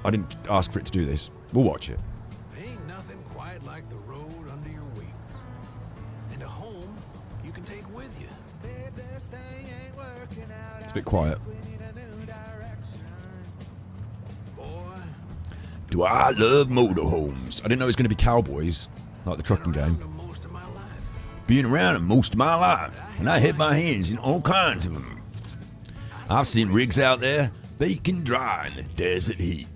I didn't ask for it to do this. We'll watch it. Ain't nothing quite like the road under your wheels. And a home you can take with you. It's a bit quiet. Boy, Do I love motorhomes? I didn't know it was going to be cowboys, like the trucking game. for most of my life. Been around them most of my life, and I had my hands in all kinds of them. I've seen rigs out there baking dry in the desert heat,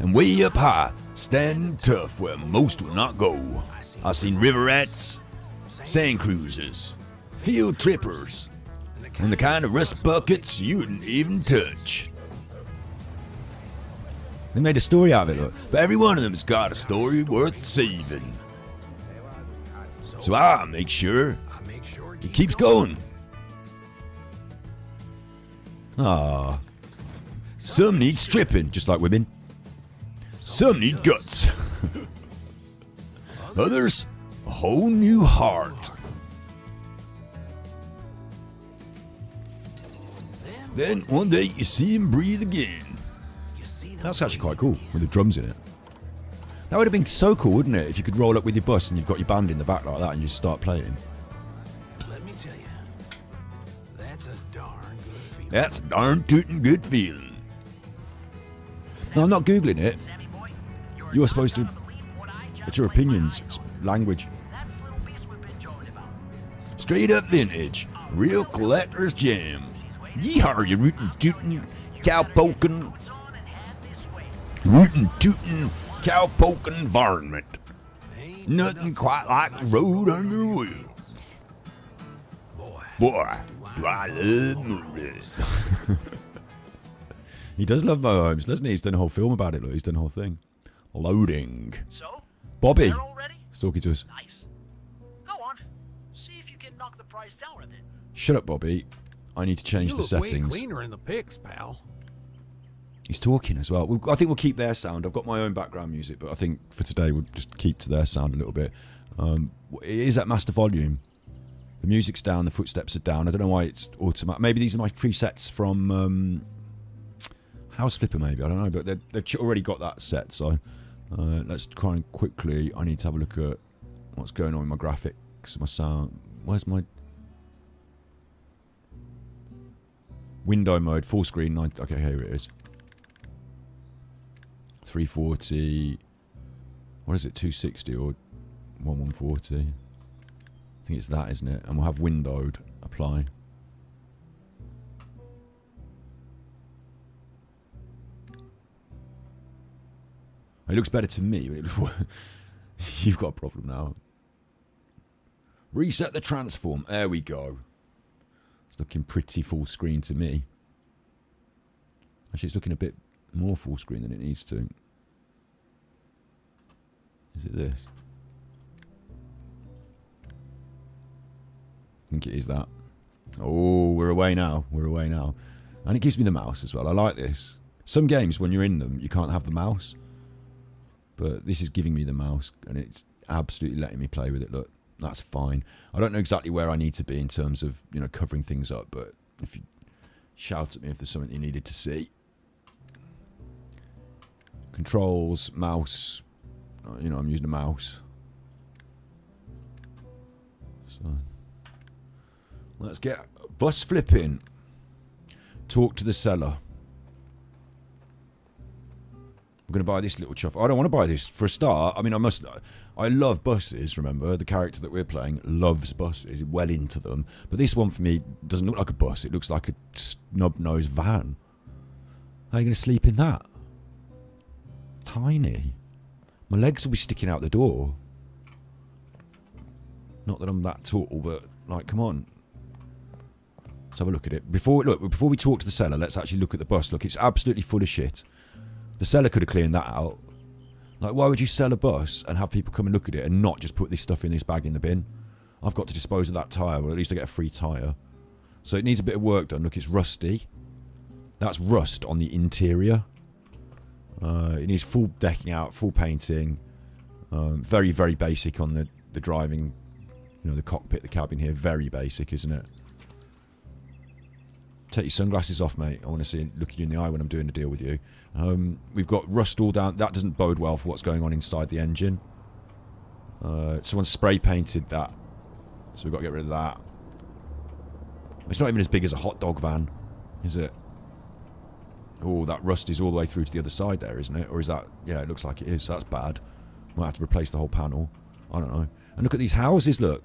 and way up high, standing tough where most will not go. I've seen river rats, sand cruisers, field trippers, and the kind of rust buckets you wouldn't even touch. They made a story out of it, look. But every one of them's got a story worth saving. So I make sure it keeps going. Ah, some need stripping, just like women. Some need guts. Others, a whole new heart. Then one day you see him breathe again. That's actually quite cool, with the drums in it. That would have been so cool, wouldn't it, if you could roll up with your bus and you've got your band in the back like that and you just start playing. Let me tell you, that's a darn good feeling. That's a darn tootin' good feeling. No, I'm not Googling it. You're supposed to... It's your opinions, it's language. Straight up vintage, real collector's gem. Yeehaw, you rootin' tootin', cow pokin', cow pokin' environment. Nothing quite like the road under the wheels. Boy, do I love movies. He does love motorhomes, doesn't he? He's done a whole film about it, look. He's done a whole thing. Loading. So? Bobby. They're all ready? He's talking to us. Nice. Go on. See if you can knock the price down with it. Shut up, Bobby. I need to change You the look way settings. cleaner in the pics, pal. He's talking as well. I think we'll keep their sound. I've got my own background music, but I think for today we'll just keep to their sound a little bit. It is at master volume. The music's down, the footsteps are down. I don't know why it's automatic. Maybe these are my presets from House Flipper, maybe. I don't know, but they've already got that set. So let's try and quickly. I need to have a look at what's going on with my graphics, my sound. Where's my window mode? Full screen. Okay, here it is. 340. What is it? 260 or 1140? I think it's that, isn't it? And we'll have windowed. Apply. It looks better to me. You've got a problem now. Reset the transform. There we go. It's looking pretty full screen to me. Actually, it's looking a bit more full screen than it needs to. Is it this? I think it is that. Oh, we're away now. We're away now. And it gives me the mouse as well. I like this. Some games, when you're in them, you can't have the mouse. But this is giving me the mouse, and it's absolutely letting me play with it. Look, that's fine. I don't know exactly where I need to be in terms of, you know, covering things up, but if you shout at me if there's something you needed to see. Controls, mouse. You know, I'm using a mouse. So, let's get bus flipping. Talk to the seller. I'm going to buy this little chuff. I don't want to buy this. For a start, I mean, I love buses, remember? The character that we're playing loves buses, well into them. But this one, for me, doesn't look like a bus. It looks like a snub-nosed van. How are you going to sleep in that? Tiny. My legs will be sticking out the door. Not that I'm that tall, but, like, come on. Let's have a look at it. Before we talk to the seller, let's actually look at the bus. Look, it's absolutely full of shit. The seller could have cleaned that out. Like, why would you sell a bus and have people come and look at it and not just put this stuff in this bag in the bin? I've got to dispose of that tyre, or at least I get a free tyre. So it needs a bit of work done. Look, it's rusty. That's rust on the interior. It needs full decking out, full painting. Very, very basic on the driving, you know, the cockpit, the cabin here. Very basic, isn't it? Take your sunglasses off, mate. I want to see, look you in the eye when I'm doing a deal with you. We've got rust all down. That doesn't bode well for what's going on inside the engine. Someone spray painted that, so we've got to get rid of that. It's not even as big as a hot dog van, is it? Oh, that rust is all the way through to the other side there, isn't it? Or is that... Yeah, it looks like it is, so that's bad. Might have to replace the whole panel. I don't know. And look at these houses, look.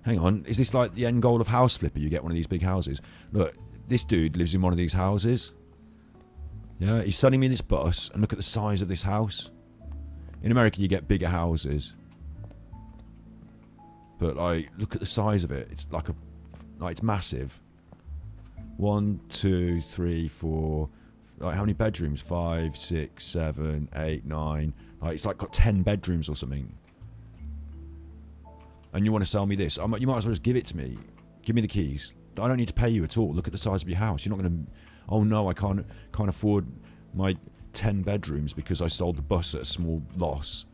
Hang on, is this like the end goal of House Flipper? You get one of these big houses. Look, this dude lives in one of these houses. Yeah, he's selling me this bus, and look at the size of this house. In America, you get bigger houses. But, like, look at the size of it. It's like a... Like, it's massive. 1, 2, 3, 4... Like, how many bedrooms? 5, 6, 7, 8, 9... Like, it's like got 10 bedrooms or something. And you want to sell me this? You might as well just give it to me. Give me the keys. I don't need to pay you at all. Look at the size of your house. You're not going to... Oh, no, I can't afford my 10 bedrooms because I sold the bus at a small loss.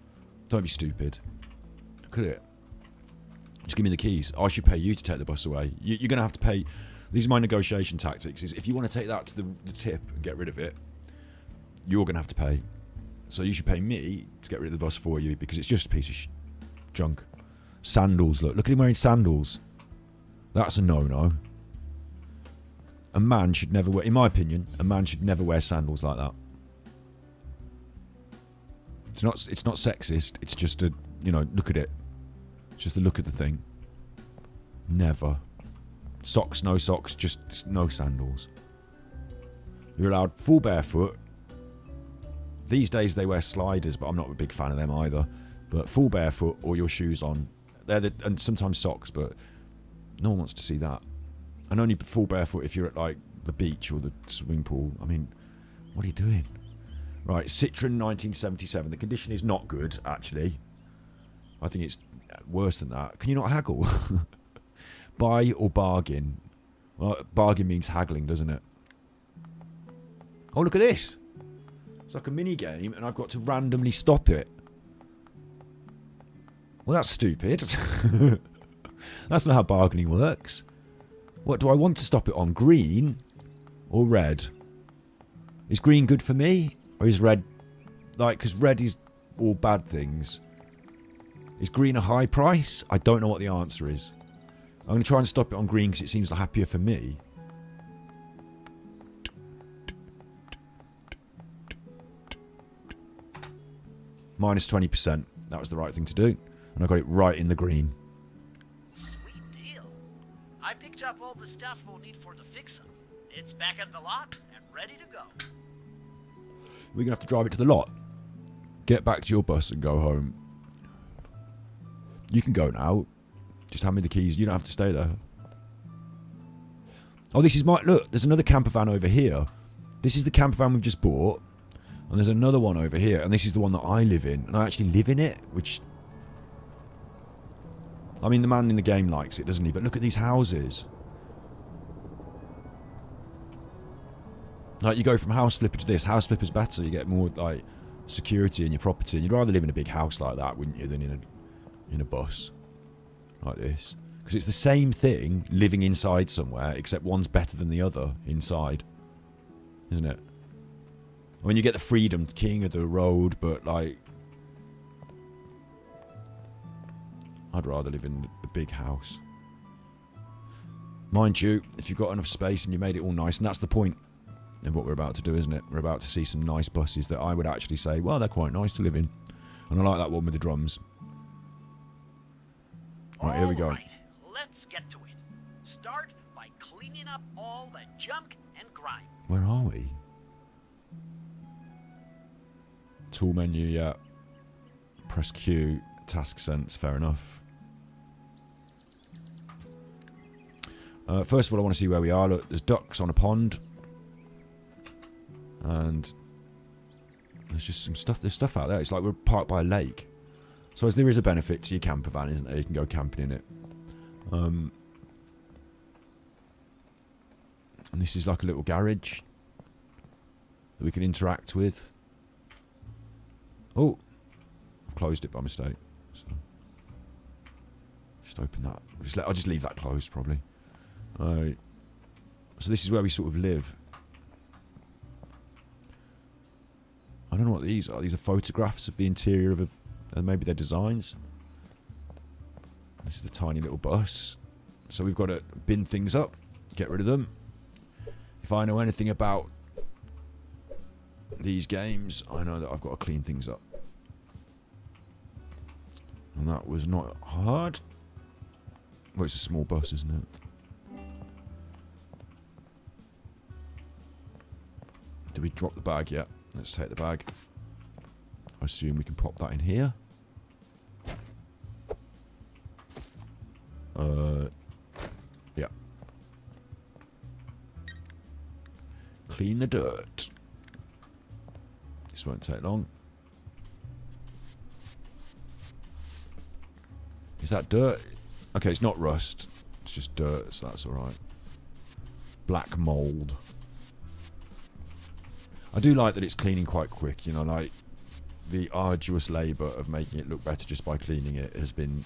Don't be stupid. Look at it. Just give me the keys. I should pay you to take the bus away. You're going to have to pay... These are my negotiation tactics. Is if you want to take that to the tip and get rid of it, you're going to have to pay. So you should pay me to get rid of the bus for you because it's just a piece of junk. Sandals, look. Look at him wearing sandals. That's a no-no. A man should never wear... In my opinion, a man should never wear sandals like that. It's not sexist. It's just a... You know, look at it. It's just the look of the thing. Never. Socks, no socks, just no sandals. You're allowed full barefoot. These days they wear sliders, but I'm not a big fan of them either. But full barefoot or your shoes on. And sometimes socks, but no one wants to see that. And only full barefoot if you're at like the beach or the swimming pool. I mean, what are you doing? Right, Citroen 1977. The condition is not good, actually. I think it's worse than that. Can you not haggle? Buy or bargain? Well, bargain means haggling, doesn't it? Oh, look at this. It's like a mini game, and I've got to randomly stop it. Well, that's stupid. That's not how bargaining works. What do I want to stop it on? Green or red? Is green good for me? Or is red... Like, because red is all bad things. Is green a high price? I don't know what the answer is. I'm going to try and stop it on green because it seems happier for me. Minus 20%. That was the right thing to do. And I got it right in the green. Sweet deal. I picked up all the stuff we'll need for the fix-up. It's back at the lot and ready to go. We're going to have to drive it to the lot. Get back to your bus and go home. You can go now. Just hand me the keys. You don't have to stay there. Oh, this is my... Look, there's another camper van over here. This is the camper van we've just bought. And there's another one over here. And this is the one that I live in. And I actually live in it, which... I mean, the man in the game likes it, doesn't he? But look at these houses. Like, you go from house flipper to this. House flipper's better. You get more, like, security in your property. And you'd rather live in a big house like that, wouldn't you, than in a bus like this. Because it's the same thing living inside somewhere, except one's better than the other inside. Isn't it? I mean, you get the freedom, king of the road, but, like... I'd rather live in the big house. Mind you, if you've got enough space and you made it all nice, and that's the point of what we're about to do, isn't it? We're about to see some nice buses that I would actually say, well, they're quite nice to live in. And I like that one with the drums. Right, here we go. Alright, let's get to it. Start by cleaning up all the junk and grime. Where are we? Tool menu, yeah. Press Q. Task sense, fair enough. First of all, I want to see where we are. Look, there's ducks on a pond. And there's just some stuff. There's stuff out there. It's like we're parked by a lake. So as there is a benefit to your camper van, isn't there? You can go camping in it. And this is like a little garage that we can interact with. Oh, I've closed it by mistake. So just open that. I'll just leave that closed probably. So this is where we sort of live. I don't know what these are. These are photographs of the interior of maybe they're designs. This is the tiny little bus. So we've got to bin things up, get rid of them. If I know anything about these games, I know that I've got to clean things up. And that was not hard. Well, it's a small bus, isn't it? Did we drop the bag yet? Let's take the bag. I assume we can pop that in here. Yeah. Clean the dirt. This won't take long. Is that dirt? Okay, it's not rust. It's just dirt, so that's alright. Black mould. I do like that it's cleaning quite quick, you know, like the arduous labour of making it look better just by cleaning it has been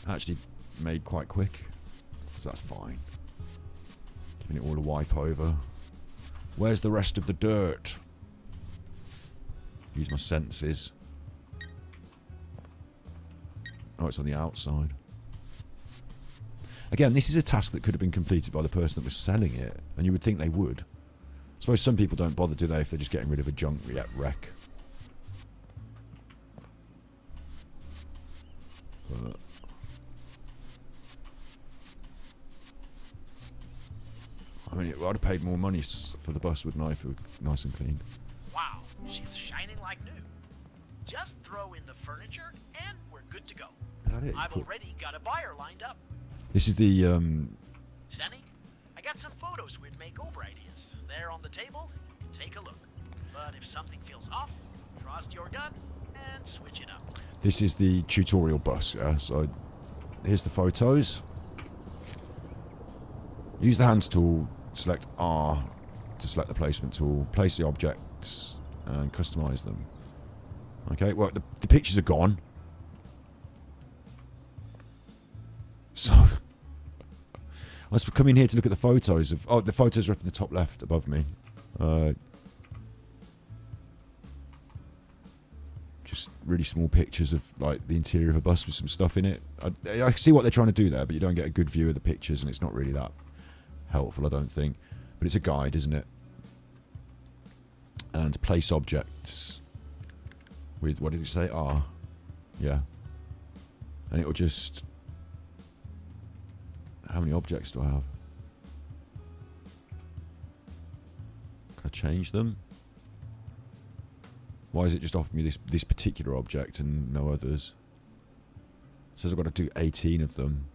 actually made quite quick. So that's fine. Giving it all a wipe over. Where's the rest of the dirt? Use my senses. Oh, it's on the outside. Again, this is a task that could have been completed by the person that was selling it, and you would think they would. I suppose some people don't bother, do they, if they're just getting rid of a junk wreck. But I mean, I'd have paid more money for the bus, wouldn't I, if it was nice and clean. Wow, she's shining like new. Just throw in the furniture and we're good to go. Is that it? I've already got a buyer lined up. This is the Sammy, I got some photos with makeover ideas. They're on the table. You can take a look. But if something feels off, trust your gut and switch it up. This is the tutorial bus, yeah? So here's the photos. Use the hands tool, select R to select the placement tool, place the objects and customize them. Okay, well the pictures are gone. So I was coming here to look at the photos of the photos are up in the top left above me. Just really small pictures of like the interior of a bus with some stuff in it. I see what they're trying to do there, but you don't get a good view of the pictures, and it's not really that helpful, I don't think. But it's a guide, isn't it? And place objects with, what did it say? R. Yeah. And it'll just... How many objects do I have? Can I change them? Why is it just offering me this particular object and no others? It says I've got to do 18 of them.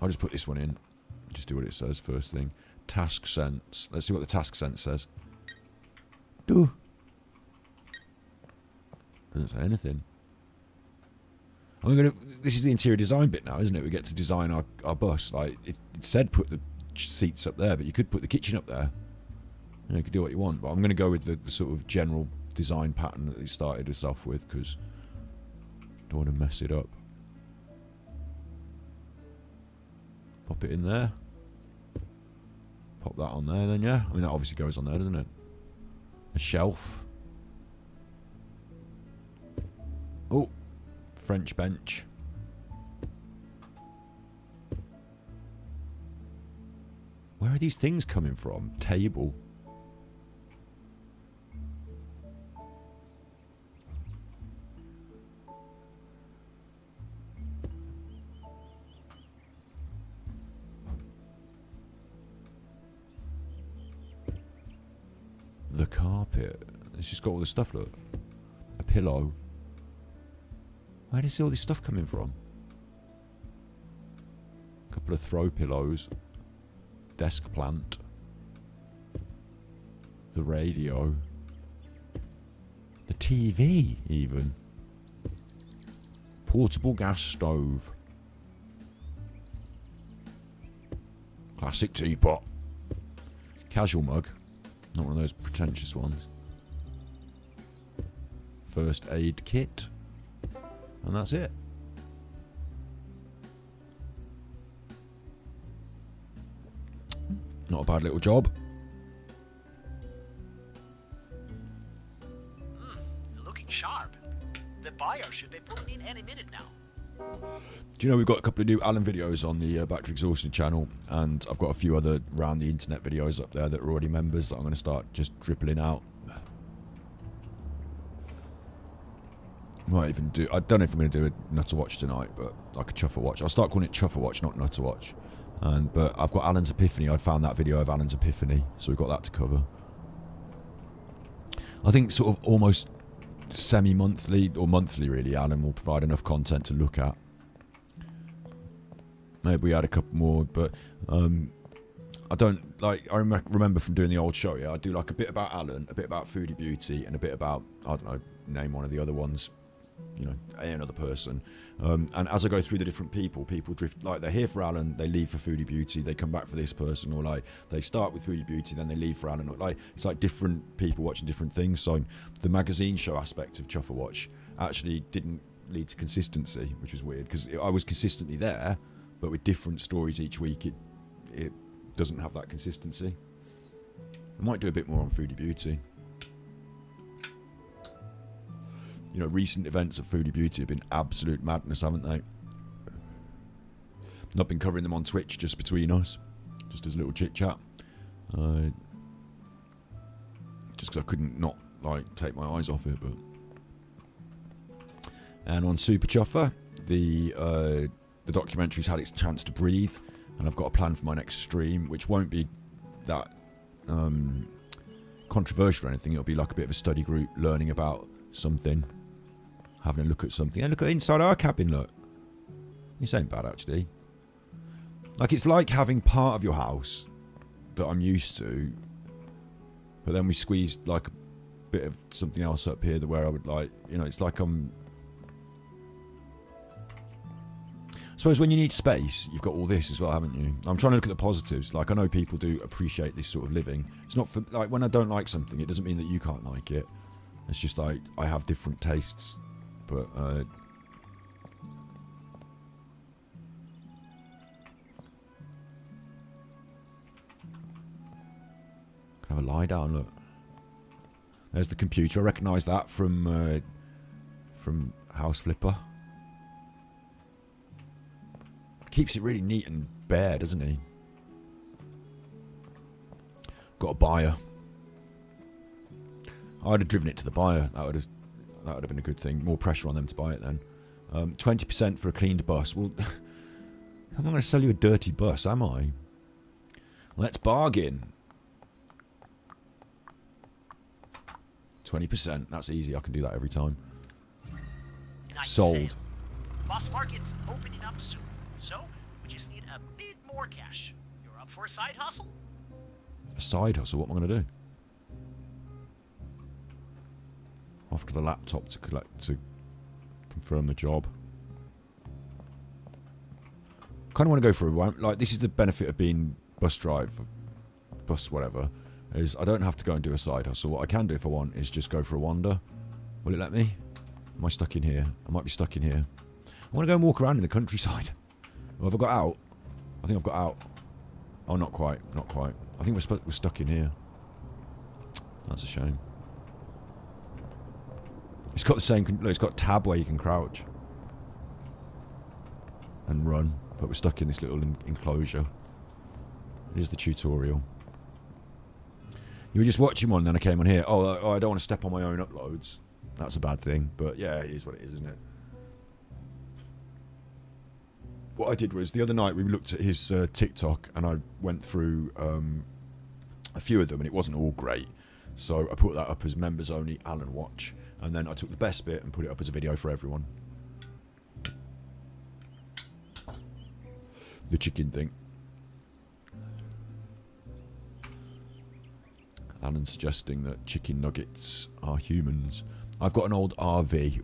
I'll just put this one in. Just do what it says first thing. Task sense. Let's see what the task sense says. Do. Doesn't say anything. This is the interior design bit now, isn't it? We get to design our bus. Like it said, put the seats up there, but you could put the kitchen up there. You could do what you want. But I'm going to go with the sort of general design pattern that they started us off with, because I don't want to mess it up. Pop it in there. Pop that on there then, yeah. I mean, that obviously goes on there, doesn't it? A shelf. Oh, French bench. Where are these things coming from? Table. The carpet. It's just got all this stuff, look. A pillow. Where does all this stuff coming from? A couple of throw pillows. Desk plant. The radio. The TV, even. Portable gas stove. Classic teapot. Casual mug. Not one of those pretentious ones. First aid kit. And that's it. Not a bad little job. Looking sharp. The buyer should be pulling in any minute now. Do you know we've got a couple of new Alan videos on the Battery Exhausted channel, and I've got a few other around the internet videos up there that are already members that I'm going to start just dribbling out. Might even do. I don't know if I'm going to do a Nutter Watch tonight, but like a Chuffer Watch. I'll start calling it Chuffer Watch, not Nutter Watch. But I've got Alan's Epiphany. I found that video of Alan's Epiphany, so we've got that to cover. I think sort of almost semi-monthly or monthly, really. Alan will provide enough content to look at. Maybe we add a couple more, but I don't like. I remember from doing the old show. Yeah, I do like a bit about Alan, a bit about Foodie Beauty, and a bit about, I don't know, name one of the other ones. You know, another person. And as I go through the different people drift, like they're here for Alan, they leave for Foodie Beauty, they come back for this person, or like they start with Foodie Beauty, then they leave for Alan. Or like it's like different people watching different things. So the magazine show aspect of Chuffer Watch actually didn't lead to consistency, which was weird because I was consistently there, but with different stories each week, it doesn't have that consistency. I might do a bit more on Foodie Beauty. You know, recent events of Foodie Beauty have been absolute madness, haven't they? Not been covering them on Twitch, just between us. Just as a little chit-chat. Just because I couldn't not, like, take my eyes off it, but... And on Super Chuffer, the documentary's had its chance to breathe, and I've got a plan for my next stream, which won't be that controversial or anything. It'll be like a bit of a study group, learning about something. Having a look at something. And look at inside our cabin, look. This ain't bad, actually. Like, it's like having part of your house that I'm used to, but then we squeezed, like, a bit of something else up here where I would, like, you know, it's like I'm... I suppose when you need space, you've got all this as well, haven't you? I'm trying to look at the positives. Like, I know people do appreciate this sort of living. It's not for... Like, when I don't like something, it doesn't mean that you can't like it. It's just, like, I have different tastes. But, can have a lie down, look. There's the computer. I recognise that from House Flipper. Keeps it really neat and bare, doesn't he? Got a buyer. I'd have driven it to the buyer. That would have been a good thing. More pressure on them to buy it then. 20% for a cleaned bus. Well, I'm not going to sell you a dirty bus, am I? Let's bargain. 20%. That's easy. I can do that every time. Nice Sold. sale. Bus market's opening up soon, so we just need a bit more cash. You're up for a side hustle? A side hustle? What am I going to do? Off to the laptop to confirm the job. Kind of want to go for a like. This is the benefit of being bus whatever. Is I don't have to go and do a side hustle. What I can do if I want is just go for a wander. Will it let me? Am I stuck in here? I might be stuck in here. I want to go and walk around in the countryside. Oh, have I got out? I think I've got out. Oh, not quite. Not quite. I think we're stuck in here. That's a shame. It's got the same... Look, it's got tab where you can crouch. And run. But we're stuck in this little enclosure. Here's the tutorial. You were just watching one, then I came on here. Oh, I don't want to step on my own uploads. That's a bad thing. But yeah, it is what it is, isn't it? What I did was, the other night we looked at his TikTok, and I went through a few of them, and it wasn't all great. So I put that up as members only Alan Watch. And then I took the best bit and put it up as a video for everyone. The chicken thing. Alan's suggesting that chicken nuggets are humans. I've got an old RV.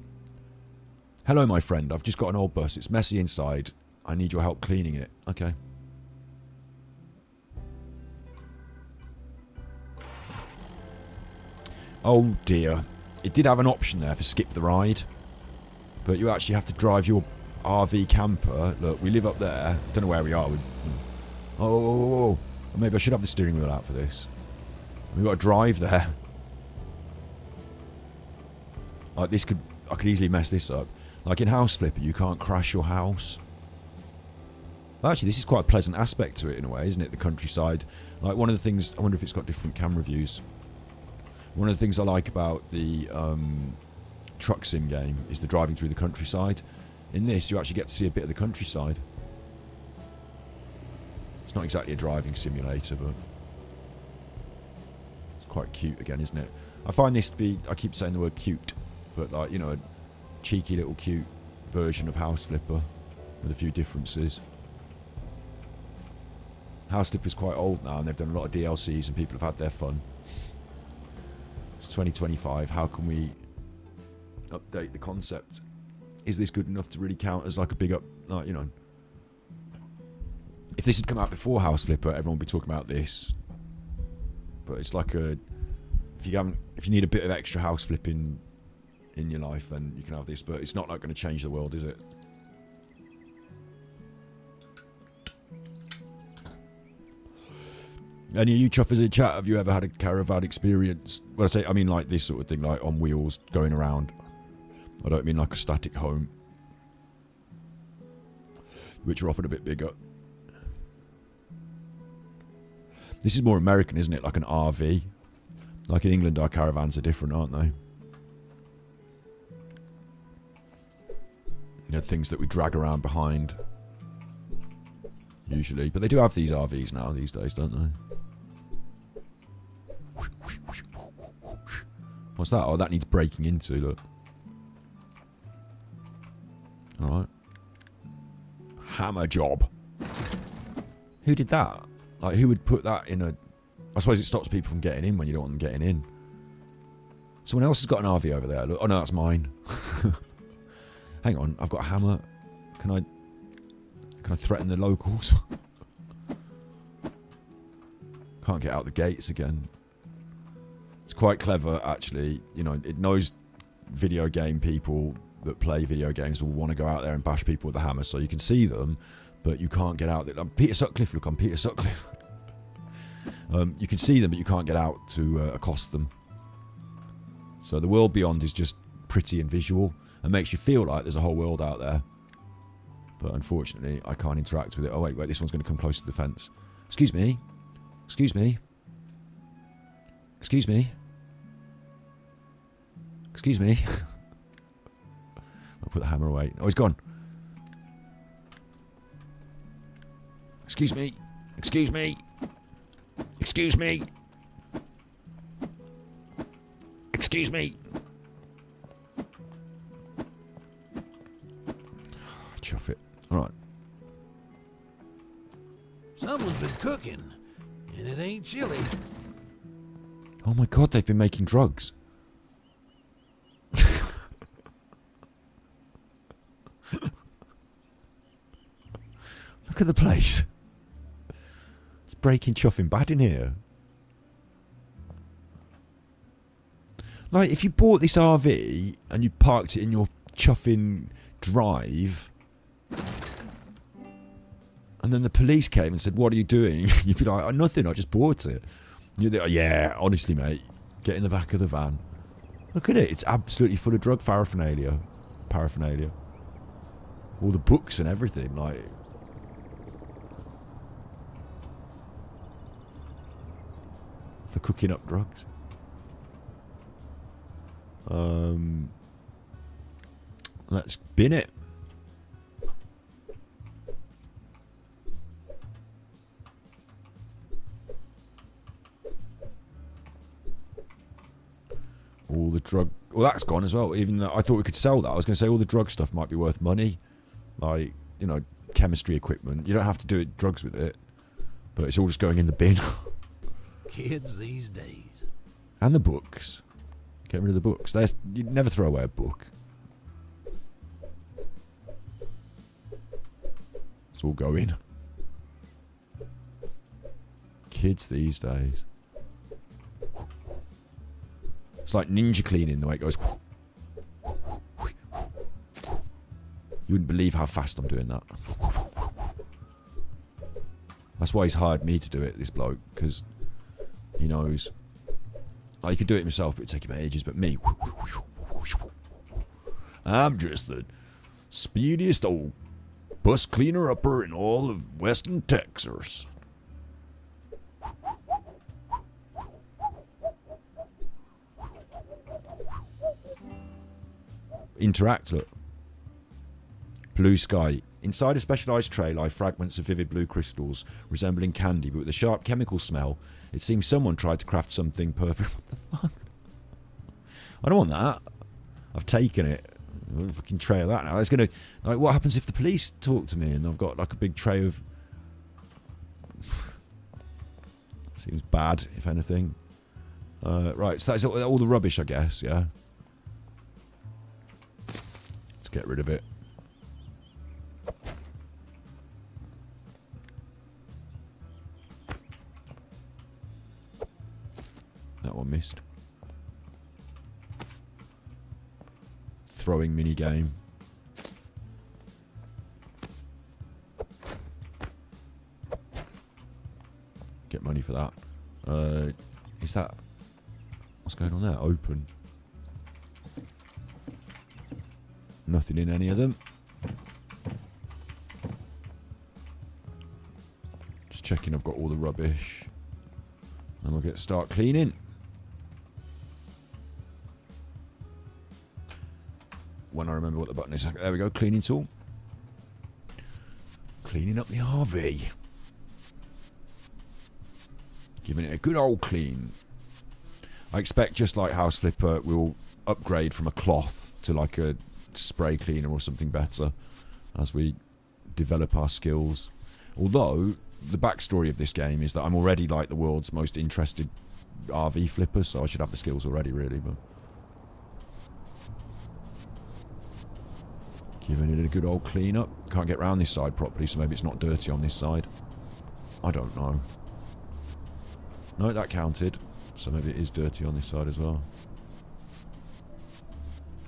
Hello, my friend. I've just got an old bus. It's messy inside. I need your help cleaning it. Okay. Oh, dear. It did have an option there for skip the ride. But you actually have to drive your RV camper. Look, we live up there. Don't know where we are. Oh. Or maybe I should have the steering wheel out for this. We've got to drive there. Like this I could easily mess this up. Like in House Flipper, you can't crash your house. Well, actually, this is quite a pleasant aspect to it in a way, isn't it? The countryside. Like one of the things, I wonder if it's got different camera views. One of the things I like about the truck sim game is the driving through the countryside. In this, you actually get to see a bit of the countryside. It's not exactly a driving simulator, but it's quite cute again, isn't it? I find this to be, I keep saying the word cute, but like, you know, a cheeky little cute version of House Flipper with a few differences. House Flipper's quite old now and they've done a lot of DLCs and people have had their fun. It's 2025, how can we update the concept? Is this good enough to really count as like a big up, like, you know, if this had come out before House Flipper, everyone would be talking about this. But it's like a, if you need a bit of extra house flipping in your life, then you can have this. But it's not like going to change the world, is it? Any of you chuffers in chat, have you ever had a caravan experience? Well, I mean like this sort of thing, like on wheels going around. I don't mean like a static home, which are often a bit bigger. This is more American, isn't it? Like an RV. Like in England, our caravans are different, aren't they? You know, things that we drag around behind. Usually. But they do have these RVs now these days, don't they? What's that? Oh, that needs breaking into, look. Alright. Hammer job. Who did that? Like, who would put that in a... I suppose it stops people from getting in when you don't want them getting in. Someone else has got an RV over there. Look. Oh, no, that's mine. Hang on, I've got a hammer. Can I threaten the locals? Can't get out the gates again. It's quite clever, actually. You know, it knows video game people that play video games will want to go out there and bash people with a hammer, so you can see them, but you can't get out there. I'm Peter Sutcliffe, look, I'm Peter Sutcliffe. You can see them, but you can't get out to accost them. So the world beyond is just pretty and visual, and makes you feel like there's a whole world out there. But unfortunately, I can't interact with it. Oh, wait, this one's going to come close to the fence. Excuse me. Excuse me. Excuse me. Excuse me. I'll put the hammer away. Oh, he's gone. Excuse me. Excuse me. Excuse me. Excuse me. Chuff it. Alright. Someone's been cooking, and it ain't chilly. Oh my god, they've been making drugs. Look at the place. It's breaking chuffing bad in here. Like, if you bought this RV and you parked it in your chuffing drive, and then the police came and said, "What are you doing?" You'd be like, "Oh, nothing, I just bought it." You'd be like, "Yeah, honestly, mate, get in the back of the van." Look at it, it's absolutely full of drug paraphernalia. All the books and everything, like... for cooking up drugs. Let's bin it. All the drug... Well, that's gone as well. Even though I thought we could sell that. I was going to say all the drug stuff might be worth money. Like, you know, chemistry equipment. You don't have to do drugs with it. But it's all just going in the bin. Kids these days. And the books. Get rid of the books. You'd never throw away a book. It's all going. Kids these days. It's like ninja cleaning, the way it goes. You wouldn't believe how fast I'm doing that. That's why he's hired me to do it, this bloke, because he knows. Like, he could do it himself, but it'd take him ages. But me, I'm just the speediest old bus cleaner-upper in all of Western Texas. Interact, look. Blue sky. Inside a specialised tray lie fragments of vivid blue crystals, resembling candy, but with a sharp chemical smell. It seems someone tried to craft something perfect. What the fuck? I don't want that. I've taken it. A fucking tray of that now. It's gonna, like, what happens if the police talk to me and I've got like a big tray of... Seems bad, if anything. Right, so that's all the rubbish, I guess, yeah? Let's get rid of it. That one missed. Throwing mini game. Get money for that. Is that... What's going on there? Open. Nothing in any of them. Just checking I've got all the rubbish. And we'll start cleaning. When I remember what the button is. There we go, cleaning tool. Cleaning up the RV. Giving it a good old clean. I expect, just like House Flipper, we'll upgrade from a cloth to like a spray cleaner or something better as we develop our skills. Although, the backstory of this game is that I'm already like the world's most interested RV flipper, so I should have the skills already, really. But giving it a good old clean up. Can't get round this side properly, so maybe it's not dirty on this side. I don't know. No, that counted. So maybe it is dirty on this side as well.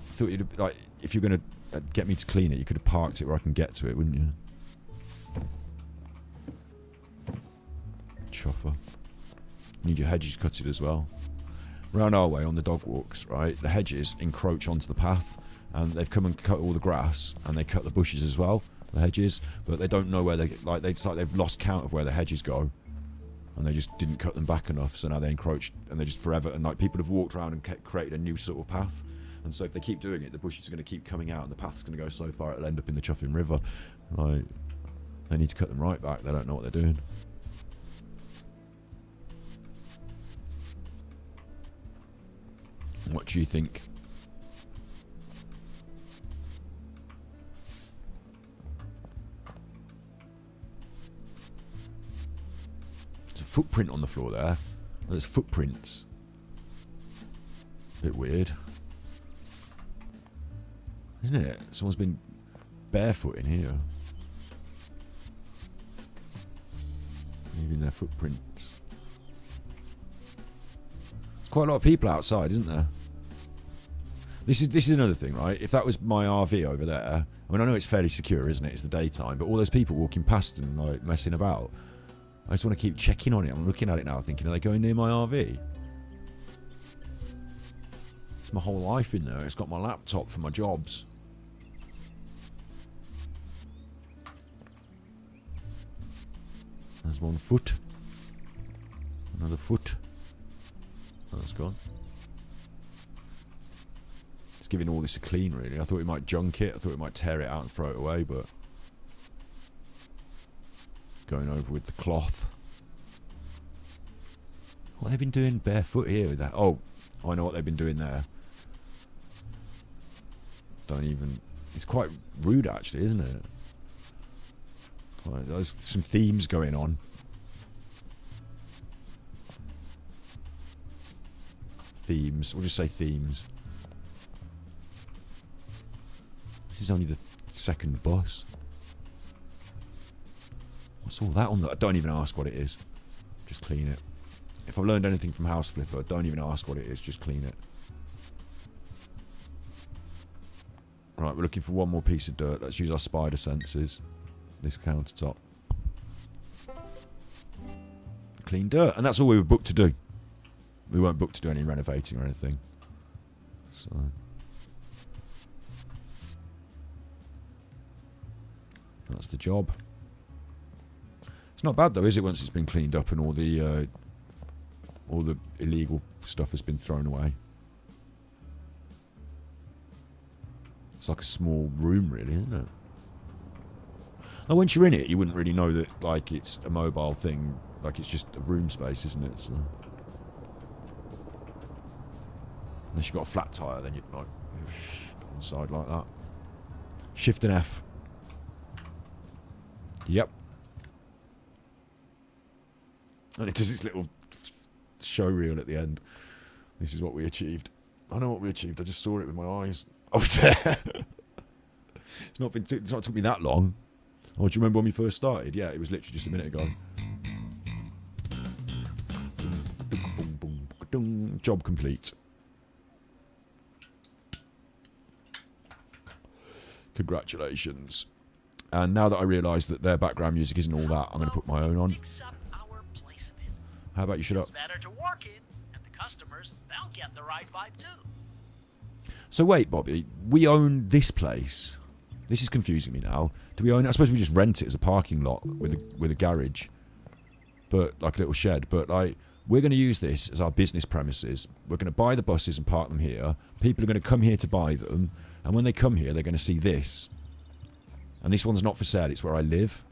Thought you'd, like, if you're going to get me to clean it, you could have parked it where I can get to it, wouldn't you? Chopper. Need your hedges cutted as well. Round our way on the dog walks, right? The hedges encroach onto the path, and they've come and cut all the grass, and they cut the bushes as well, the hedges, but they don't know where they, like, it's like they've lost count of where the hedges go, and they just didn't cut them back enough, so now they encroach, and they're just forever, and like people have walked around and created a new sort of path, and so if they keep doing it, the bushes are going to keep coming out, and the path's going to go so far it'll end up in the Chuffing River. Like, they need to cut them right back. They don't know what they're doing. What do you think? There's a footprint on the floor there. There's footprints. Bit weird. Isn't it? Someone's been barefoot in here. Leaving their footprints. There's quite a lot of people outside, isn't there? This is another thing, right? If that was my RV over there, I mean, I know it's fairly secure, isn't it? It's the daytime, but all those people walking past and like messing about, I just want to keep checking on it. I'm looking at it now, thinking, are they going near my RV? It's my whole life in there. It's got my laptop for my jobs. There's one foot. Another foot. Oh, that's gone. It's giving all this a clean, really. I thought we might junk it. I thought we might tear it out and throw it away, but going over with the cloth. What have they been doing barefoot here with that? Oh, I know what they've been doing there. Don't even... It's quite rude, actually, isn't it? Right, there's some themes going on. Themes. We'll just say themes. This is only the second bus. What's all that on the... Don't even ask what it is. Just clean it. If I've learned anything from House Flipper, don't even ask what it is. Just clean it. Right, we're looking for one more piece of dirt. Let's use our spider senses. This countertop. clean dirt. And that's all we were booked to do. We weren't booked to do any renovating or anything. So... that's the job. It's not bad though, is it, once it's been cleaned up and all the illegal stuff has been thrown away. It's like a small room really, isn't it? Now once you're in it, you wouldn't really know that like it's a mobile thing, like it's just a room space, isn't it? So, unless you've got a flat tyre, then you'd like on the side like that. Shift and F. Yep. And it does its little show reel at the end. This is what we achieved. I know what we achieved. I just saw it with my eyes. I was there. It's not took me that long. Oh, do you remember when we first started? Yeah, it was literally just a minute ago. Job complete. Congratulations. And now that I realise that their background music isn't all that, I'm going to put my own on. How about you shut up? It's better to work in, and the customers, they'll get the right vibe too. So wait, Bobby, we own this place. This is confusing me now. Do we own it? I suppose we just rent it as a parking lot with a garage, but like a little shed. But like, we're going to use this as our business premises. We're going to buy the buses and park them here. People are going to come here to buy them, and when they come here, they're going to see this. And this one's not for sale. It's where I live,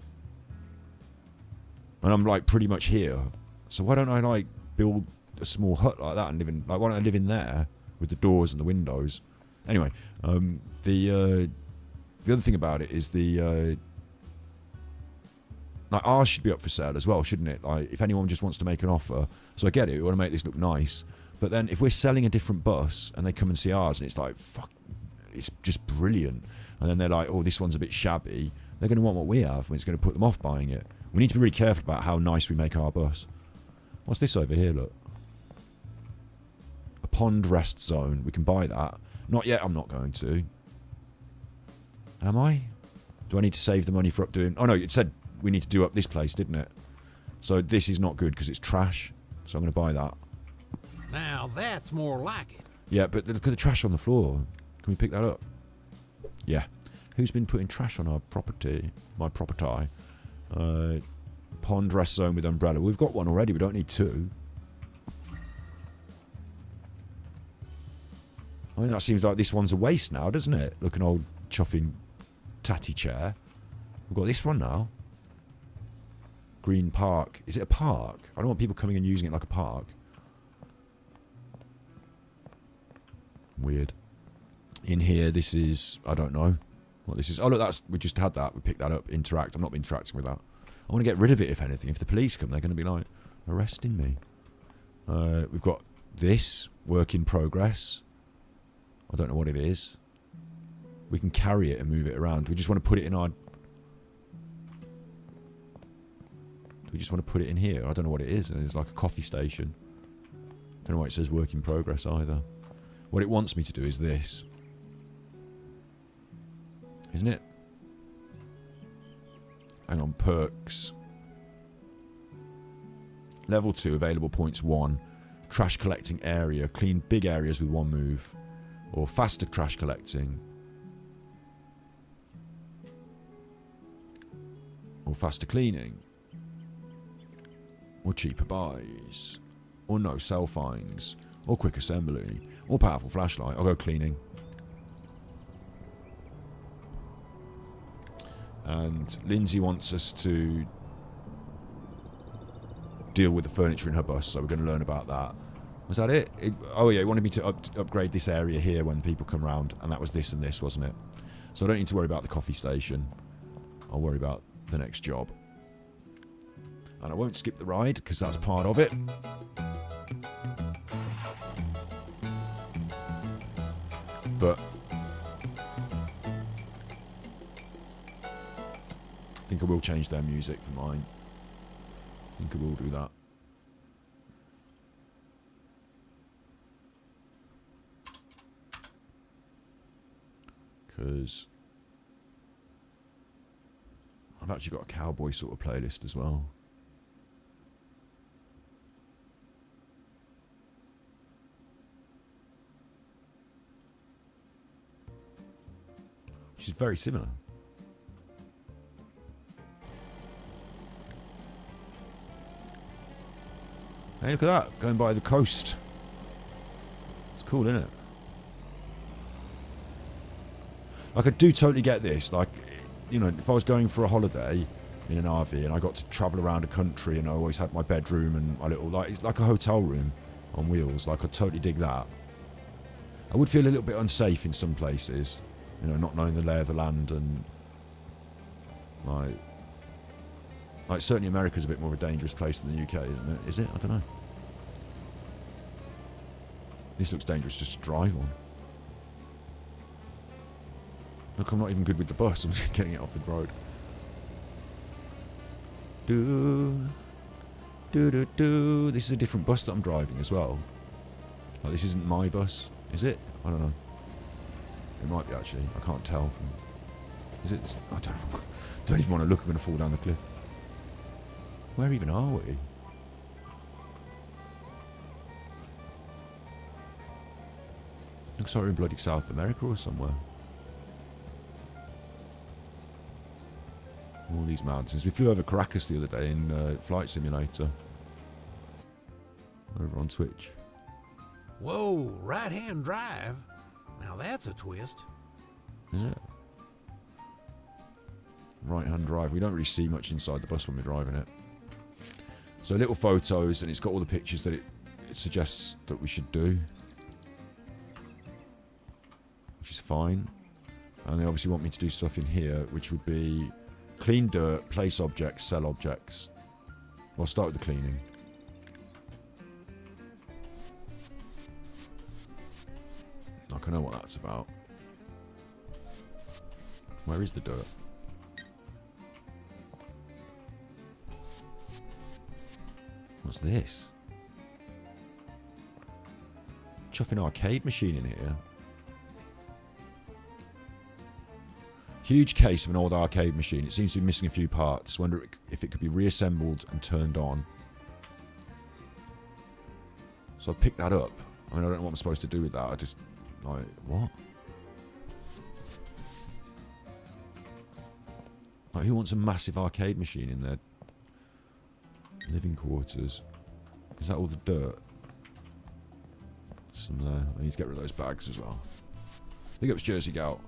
and I'm like pretty much here. So why don't I like build a small hut like that and live in? Like, why don't I live in there with the doors and the windows? Anyway, the other thing about it is like ours should be up for sale as well, shouldn't it? Like if anyone just wants to make an offer, so I get it, we want to make this look nice, but then if we're selling a different bus and they come and see ours and it's like fuck, it's just brilliant, and then they're like, oh, this one's a bit shabby, they're going to want what we have, and it's going to put them off buying it. We need to be really careful about how nice we make our bus. What's this over here? Look, a pond rest zone. We can buy that. Not yet. I'm not going to. Am I? Do I need to save the money for up doing... oh no, it said we need to do up this place, didn't it? So this is not good because it's trash. So I'm going to buy that. Now that's more like it. Yeah, but look at the trash on the floor. Can we pick that up? Yeah. Who's been putting trash on our property? My property. Pond rest zone with umbrella. We've got one already. We don't need two. I mean, that seems like this one's a waste now, doesn't it? Look, an old chuffing tatty chair. We've got this one now. Green park. Is it a park? I don't want people coming and using it like a park. Weird. In here, this is... I don't know what this is. Oh, look, that's... we just had that. We picked that up. Interact. I'm not interacting with that. I want to get rid of it, if anything. If the police come, they're going to be like, arresting me. We've got this. Work in progress. I don't know what it is. We can carry it and move it around. We just want to put it in our... do we just want to put it in here? I don't know what it is. And it's like a coffee station. Don't know why it says work in progress either. What it wants me to do is this. Isn't it? Hang on, perks. Level 2, available points 1. Trash collecting area. Clean big areas with one move. Or faster trash collecting. Or faster cleaning. Or cheaper buys. Or no sell fines. Or quick assembly. Or powerful flashlight. I'll go cleaning. And Lindsay wants us to deal with the furniture in her bus, so we're going to learn about that. Was that it? Oh yeah, he wanted me to upgrade this area here when people come round, and that was this and this, wasn't it? So I don't need to worry about the coffee station. I'll worry about the next job. And I won't skip the ride, because that's part of it. But I think I will change their music for mine. I think I will do that. Because I've actually got a cowboy sort of playlist as well. which is very similar. Hey, look at that, going by the coast. It's cool, isn't it? Like, I do totally get this. Like, you know, if I was going for a holiday in an RV and I got to travel around a country and I always had my bedroom and my little, like, it's like a hotel room on wheels. Like, I totally dig that. I would feel a little bit unsafe in some places, you know, not knowing the lay of the land, and like certainly America's a bit more of a dangerous place than the UK, isn't it? Is it? I don't know. This looks dangerous just to drive on. Look, I'm not even good with the bus. I'm just getting it off the road. This is a different bus that I'm driving as well. Like, this isn't my bus, is it? I don't know. It might be, actually. I can't tell from... Is it? I don't even want to look. I'm going to fall down the cliff. Where even are we? Looks like we're in bloody South America or somewhere. All these mountains. We flew over Caracas the other day in Flight Simulator. Over on Twitch. Whoa, right-hand drive? Now that's a twist. Yeah. Right-hand drive. We don't really see much inside the bus when we're driving it. So little photos, and it's got all the pictures that it suggests that we should do. Which is fine. And they obviously want me to do stuff in here, which would be clean dirt, place objects, sell objects. Well, I'll start with the cleaning. Like, I know what that's about. Where is the dirt? What's this? Chuffing arcade machine in here. Huge case of an old arcade machine. It seems to be missing a few parts. Wonder if it could be reassembled and turned on. So I picked that up. I mean, I don't know what I'm supposed to do with that. I just, like, what? Like, who wants a massive arcade machine in their living quarters? Is that all the dirt? Some there. I need to get rid of those bags as well. Big ups Jersey Gout.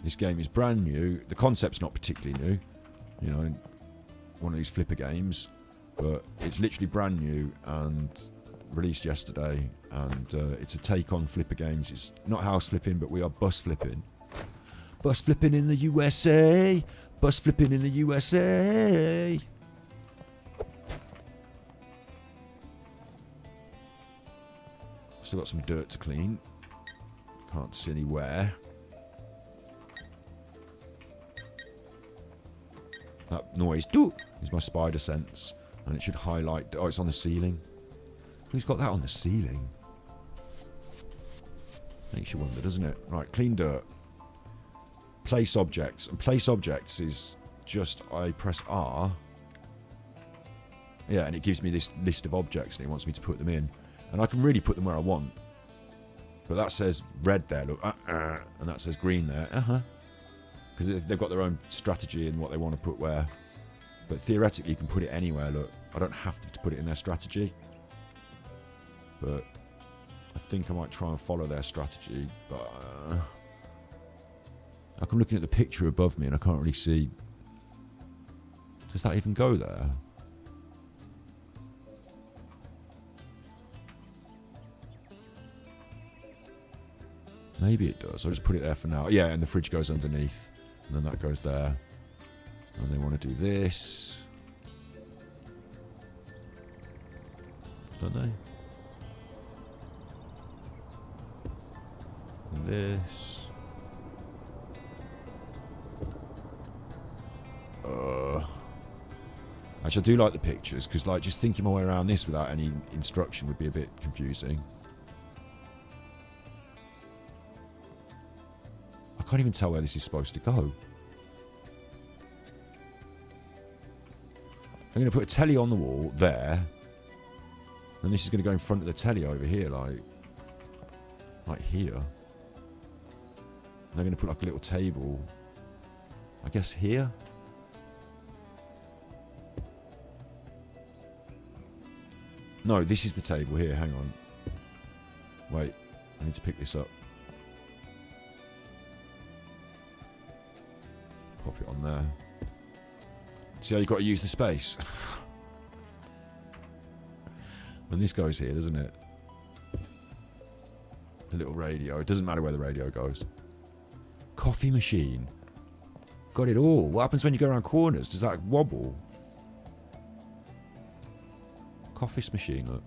This game is brand new. The concept's not particularly new. You know, one of these flipper games. But it's literally brand new and released yesterday. And it's a take on flipper games. It's not house flipping, but we are bus flipping. Bus flipping in the USA. Bus flipping in the USA. Still got some dirt to clean. Can't see anywhere. That noise is my spider sense, and it should highlight. Oh, it's on the ceiling. Who's got that on the ceiling? Makes you wonder, doesn't it? Right, clean dirt. Place objects, and place objects is just I press R. Yeah, and it gives me this list of objects, and it wants me to put them in, and I can really put them where I want. But that says red there, look, and that says green there, because they've got their own strategy in what they want to put where. But theoretically, you can put it anywhere. Look, I don't have to put it in their strategy, but I think I might try and follow their strategy. But like, I'm looking at the picture above me, and I can't really see. Does that even go there? Maybe it does. I'll just put it there for now. Yeah, and the fridge goes underneath. And then that goes there. And they want to do this. Don't they? And this. Actually, I do like the pictures, because like just thinking my way around this without any instruction would be a bit confusing. I can't even tell where this is supposed to go. I'm going to put a telly on the wall there, and this is going to go in front of the telly over here, like here. They're going to put like a little table, I guess here. No, this is the table here. Hang on. Wait, I need to pick this up. Pop it on there. See how you've got to use the space? And this goes here, doesn't it? The little radio. It doesn't matter where the radio goes. Coffee machine. Got it all. What happens when you go around corners? Does that wobble? Coffee machine, look.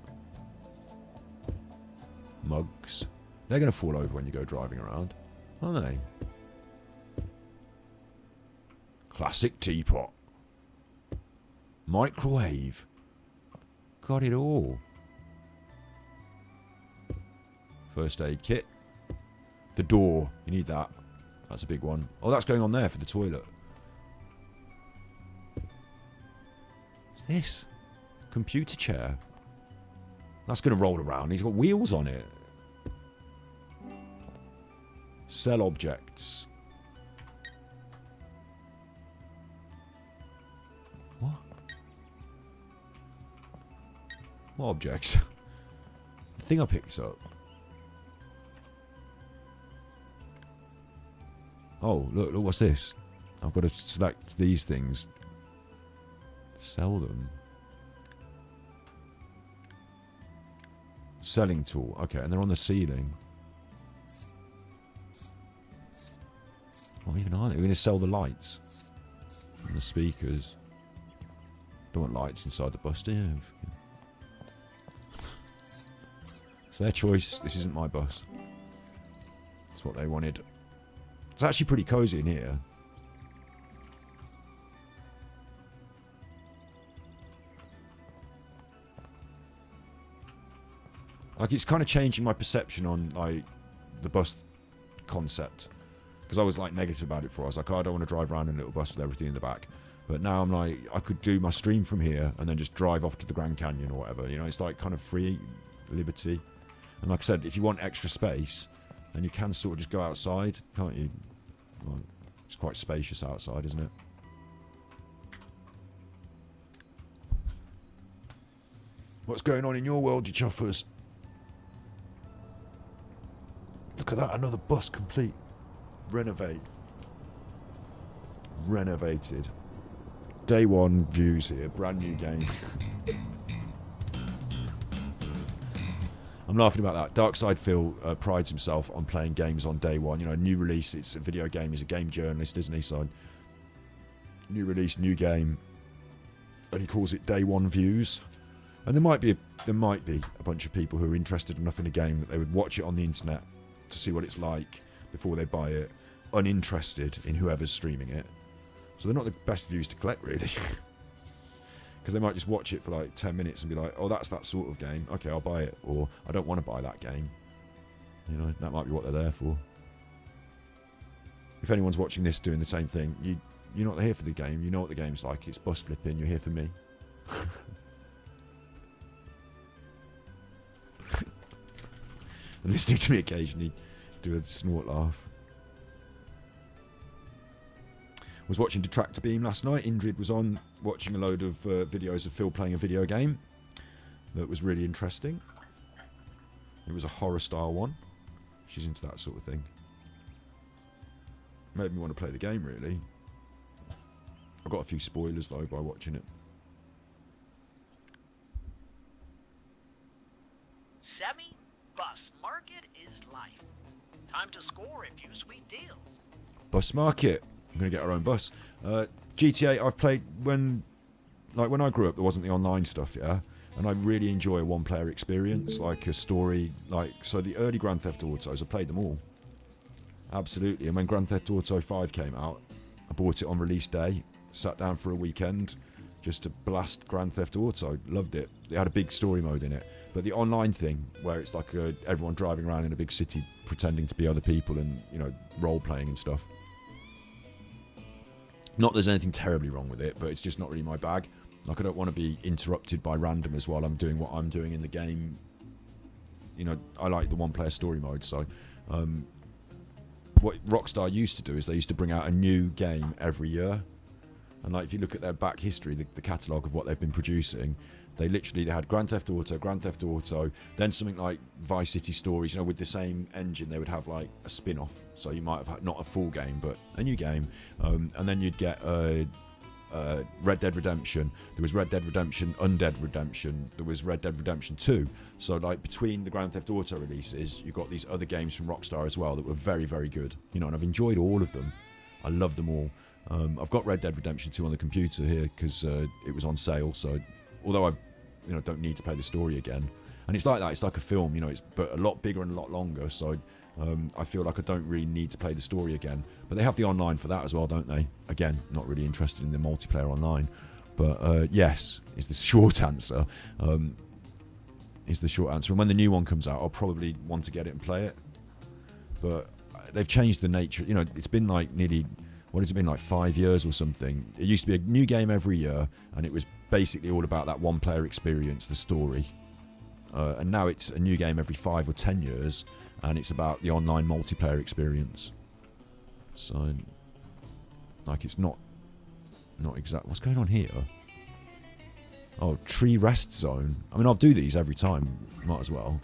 Mugs. They're going to fall over when you go driving around, aren't they? Classic teapot. Microwave. Got it all. First aid kit. The door. You need that. That's a big one. Oh, that's going on there for the toilet. What's this? Computer chair. That's going to roll around. He's got wheels on it. Sell objects. What? What objects? The thing I picked up. Oh, look, what's this? I've got to select these things. Sell them. Selling tool. Okay, and they're on the ceiling. What even are they? We're going to sell the lights. And the speakers. Don't want lights inside the bus, do you? It's their choice. This isn't my bus. That's what they wanted. It's actually pretty cozy in here. Like, it's kind of changing my perception on, like, the bus concept. Because I was, like, negative about it before. I was like, oh, I don't want to drive around in a little bus with everything in the back. But now I'm like, I could do my stream from here and then just drive off to the Grand Canyon or whatever. You know, it's like kind of free liberty. And like I said, if you want extra space, then you can sort of just go outside, can't you? Well, it's quite spacious outside, isn't it? What's going on in your world, you chuffers? Look at that, another bus complete. Renovate. Renovated. Day one views here, brand new game. I'm laughing about that. Darkside Phil prides himself on playing games on day one. You know, a new release, it's a video game, he's a game journalist, isn't he? So, new release, new game. And he calls it day one views. And there might be a bunch of people who are interested enough in a game that they would watch it on the internet to see what it's like before they buy it, uninterested in whoever's streaming it. So they're not the best views to collect, really. Because they might just watch it for like 10 minutes and be like, oh, that's that sort of game. Okay, I'll buy it. Or I don't want to buy that game. You know, that might be what they're there for. If anyone's watching this doing the same thing, you're not here for the game. You know what the game's like. It's bus flipping. You're here for me. And listening to me occasionally do a snort laugh. Was watching Detractor Beam last night. Indrid was on watching a load of videos of Phil playing a video game that was really interesting. It was a horror style one. She's into that sort of thing. Made me want to play the game, really. I got a few spoilers though by watching it. Semi-bus market is life. Time to score a few sweet deals. Bus market. I'm going to get our own bus. GTA, I've played when I grew up, there wasn't the online stuff, yeah? And I really enjoy a one-player experience, like a story, so the early Grand Theft Autos, I played them all. Absolutely. And when Grand Theft Auto 5 came out, I bought it on release day, sat down for a weekend, just to blast Grand Theft Auto. Loved it. It had a big story mode in it. But the online thing, where it's like everyone driving around in a big city, pretending to be other people and, you know, role-playing and stuff. Not there's anything terribly wrong with it, but it's just not really my bag. Like, I don't want to be interrupted by randomers while I'm doing what I'm doing in the game. You know, I like the one-player story mode, so what Rockstar used to do is they used to bring out a new game every year. And like if you look at their back history, the catalogue of what they've been producing, they had Grand Theft Auto, then something like Vice City Stories, you know, with the same engine. They would have like a spin-off, so you might have had not a full game but a new game, and then you'd get Red Dead Redemption. There was Red Dead Redemption Undead Redemption, there was Red Dead Redemption 2. So like between the Grand Theft Auto releases, you got these other games from Rockstar as well that were very, very good, you know, and I've enjoyed all of them. I love them all. I've got Red Dead Redemption 2 on the computer here because it was on sale, so although I don't need to play the story again, and it's like that, it's like a film, you know, it's but a lot bigger and a lot longer, so I feel like I don't really need to play the story again. But they have the online for that as well, don't they? Again, not really interested in the multiplayer online, but yes is the short answer. And when the new one comes out, I'll probably want to get it and play it. But they've changed the nature, you know, it's been like nearly, what has it been, like 5 years or something? It used to be a new game every year, and it was basically all about that one player experience, the story. And now it's a new game every 5 or 10 years, and it's about the online multiplayer experience. So, like, it's not exact. What's going on here? Oh, tree rest zone. I mean, I'll do these every time. Might as well.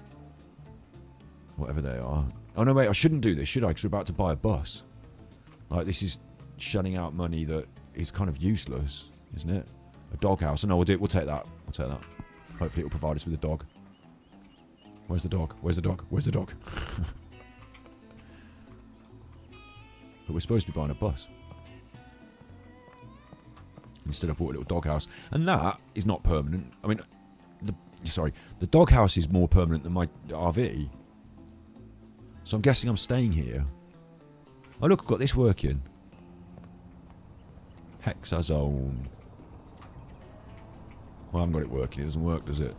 Whatever they are. Oh no, wait, I shouldn't do this, should I? Because we're about to buy a bus. Like, this is shelling out money that is kind of useless, isn't it? A doghouse. No, we'll do it. We'll take that. We'll take that. Hopefully, it will provide us with a dog. Where's the dog? Where's the dog? Where's the dog? But we're supposed to be buying a bus. Instead, I bought a little doghouse, and that is not permanent. I mean, the doghouse is more permanent than my RV. So I'm guessing I'm staying here. Oh look, I've got this working. Hexazone. Well, I haven't got it working. It doesn't work, does it?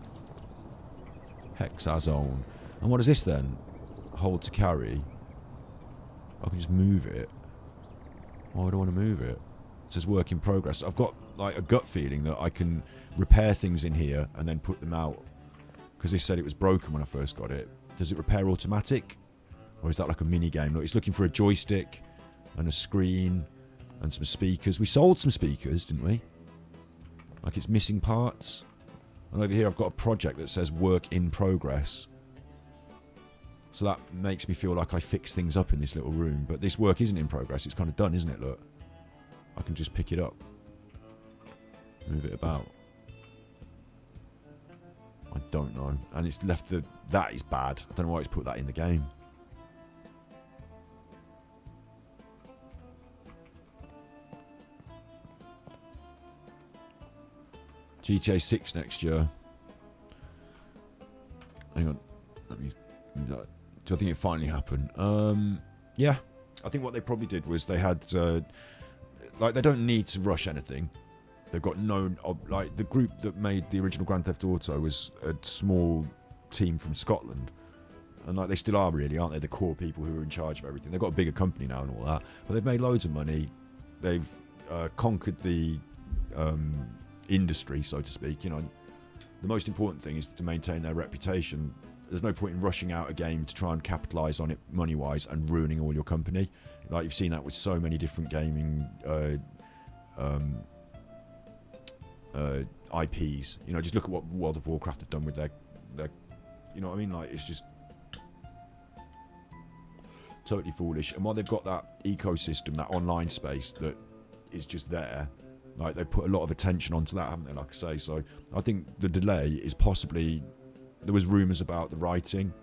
Hexazone. And what is this then? Hold to carry. I can just move it. Why would I want to move it? It says work in progress. I've got like a gut feeling that I can repair things in here and then put them out. Because they said it was broken when I first got it. Does it repair automatic? Or is that like a mini game? Look, it's looking for a joystick and a screen and some speakers. We sold some speakers, didn't we? Like, it's missing parts. And over here I've got a project that says work in progress. So that makes me feel like I fix things up in this little room. But this work isn't in progress. It's kind of done, isn't it? Look. I can just pick it up. Move it about. I don't know. And it's left the... That is bad. I don't know why it's put that in the game. GTA 6 next year. Hang on. Let me... Do I think it finally happened? Yeah. I think what they probably did was they had... like, they don't need to rush anything. They've got no... Like, the group that made the original Grand Theft Auto was a small team from Scotland. And, like, they still are, really, aren't they? The core people who are in charge of everything. They've got a bigger company now and all that. But they've made loads of money. They've conquered the industry, so to speak. You know, the most important thing is to maintain their reputation. There's no point in rushing out a game to try and capitalise on it money-wise and ruining all your company. Like, you've seen that with so many different gaming IPs. You know, just look at what World of Warcraft have done with their you know what I mean? Like, it's just totally foolish. And while they've got that ecosystem, that online space that is just there, like, they put a lot of attention onto that, haven't they? Like I say, so I think the delay is possibly... There was rumours about the writing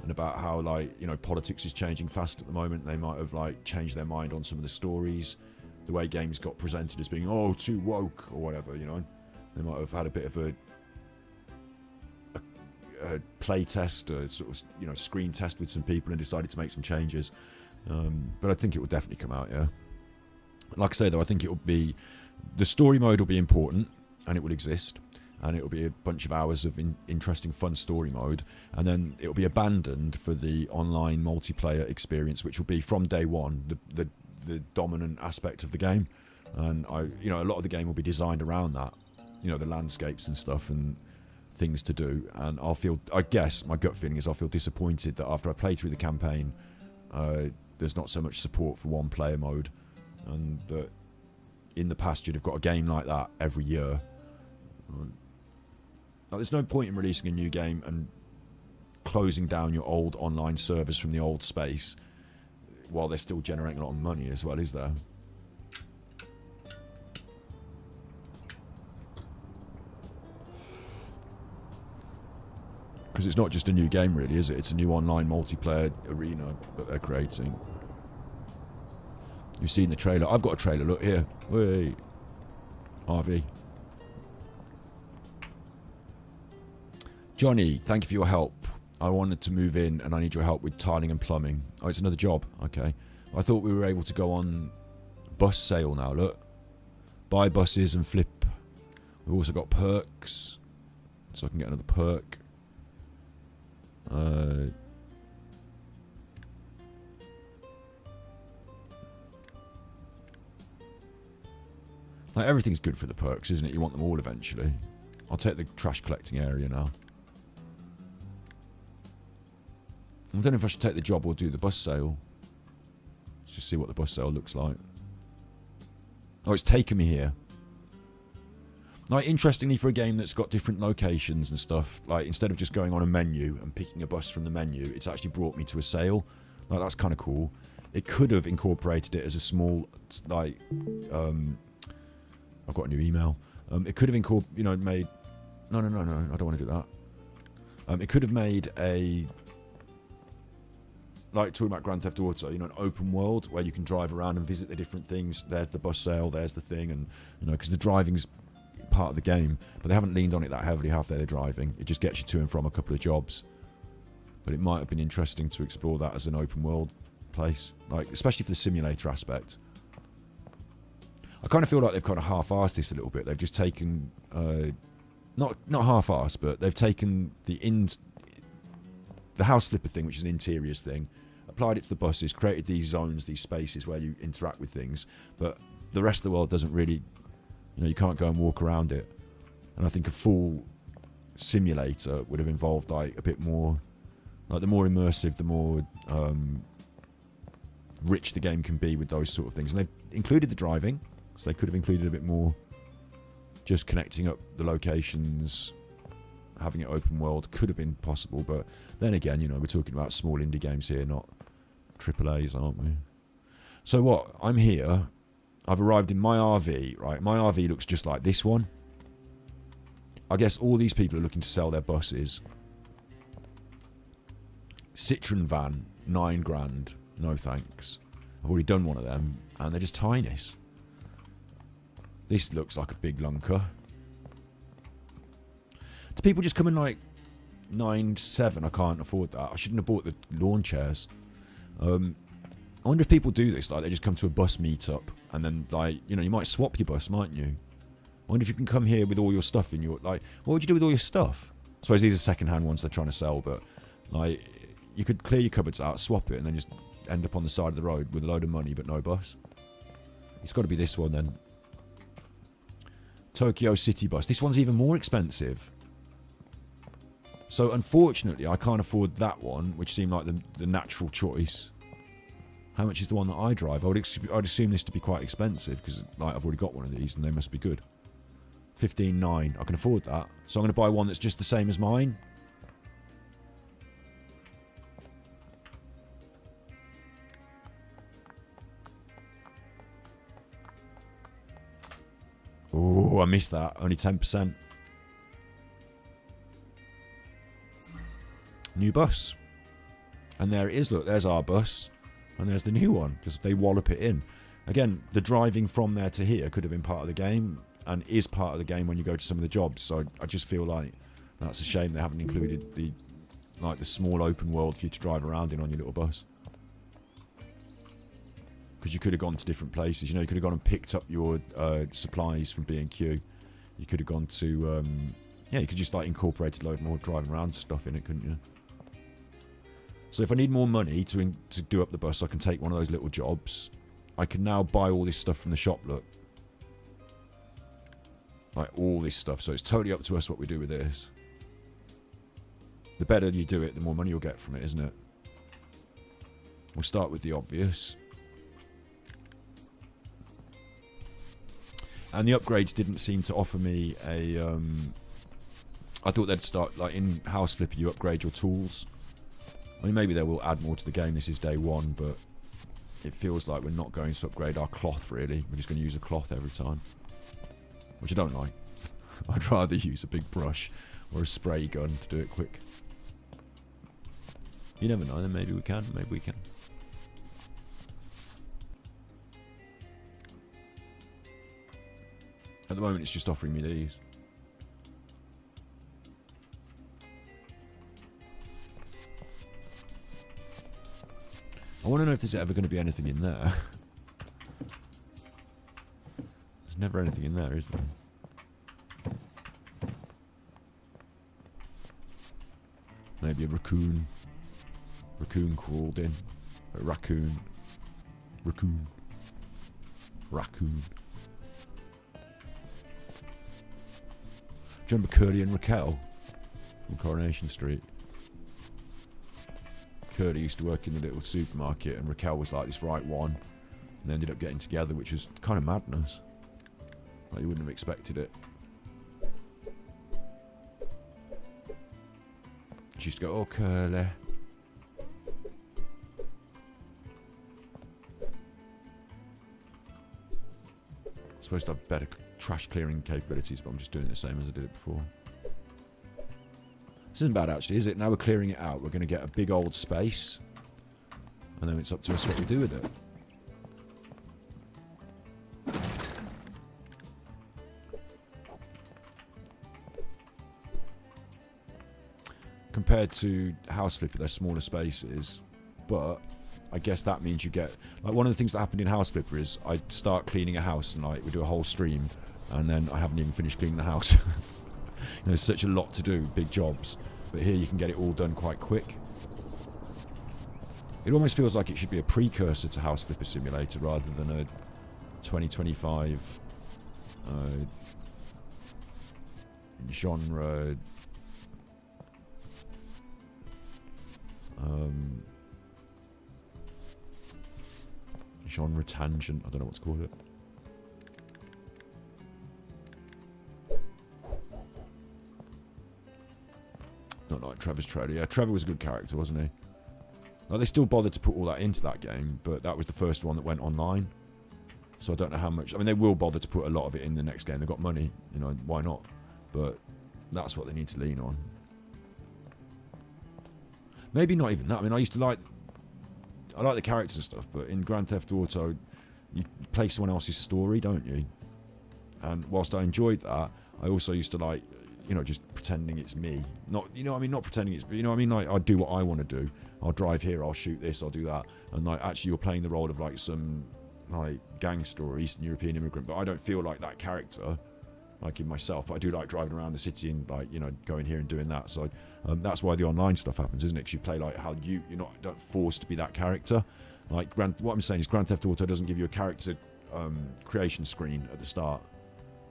and about how, like, you know, politics is changing fast at the moment. They might have, like, changed their mind on some of the stories, the way games got presented as being, oh, too woke or whatever, you know. They might have had a bit of a play test, a sort of, you know, screen test with some people and decided to make some changes. But I think it will definitely come out, yeah. Like I say, though, I think it will be... The story mode will be important, and it will exist, and it will be a bunch of hours of interesting, fun story mode, and then it will be abandoned for the online multiplayer experience, which will be from day one the dominant aspect of the game. And you know, a lot of the game will be designed around that, you know, the landscapes and stuff and things to do. And I guess my gut feeling is I'll feel disappointed that after I play through the campaign, there's not so much support for one player mode, and that in the past you'd have got a game like that every year. Like, there's no point in releasing a new game and closing down your old online servers from the old space while they're still generating a lot of money as well, is there? Because it's not just a new game, really, is it? It's a new online multiplayer arena that they're creating. You've seen the trailer. I've got a trailer. Look here. Wait. RV. Johnny, thank you for your help. I wanted to move in and I need your help with tiling and plumbing. Oh, it's another job. Okay. I thought we were able to go on bus sale now. Look. Buy buses and flip. We've also got perks. So I can get another perk. Like, everything's good for the perks, isn't it? You want them all eventually. I'll take the trash collecting area now. I don't know if I should take the job or do the bus sale. Let's just see what the bus sale looks like. Oh, it's taken me here. Like, interestingly, for a game that's got different locations and stuff, like, instead of just going on a menu and picking a bus from the menu, it's actually brought me to a sale. Like, that's kind of cool. It could have incorporated it as a small, like, I've got a new email. It could have made... No, I don't want to do that. It could have made a... Like, talking about Grand Theft Auto, an open world where you can drive around and visit the different things. There's the bus sale, there's the thing, and, because the driving's part of the game, but they haven't leaned on it that heavily, have they? They're driving. It just gets you to and from a couple of jobs. But it might have been interesting to explore that as an open world place, like, especially for the simulator aspect. I kind of feel like they've kind of half-arsed this a little bit. They've just taken, not half-arsed, but they've taken the house flipper thing, which is an interiors thing, applied it to the buses, created these zones, these spaces where you interact with things, but the rest of the world doesn't really, you can't go and walk around it. And I think a full simulator would have involved, like, a bit more, like, the more immersive, the more rich the game can be with those sort of things. And they've included the driving, so they could have included a bit more just connecting up the locations. Having it open world could have been possible, but then again, we're talking about small indie games here, not AAAs, aren't we? So what? I'm here. I've arrived in my RV, right? My RV looks just like this one. I guess all these people are looking to sell their buses. Citroen van, 9 grand. No thanks. I've already done one of them, and they're just tiny. This looks like a big lunker. Do people just come in like 9.7? I can't afford that. I shouldn't have bought the lawn chairs. I wonder if people do this, like they just come to a bus meetup and then, like, you might swap your bus, mightn't you? I wonder if you can come here with all your stuff in your, like, what would you do with all your stuff? I suppose these are second-hand ones they're trying to sell, but, like, you could clear your cupboards out, swap it, and then just end up on the side of the road with a load of money but no bus. It's got to be this one then. Tokyo City Bus. This one's even more expensive. So, unfortunately, I can't afford that one, which seemed like the natural choice. How much is the one that I drive? I'd assume this to be quite expensive, because, like, I've already got one of these, and they must be good. 15.9. I can afford that. So I'm going to buy one that's just the same as mine. Oh, I missed that. Only 10%. New bus. And there it is. Look, there's our bus. And there's the new one. Just they wallop it in. Again, the driving from there to here could have been part of the game. And is part of the game when you go to some of the jobs. So I just feel like that's a shame they haven't included the small open world for you to drive around in on your little bus. Because you could have gone to different places. You could have gone and picked up your supplies from B&Q. You could have gone to... you could just, like, incorporate a load more driving around stuff in it, couldn't you? So if I need more money to do up the bus, I can take one of those little jobs. I can now buy all this stuff from the shop, look. Like, all this stuff. So it's totally up to us what we do with this. The better you do it, the more money you'll get from it, isn't it? We'll start with the obvious. And the upgrades didn't seem to offer me a... I thought they'd start, like in House Flipper, you upgrade your tools. I mean, maybe they will add more to the game. This is day one, but it feels like we're not going to upgrade our cloth, really. We're just going to use a cloth every time, which I don't like. I'd rather use a big brush or a spray gun to do it quick. You never know, then maybe we can, maybe we can. At the moment, it's just offering me these. I want to know if there's ever going to be anything in there. There's never anything in there, is there? Maybe a raccoon. Raccoon crawled in. A raccoon. Raccoon. Raccoon. Do you remember Curly and Raquel from Coronation Street? Curly used to work in the little supermarket, and Raquel was like this right one, and they ended up getting together, which was kind of madness. Like, you wouldn't have expected it. She used to go, "Oh, Curly." Supposed to have better trash clearing capabilities, but I'm just doing it the same as I did it before. This isn't bad, actually, is it? Now we're clearing it out, we're going to get a big old space, and then it's up to us what we do with it. Compared to House Flipper, they're smaller spaces, but I guess that means you get... Like, one of the things that happened in House Flipper is I start cleaning a house, and like we do a whole stream, and then I haven't even finished cleaning the house. You know, there's such a lot to do, big jobs, but here you can get it all done quite quick. It almost feels like it should be a precursor to House Flipper Simulator rather than a 2025 genre genre tangent. I don't know what to call it. Not like Trevor's trailer. Yeah, Trevor was a good character, wasn't he? Like, they still bothered to put all that into that game, but that was the first one that went online. So I don't know how much... I mean, they will bother to put a lot of it in the next game. They've got money, you know, why not? But that's what they need to lean on. Maybe not even that. I mean, I used to like... I like the characters and stuff, but in Grand Theft Auto, you play someone else's story, don't you? And whilst I enjoyed that, I also used to like... You know, just pretending it's me. Not, you know what I mean? Not pretending it's... You know what I mean? Like, I do what I want to do. I'll drive here, I'll shoot this, I'll do that. And, like, actually you're playing the role of, like, some, like, gangster or Eastern European immigrant. But I don't feel like that character, like, in myself. But I do like driving around the city and, like, you know, going here and doing that. So that's why the online stuff happens, isn't it? Because you play, like, how you're not forced to be that character. Like, what I'm saying is Grand Theft Auto doesn't give you a character creation screen at the start.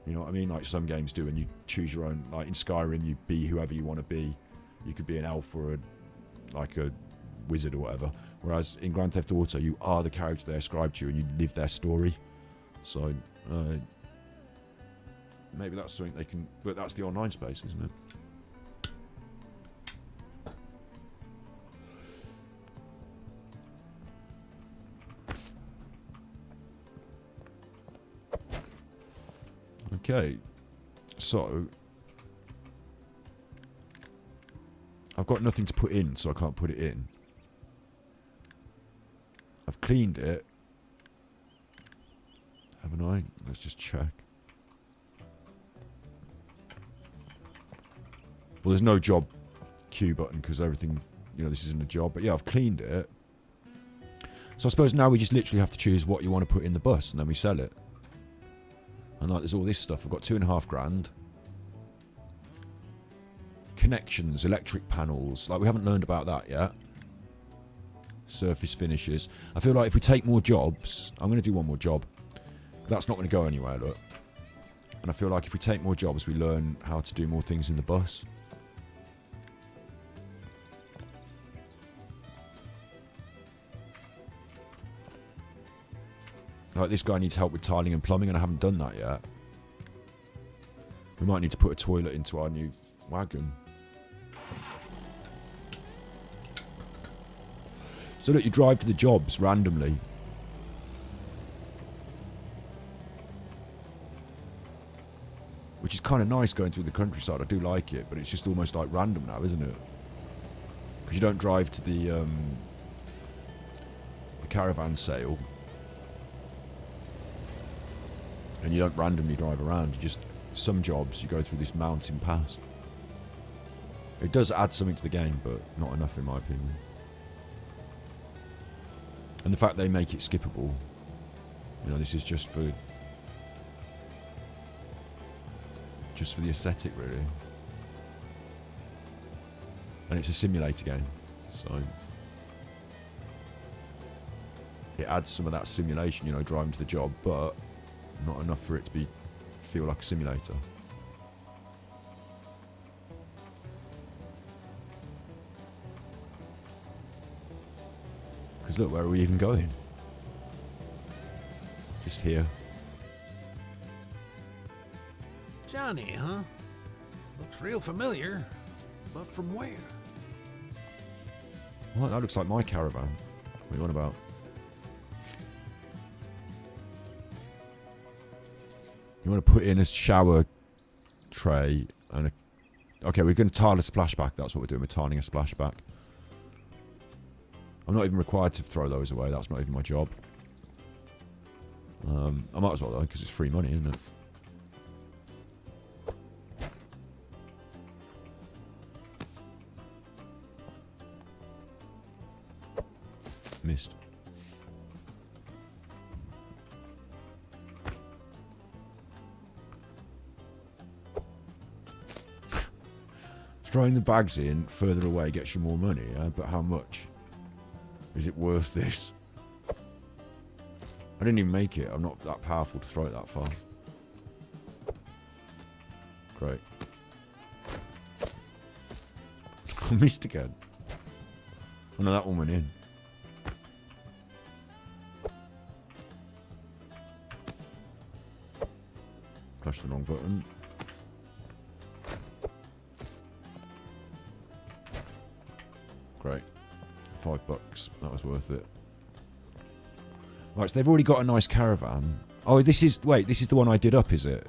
You know what I mean? Like some games do, and you choose your own. Like in Skyrim, you be whoever you want to be. You could be an elf or like a wizard or whatever. Whereas in Grand Theft Auto, you are the character they ascribe to you, and you live their story. So maybe that's something they can. But that's the online space, isn't it? Okay, so I've got nothing to put in, so I can't put it in. I've cleaned it, haven't I? Let's just check. Well, there's no job Q button because everything, you know, this isn't a job. But yeah, I've cleaned it. So I suppose now we just literally have to choose what you want to put in the bus, and then we sell it. And like, there's all this stuff. I've got $2.5 grand. Connections, electric panels. Like, we haven't learned about that yet. Surface finishes. I feel like if we take more jobs, I'm going to do one more job. That's not going to go anywhere, look. And I feel like if we take more jobs, we learn how to do more things in the bus. Like, this guy needs help with tiling and plumbing, and I haven't done that yet. We might need to put a toilet into our new wagon. So look, you drive to the jobs randomly. Which is kind of nice going through the countryside. I do like it, but it's just almost like random now, isn't it? Because you don't drive to the caravan sale. And you don't randomly drive around. You just, some jobs, you go through this mountain pass. It does add something to the game, but not enough in my opinion. And the fact they make it skippable. You know, this is just for the aesthetic, really. And it's a simulator game, so it adds some of that simulation, you know, driving to the job, but not enough for it to feel like a simulator. Because look, where are we even going? Just here. Johnny, huh? Looks real familiar, but from where? What? That looks like my caravan. What are you on about? You want to put in a shower tray and a... Okay, we're going to tile a splashback. That's what we're doing. We're tiling a splashback. I'm not even required to throw those away. That's not even my job. I might as well, though, because it's free money, isn't it? Missed. Throwing the bags in further away gets you more money, but how much? Is it worth this? I didn't even make it. I'm not that powerful to throw it that far. Great. I missed again. Oh no, that one went in. Pressed the wrong button. Great. $5. That was worth it. Right, so they've already got a nice caravan. Oh, this is... Wait, this is the one I did up, is it?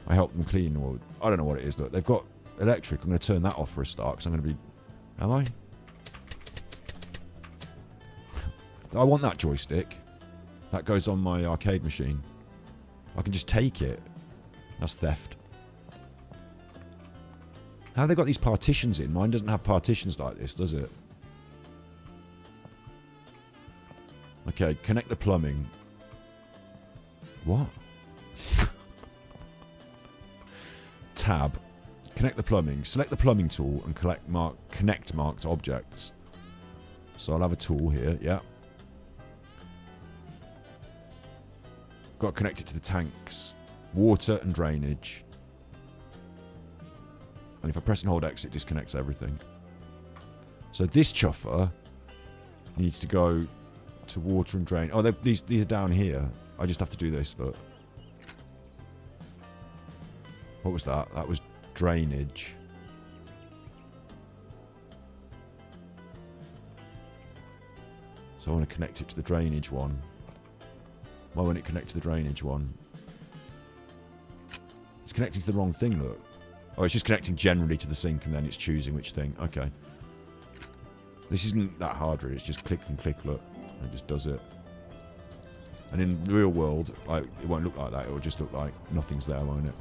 I helped them clean, or... I don't know what it is. Look, they've got electric. I'm going to turn that off for a start, because I'm going to be... Am I? I want that joystick. That goes on my arcade machine. I can just take it. That's theft. How have they got these partitions in? Mine doesn't have partitions like this, does it? Okay, connect the plumbing. What? Tab. Connect the plumbing. Select the plumbing tool and connect marked objects. So I'll have a tool here, yeah. Got to connect it to the tanks. Water and drainage. And if I press and hold X, it disconnects everything. So this chuffer needs to go to water and drain. Oh, these are down here. I just have to do this, look. What was that? That was drainage. So I want to connect it to the drainage one. Why won't it connect to the drainage one? It's connecting to the wrong thing, look. Oh, it's just connecting generally to the sink and then it's choosing which thing. Okay. This isn't that hard, really. It's just click and click, look. And it just does it. And in the real world, like, it won't look like that. It will just look like nothing's there, won't it?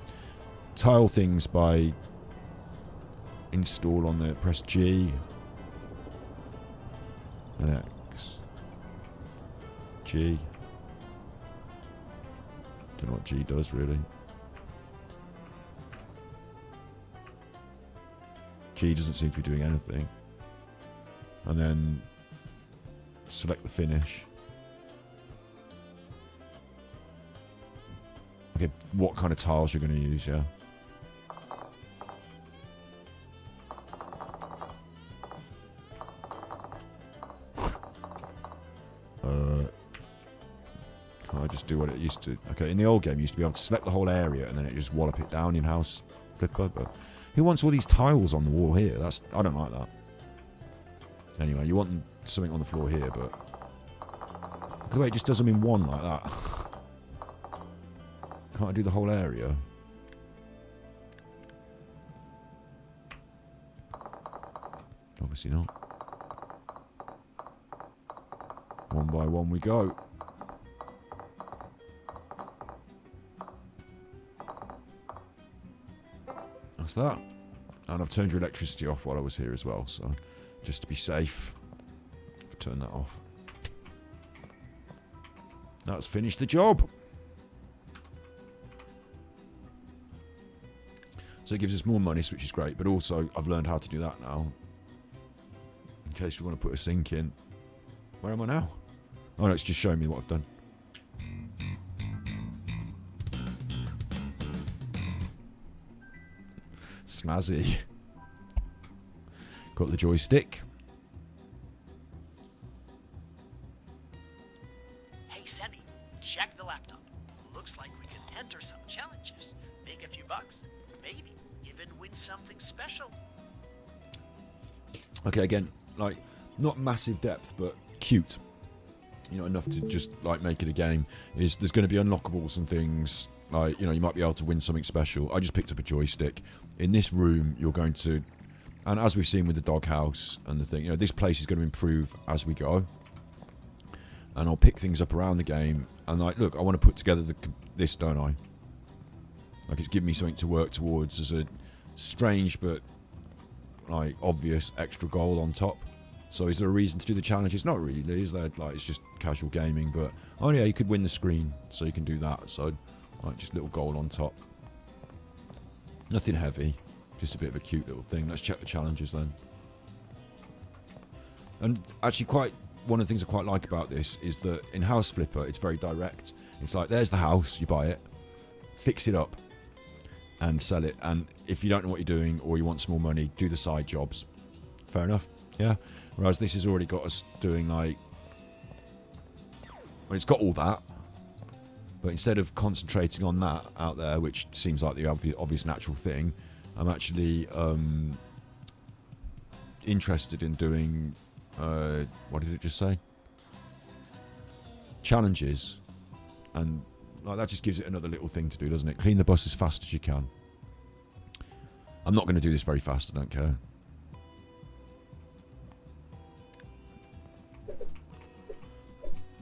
Tile things by install on the... Press G. And X. G. Don't know what G does, really. G doesn't seem to be doing anything. And then select the finish. Okay, what kind of tiles you're going to use, yeah? just do what it used to. Okay, in the old game, you used to be able to select the whole area and then it just wallop it down in House Flipper. But who wants all these tiles on the wall here? I don't like that. Anyway, you want something on the floor here, but look at the way it just does them in one like that. Can't I do the whole area? Obviously not. One by one we go. That's that. And I've turned your electricity off while I was here as well, so just to be safe, I've turned that off. That's finished the job. So it gives us more money, which is great, but also I've learned how to do that now. In case we want to put a sink in. Where am I now? Oh no, it's just showing me what I've done. Snazzy. Got the joystick. Hey, Sandy, check the laptop. Looks like we can enter some challenges, make a few bucks, maybe even win something special. Okay, again, like, not massive depth, but cute. You know, enough to just, like, make it a game. There's going to be unlockables and things. Like, you know, you might be able to win something special. I just picked up a joystick. In this room, you're going to... And as we've seen with the doghouse and the thing, you know, this place is going to improve as we go. And I'll pick things up around the game. And, like, look, I want to put together this, don't I? Like, it's giving me something to work towards as a strange but, like, obvious extra goal on top. So is there a reason to do the challenge? It's not really, is there? Like, it's just casual gaming, but oh yeah, you could win the screen, so you can do that. So, like, just a little goal on top. Nothing heavy, just a bit of a cute little thing. Let's check the challenges then. And actually, one of the things I quite like about this is that in House Flipper, it's very direct. It's like, there's the house, you buy it, fix it up, and sell it. And if you don't know what you're doing or you want some more money, do the side jobs. Fair enough, yeah. Whereas this has already got us doing, like... Well, it's got all that. But instead of concentrating on that out there, which seems like the obvious natural thing, I'm actually interested in doing... what did it just say? Challenges. And like that just gives it another little thing to do, doesn't it? Clean the bus as fast as you can. I'm not going to do this very fast, I don't care.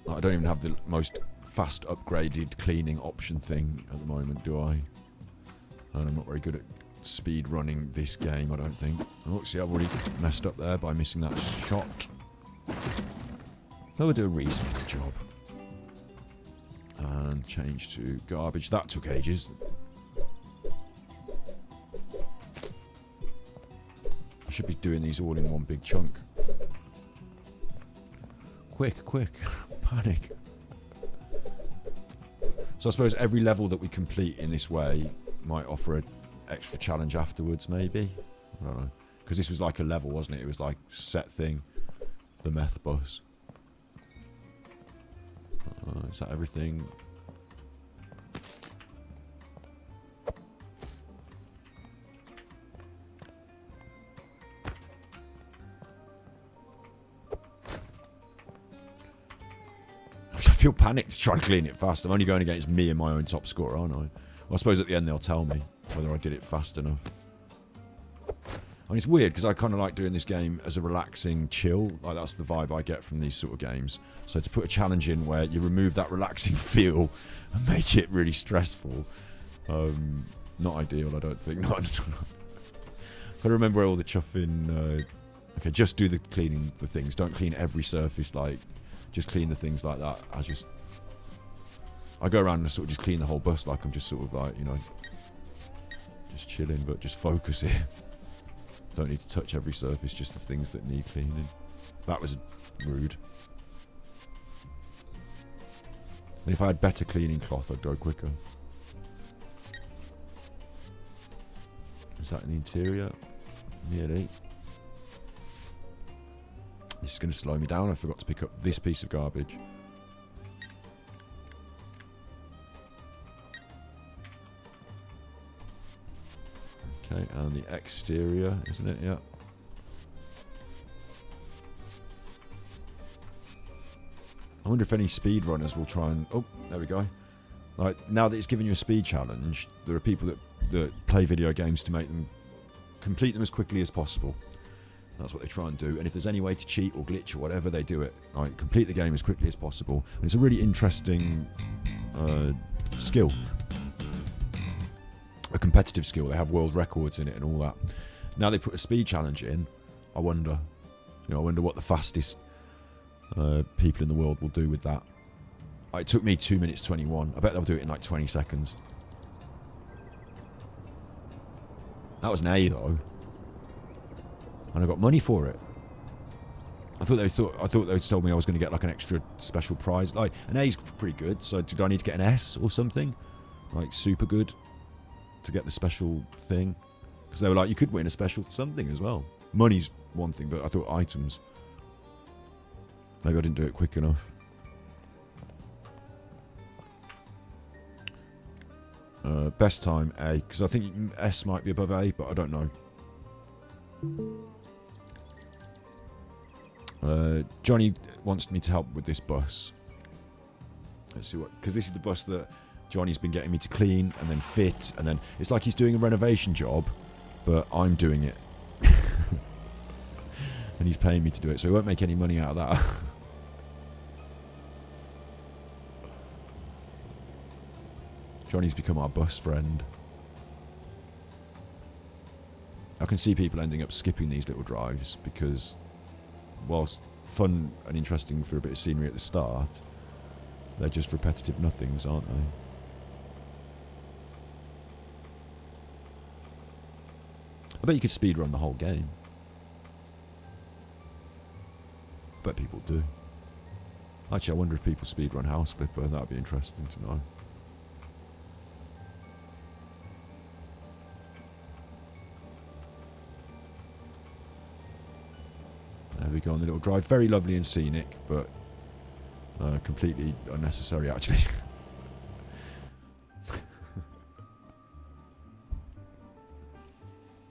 I don't even have the most fast upgraded cleaning option thing at the moment, do I? And I'm not very good at speed running this game, I don't think. Oh, see, I've already messed up there by missing that shot. That would do a reasonable job. And change to garbage. That took ages. I should be doing these all in one big chunk. Quick, quick. Panic. So I suppose every level that we complete in this way might offer an extra challenge afterwards, maybe? I don't know. Because this was like a level, wasn't it? It was like set thing. The meth bus. Is that everything? I feel panicked to try and clean it fast. I'm only going against me and my own top score, aren't I? Well, I suppose at the end they'll tell me whether I did it fast enough. And it's weird because I kind of like doing this game as a relaxing chill. Like, that's the vibe I get from these sort of games. So to put a challenge in where you remove that relaxing feel and make it really stressful, not ideal, I don't think. Not. I remember where all the chuffing. Okay, just do the cleaning the things. Don't clean every surface. Like, just clean the things like that. I go around and sort of just clean the whole bus like I'm just sort of like, you know, just chilling, but just focus it. Don't need to touch every surface, just the things that need cleaning. That was rude. And if I had better cleaning cloth, I'd go quicker. Is that in the interior? Nearly. This is going to slow me down. I forgot to pick up this piece of garbage. Okay, and the exterior, isn't it? Yeah. I wonder if any speedrunners will try and... Oh, there we go. Like, now that it's giving you a speed challenge, there are people that play video games to make them... complete them as quickly as possible. That's what they try and do. And if there's any way to cheat or glitch or whatever, they do it. Like, complete the game as quickly as possible. And it's a really interesting skill. A competitive skill. They have world records in it and all that. Now they put a speed challenge in. I wonder. I wonder what the fastest people in the world will do with that. It took me 2 minutes 21. I bet they'll do it in like 20 seconds. That was an A though, and I got money for it. I thought they'd told me I was going to get like an extra special prize. Like an A's pretty good. So did I need to get an S or something? Like super good to get the special thing? Because they were like, you could win a special something as well. Money's one thing, but I thought items. Maybe I didn't do it quick enough. Best time A, because I think S might be above A, but I don't know. Johnny wants me to help with this bus. Let's see what, because this is the bus that Johnny's been getting me to clean and then fit, and then it's like he's doing a renovation job, but I'm doing it. And he's paying me to do it, so he won't make any money out of that. Johnny's become our bus friend. I can see people ending up skipping these little drives because, whilst fun and interesting for a bit of scenery at the start, they're just repetitive nothings, aren't they? I bet you could speedrun the whole game. I bet people do. Actually, I wonder if people speedrun House Flipper. That would be interesting to know. There we go on the little drive. Very lovely and scenic, but completely unnecessary, actually.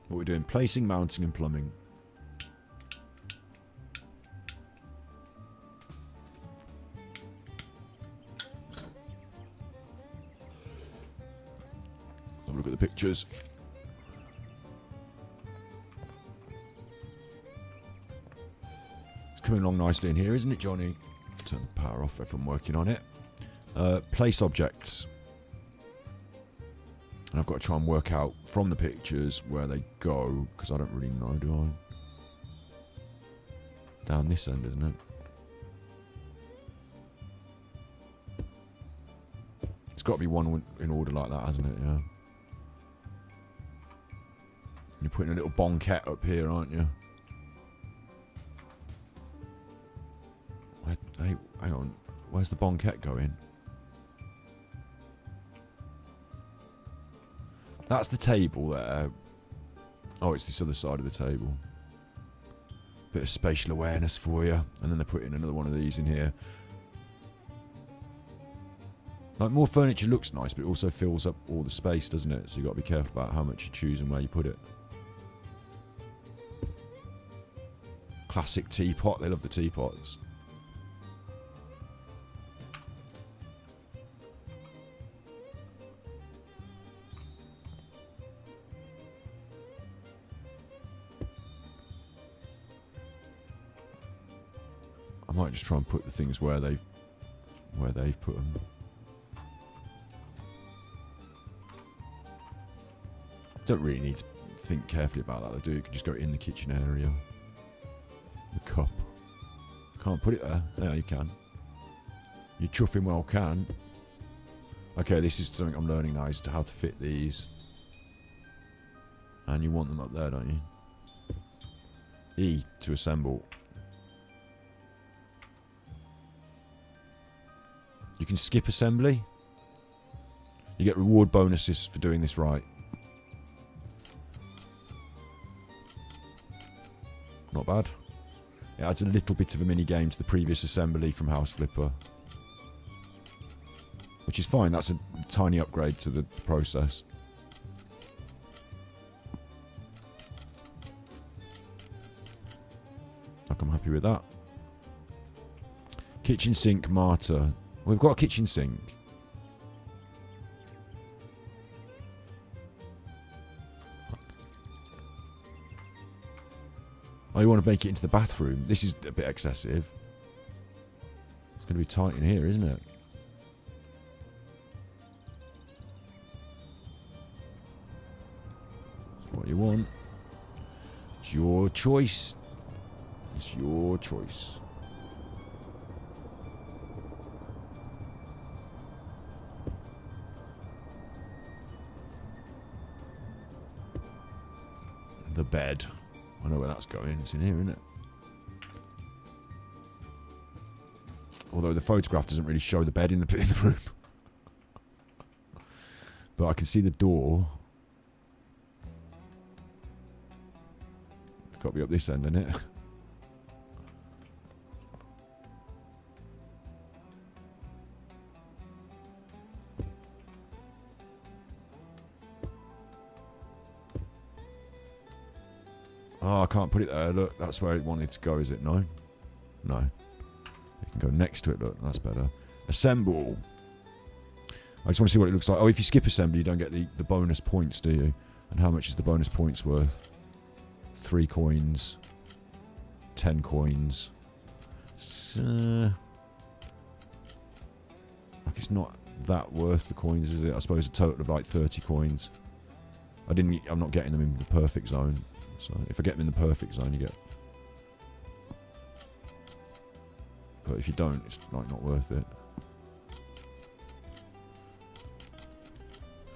What we're doing, placing, mounting and plumbing. Have a look at the pictures. It's coming along nicely in here, isn't it, Johnny? Turn the power off if I'm working on it. Place objects. And I've got to try and work out from the pictures where they go, because I don't really know, do I? Down this end, isn't it? It's got to be one in order like that, hasn't it? Yeah. You're putting a little bonquette up here, aren't you? Hey, hang on. Where's the bonquette going? That's the table there. Oh, it's this other side of the table. Bit of spatial awareness for you. And then they're putting another one of these in here. Like, more furniture looks nice, but it also fills up all the space, doesn't it? So you've got to be careful about how much you choose and where you put it. Classic teapot. They love the teapots. I might just try and put the things where they've put them. Don't really need to think carefully about that, do you? You can just go in the kitchen area. The cup. Can't put it there. Yeah, you can. You chuffing well can. Okay, this is something I'm learning now, is how to fit these. And you want them up there, don't you? E to assemble. You can skip assembly. You get reward bonuses for doing this right. Not bad. It adds a little bit of a mini game to the previous assembly from House Flipper, which is fine. That's a tiny upgrade to the process. Like, I'm happy with that. Kitchen sink, Marta. We've got a kitchen sink. Oh, you want to make it into the bathroom? This is a bit excessive. It's going to be tight in here, isn't it? That's what you want. It's your choice. It's your choice. The bed. I know where that's going. It's in here, isn't it? Although the photograph doesn't really show the bed in the room. But I can see the door. It's got to be up this end, isn't it? Oh, I can't put it there. Look, that's where it wanted to go, is it? No? No. You can go next to it. Look, that's better. Assemble. I just want to see what it looks like. Oh, if you skip assembly, you don't get the bonus points, do you? And how much is the bonus points worth? 3 coins. 10 coins. Like, it's not that worth the coins, is it? I suppose a total of like 30 coins. I'm not getting them in the perfect zone. So if I get them in the perfect zone, you get. But if you don't, it's like not worth it.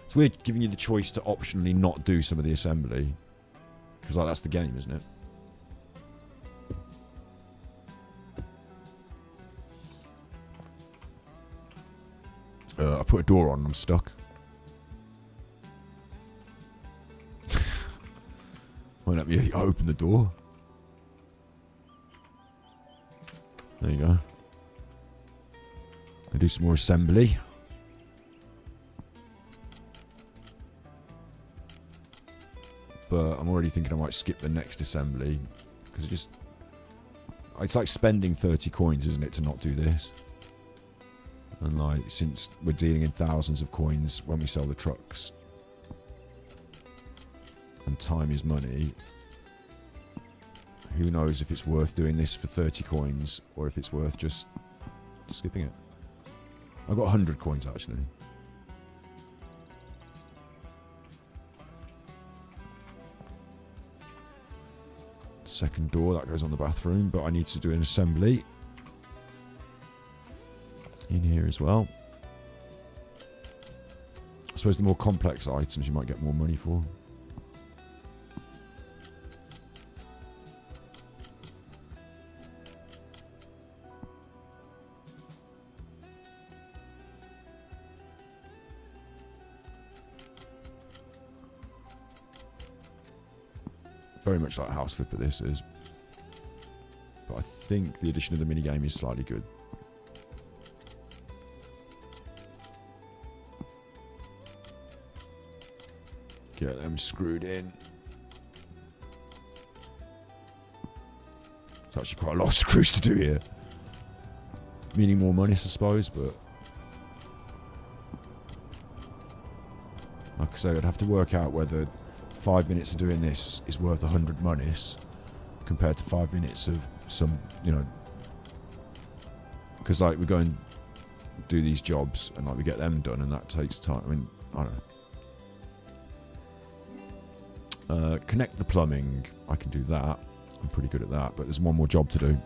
It's weird giving you the choice to optionally not do some of the assembly, because like that's the game, isn't it? I put a door on and I'm stuck. Won't let me open the door. There you go. I do some more assembly. But I'm already thinking I might skip the next assembly because it's like spending 30 coins, isn't it, to not do this? And like, since we're dealing in thousands of coins when we sell the trucks, and time is money, who knows if it's worth doing this for 30 coins or if it's worth just skipping it. I've got 100 coins actually. Second door, that goes on the bathroom, but I need to do an assembly in here as well. I suppose the more complex items you might get more money for. Very much like House Flipper this is. But I think the addition of the minigame is slightly good. Get them screwed in. It's actually quite a lot of screws to do here. Meaning more money, I suppose, but like I say, I'd have to work out whether 5 minutes of doing this is worth 100 monies compared to 5 minutes of some, because like we go and do these jobs and like we get them done and that takes time. I mean, I don't know. Connect the plumbing. I can do that. I'm pretty good at that, but there's one more job to do,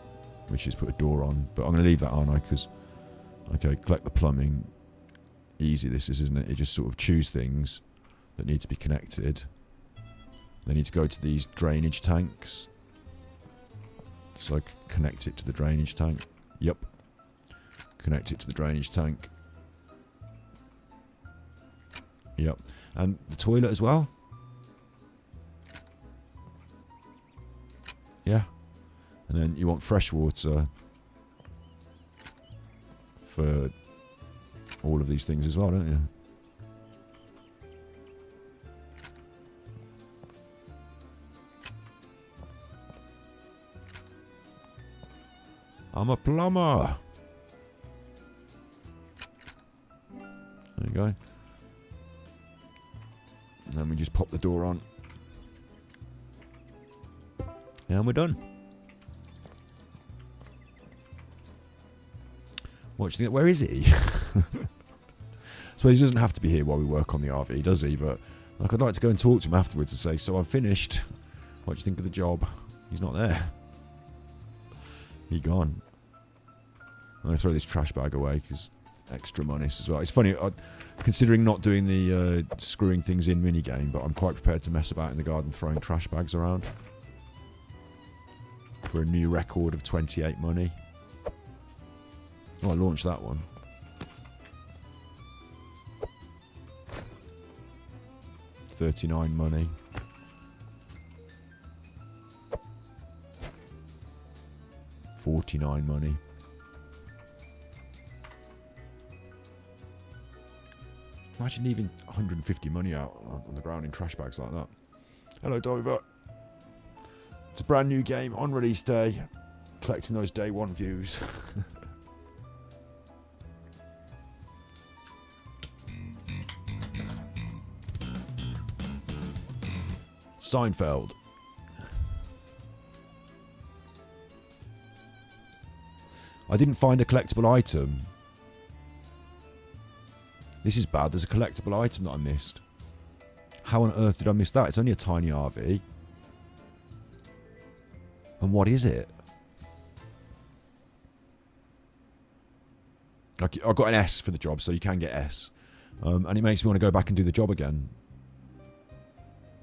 which is put a door on. But I'm going to leave that, aren't I? Because, okay, collect the plumbing. Easy this is, isn't it? You just sort of choose things that need to be connected. They need to go to these drainage tanks. So connect it to the drainage tank. Yep. Connect it to the drainage tank. Yep. And the toilet as well. Yeah. And then you want fresh water for all of these things as well, don't you? I'm a plumber. There you go. And then we just pop the door on. And we're done. What do you think? Where is he? I suppose he doesn't have to be here while we work on the RV, does he? But like, I'd like to go and talk to him afterwards and say, so I've finished. What do you think of the job? He's not there. He gone. I'm going to throw this trash bag away because extra money as well. It's funny, considering not doing the screwing things in minigame, but I'm quite prepared to mess about in the garden throwing trash bags around. For a new record of 28 money. Oh, I launched that one. $39 money. $49 money. Imagine leaving 150 money out on the ground in trash bags like that. Hello, Dover. It's a brand new game on release day. Collecting those day one views. Seinfeld. I didn't find a collectible item. This is bad. There's a collectible item that I missed. How on earth did I miss that? It's only a tiny RV. And what is it? I got an S for the job, so you can get S. And it makes me want to go back and do the job again.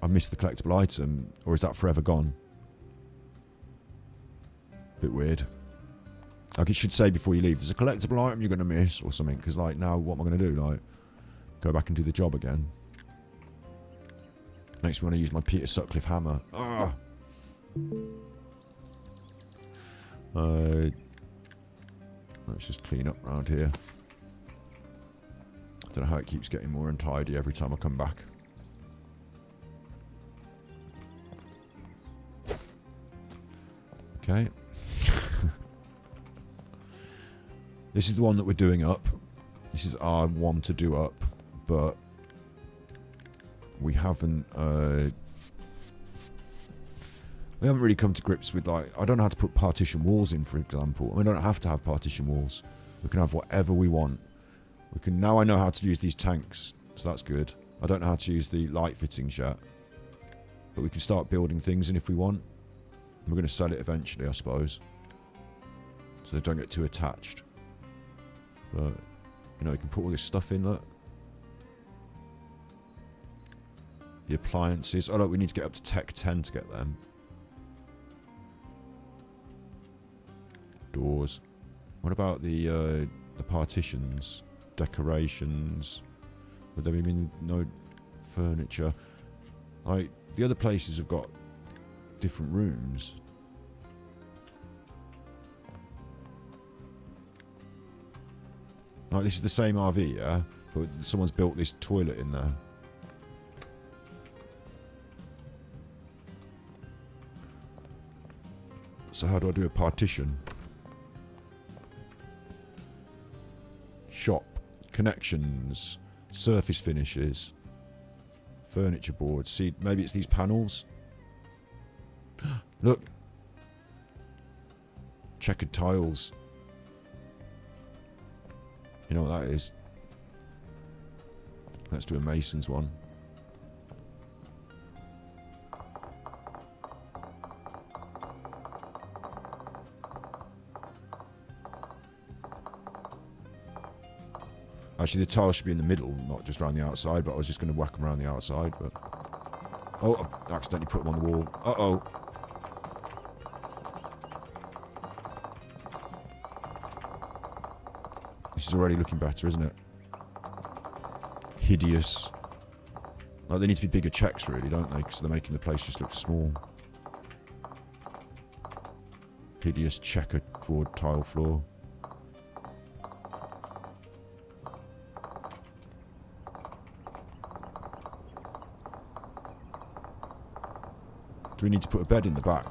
I missed the collectible item, or is that forever gone? Bit weird. Like, it should say before you leave, there's a collectible item you're going to miss, or something. Because, like, now what am I going to do? Like, go back and do the job again. Makes me want to use my Peter Sutcliffe hammer. Ah! Let's just clean up around here. I don't know how it keeps getting more untidy every time I come back. Okay. This is the one that we're doing up. This is our one to do up, but we haven't really come to grips with, like, I don't know how to put partition walls in, for example. We don't have to have partition walls. We can have whatever we want. We can, now I know how to use these tanks, so that's good. I don't know how to use the light fittings yet, but we can start building things in if we want. We're going to sell it eventually, I suppose, so they don't get too attached. But, you know, you can put all this stuff in, look. The appliances. Oh, look, we need to get up to Tech 10 to get them. Doors. What about the partitions? Decorations? Would there be no furniture? Like, the other places have got different rooms. Like, this is the same RV, yeah? But someone's built this toilet in there. So how do I do a partition? Shop. Connections. Surface finishes. Furniture boards. See, maybe it's these panels. Look. Checkered tiles. You know what that is? Let's do a mason's one. Actually, the tile should be in the middle, not just around the outside, but I was just going to whack them around the outside, but... Oh, I've accidentally put them on the wall. Uh-oh. This is already looking better, isn't it? Hideous. Like, they need to be bigger checks, really, don't they? Because they're making the place just look small. Hideous checkerboard tile floor. Do we need to put a bed in the back?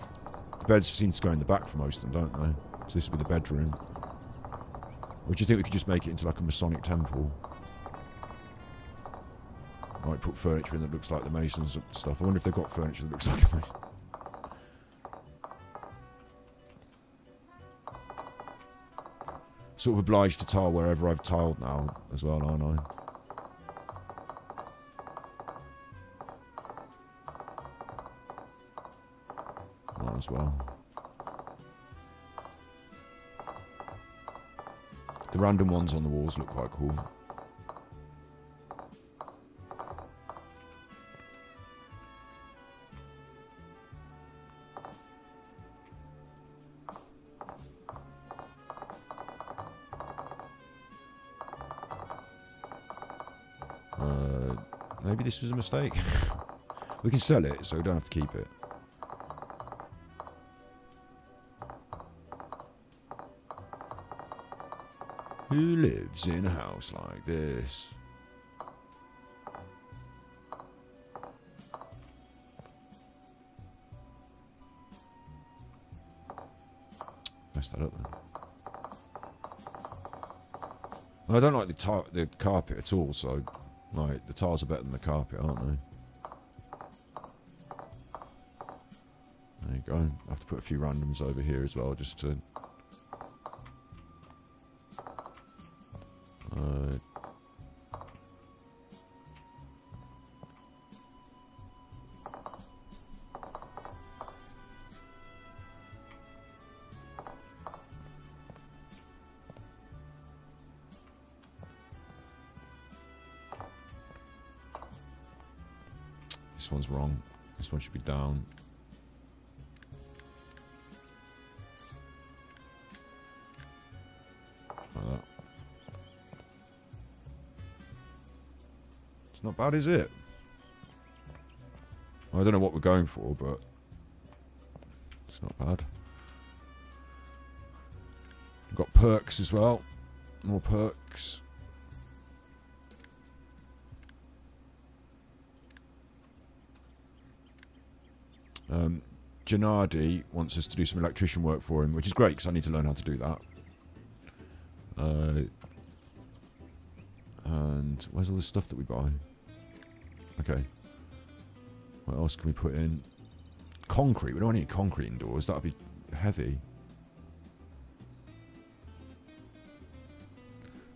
The beds seem to go in the back for most of them, don't they? So this would be the bedroom. Or do you think we could just make it into like a Masonic temple? Might put furniture in that looks like the Masons stuff. I wonder if they've got furniture that looks like the Masons. Sort of obliged to tile wherever I've tiled now as well, aren't I? Might as well. The random ones on the walls look quite cool. Maybe this was a mistake. We can sell it, so we don't have to keep it. Who lives in a house like this? Messed that up then. Well, I don't like the carpet at all, so like the tiles are better than the carpet, aren't they? There you go. I have to put a few randoms over here as well, just to. This one's wrong. This one should be down. Like that. It's not bad, is it? I don't know what we're going for, but it's not bad. We've got perks as well. More perks. Gennady wants us to do some electrician work for him, which is great because I need to learn how to do that. And where's all the stuff that we buy? Okay. What else can we put in? Concrete. We don't need concrete indoors. That would be heavy.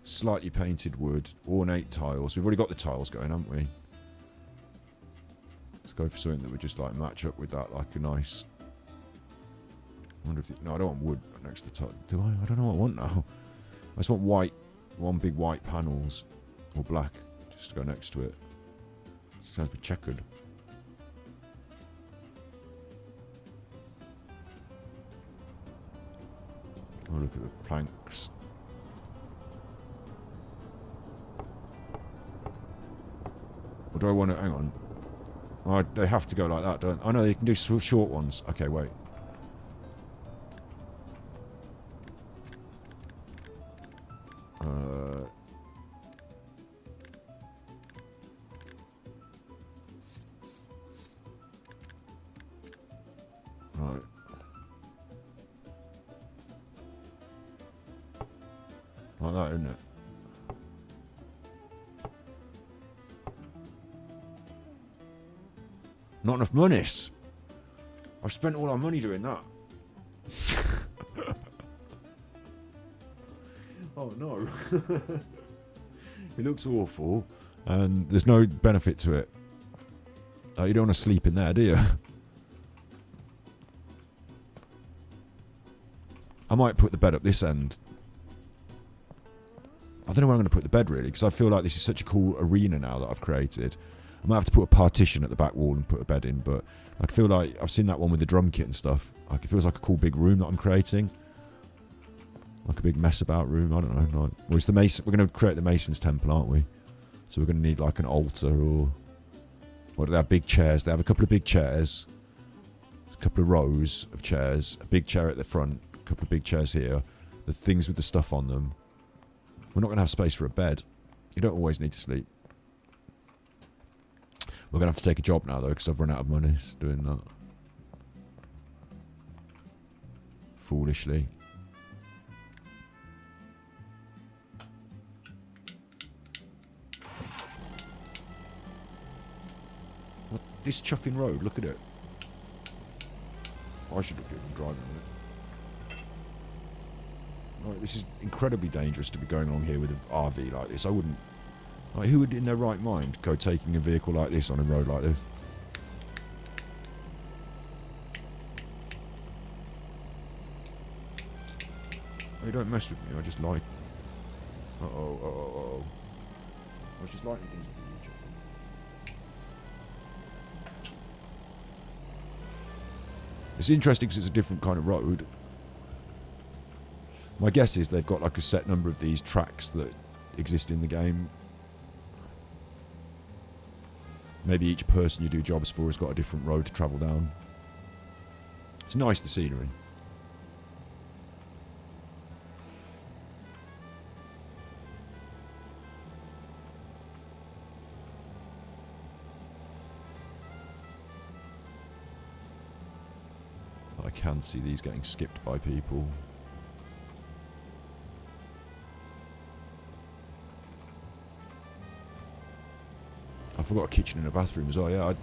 Slightly painted wood. Ornate tiles. We've already got the tiles going, haven't we? Go for something that would just like match up with that, like a nice. I wonder if no, I don't want wood next to the top. Do I? I don't know what I want now. I just want white, one big white panels, or black, just to go next to it. Sounds a bit checkered. Oh, look at the planks. Or do I want to? Hang on. Oh, they have to go like that, don't they? Oh no, they can do short ones. Okay, wait. Right. Like that, isn't it? Not enough monies. I've spent all our money doing that. Oh no. It looks awful. And there's no benefit to it. You don't want to sleep in there, do you? I might put the bed up this end. I don't know where I'm going to put the bed really, because I feel like this is such a cool arena now that I've created. I might have to put a partition at the back wall and put a bed in, but I feel like I've seen that one with the drum kit and stuff. Like it feels like a cool big room that I'm creating, like a big mess about room. I don't know. Like, well, it's the Mason. We're going to create the Mason's temple, aren't we? So we're going to need like an altar or what? Do they have? Big chairs. They have a couple of big chairs, a couple of rows of chairs, a big chair at the front, a couple of big chairs here. The things with the stuff on them. We're not going to have space for a bed. You don't always need to sleep. We're going to have to take a job now, though, because I've run out of money doing that. Foolishly. this chuffing road. Look at it. I should have been driving on it. Like, this is incredibly dangerous to be going along here with an RV like this. I wouldn't... Like, who would in their right mind go taking a vehicle like this on a road like this? Oh, don't mess with me, I just like... Uh-oh, uh-oh, uh-oh. I was just lighting things with each other. It's interesting because it's a different kind of road. My guess is they've got like a set number of these tracks that exist in the game. Maybe each person you do jobs for has got a different road to travel down. It's nice, the scenery. I can see these getting skipped by people. I forgot a kitchen and a bathroom as well. Yeah,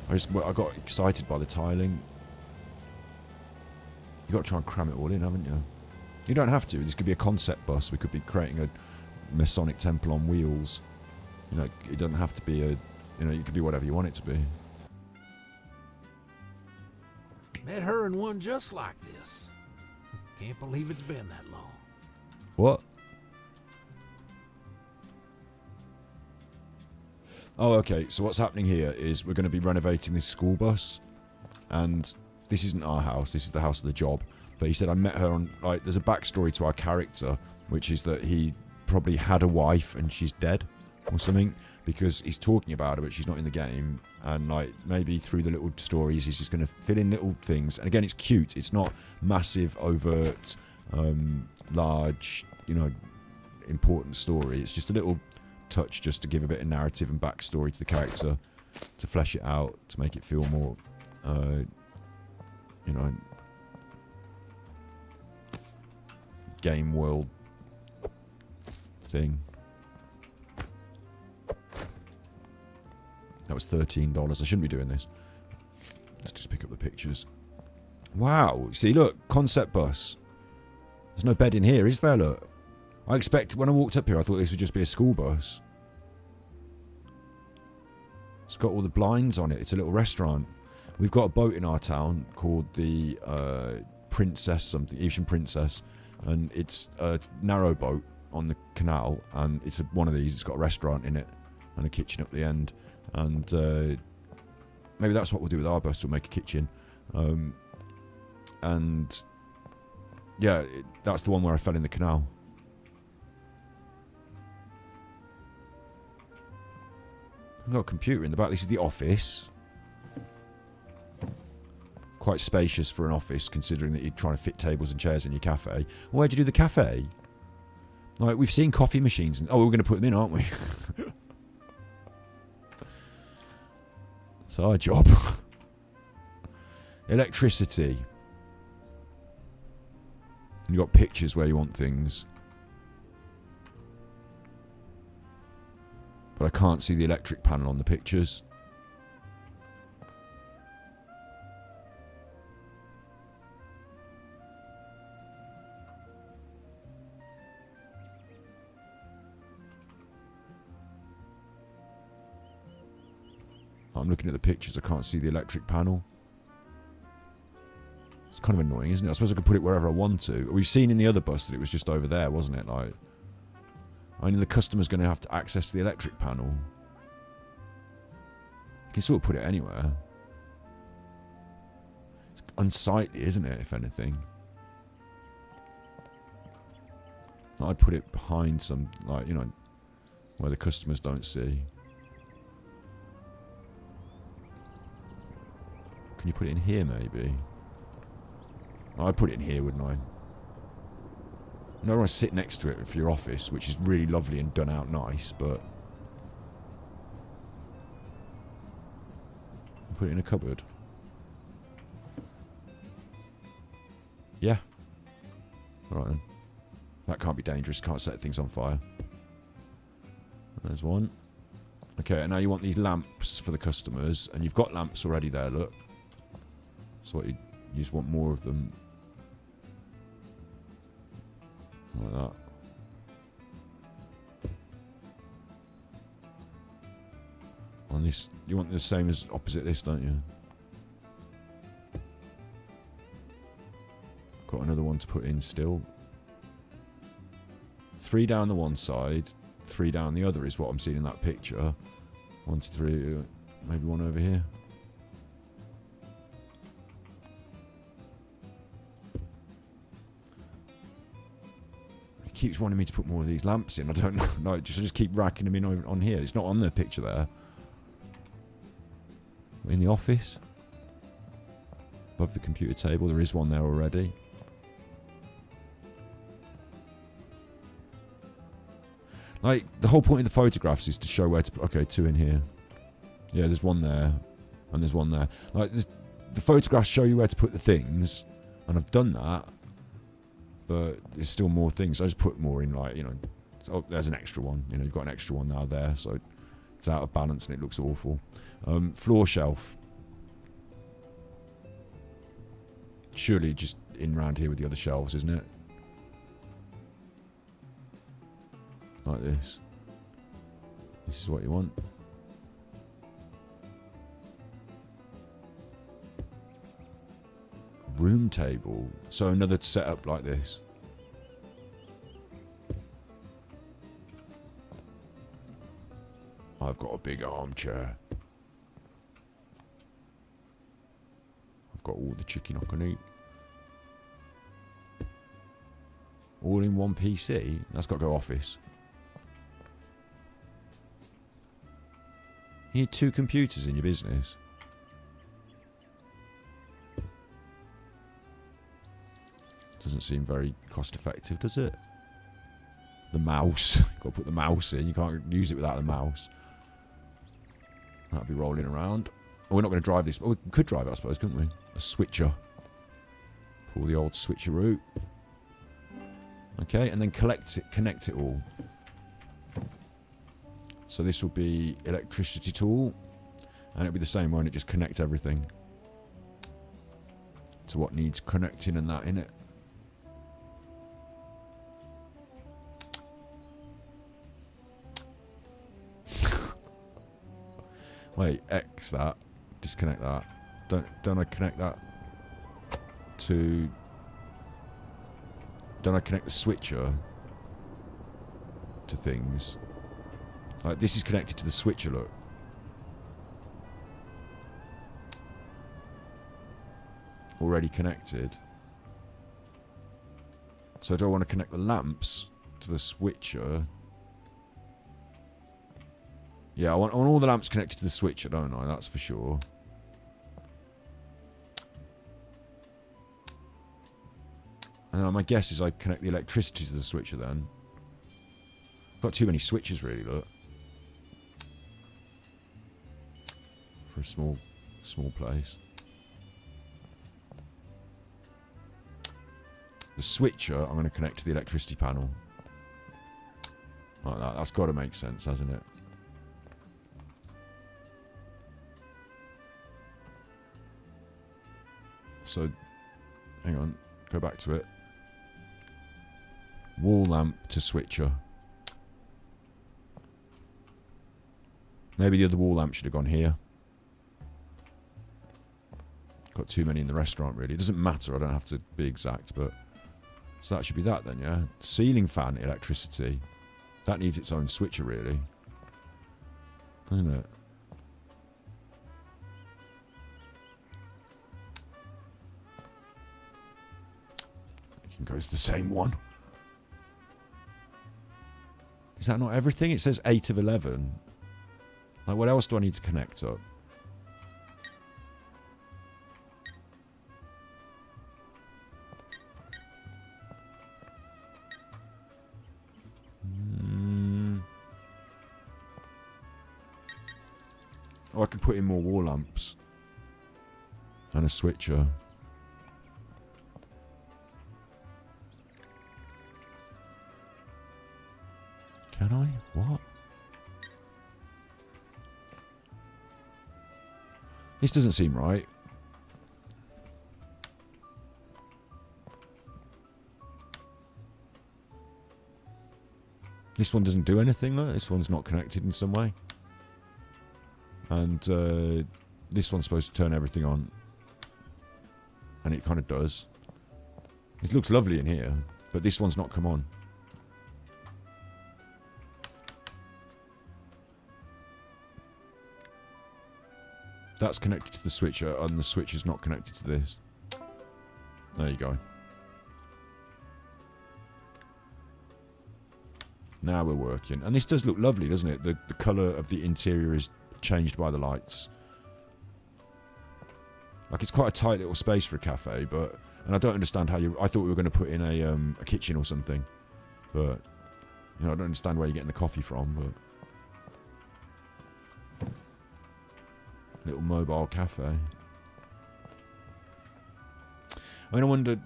I got excited by the tiling. You got to try and cram it all in, haven't you? You don't have to. This could be a concept bus. We could be creating a Masonic temple on wheels. You know, it doesn't have to be a. You know, it could be whatever you want it to be. Met her in one just like this. Can't believe it's been that long. What? Oh, okay. So what's happening here is we're going to be renovating this school bus, and this isn't our house. This is the house of the job. But he said I met her on, like, there's a backstory to our character, which is that he probably had a wife and she's dead or something, because he's talking about her but she's not in the game, and like maybe through the little stories he's just going to fill in little things. And again, it's cute. It's not massive, overt, large, you know, important story. It's just a little touch just to give a bit of narrative and backstory to the character, to flesh it out, to make it feel more, you know, game world thing. That was $13. I shouldn't be doing this. Let's just pick up the pictures. Wow. See, look, concept bus. There's no bed in here, is there? Look. I expect, when I walked up here, I thought this would just be a school bus. It's got all the blinds on it. It's a little restaurant. We've got a boat in our town called the Princess something, Asian Princess. And it's a narrow boat on the canal. And it's one of these. It's got a restaurant in it and a kitchen up the end. And maybe that's what we'll do with our bus. We'll make a kitchen. And yeah, that's the one where I fell in the canal. I've got a computer in the back. This is the office. Quite spacious for an office, considering that you're trying to fit tables and chairs in your cafe. Where'd you do the cafe? Like, we've seen coffee machines. Oh, we're going to put them in, aren't we? It's our job. Electricity. And you've got pictures where you want things. But I can't see the electric panel on the pictures. I'm looking at the pictures, I can't see the electric panel. It's kind of annoying, isn't it? I suppose I could put it wherever I want to. We've seen in the other bus that it was just over there, wasn't it? Like, I mean, the customer's going to have to access the electric panel. You can sort of put it anywhere. It's unsightly, isn't it, if anything? I'd put it behind some, like, you know, where the customers don't see. Can you put it in here, maybe? I'd put it in here, wouldn't I? I don't want to sit next to it for your office, which is really lovely and done out nice, but... Put it in a cupboard. Yeah. Alright then. That can't be dangerous, can't set things on fire. There's one. Okay, and now you want these lamps for the customers, and you've got lamps already there, look. So what you just want more of them. Like that. On this, you want the same as opposite this, don't you? Got another one to put in still. 3 down the one side, 3 down the other is what I'm seeing in that picture. 1 to 3, maybe one over here. He keeps wanting me to put more of these lamps in. I don't know. No, just keep racking them in on here. It's not on the picture there. In the office, above the computer table, there is one there already. Like, the whole point of the photographs is to show where to put... Okay, 2 in here. Yeah, there's one there. And there's one there. Like, the photographs show you where to put the things. And I've done that. But there's still more things. I just put more in, like, you know... Oh, there's an extra one. You know, you've got an extra one now there. So it's out of balance and it looks awful. Floor shelf. Surely just in round here with the other shelves, isn't it? Like this. This is what you want. Room table. So another setup like this. I've got a big armchair. I've got all the chicken I can eat. All in one PC? That's got to go office. You need 2 computers in your business. Doesn't seem very cost effective, does it? The mouse. Got to put the mouse in. You can't use it without the mouse. That'll be rolling around. Oh, we're not going to drive this. Oh, we could drive it, I suppose, couldn't we? A switcher. Pull the old switcheroo. Okay, and then connect it all. So this will be electricity tool. And it'll be the same, won't it? Just connect everything to what needs connecting and that in it. Wait, X that. Disconnect that. Don't I connect that to... Don't I connect the switcher to things? Like, this is connected to the switcher, look. Already connected. So do I want to connect the lamps to the switcher? Yeah, I want all the lamps connected to the switcher, don't I? That's for sure. And my guess is I connect the electricity to the switcher then. Got too many switches, really, look. For a small place. The switcher, I'm going to connect to the electricity panel. Like that. That's got to make sense, hasn't it? So, hang on. Go back to it. Wall lamp to switcher. Maybe the other wall lamp should have gone here. Got too many in the restaurant, really. It doesn't matter. I don't have to be exact, but... So that should be that then, yeah? Ceiling fan electricity. That needs its own switcher, really. Doesn't it? It can go to the same one. Is that not everything? It says 8 of 11. Like, what else do I need to connect up? Oh, I can put in more wall lamps. And a switcher. Can I? What? This doesn't seem right. This one doesn't do anything. Look. This one's not connected in some way. And this one's supposed to turn everything on. And it kind of does. It looks lovely in here, but this one's not come on. That's connected to the switcher, and the switcher's not connected to this. There you go. Now we're working. And this does look lovely, doesn't it? The colour of the interior is changed by the lights. Like, it's quite a tight little space for a cafe, but... And I don't understand how you... I thought we were going to put in a kitchen or something. But, you know, I don't understand where you're getting the coffee from, but... Little mobile cafe. I mean, I wondered...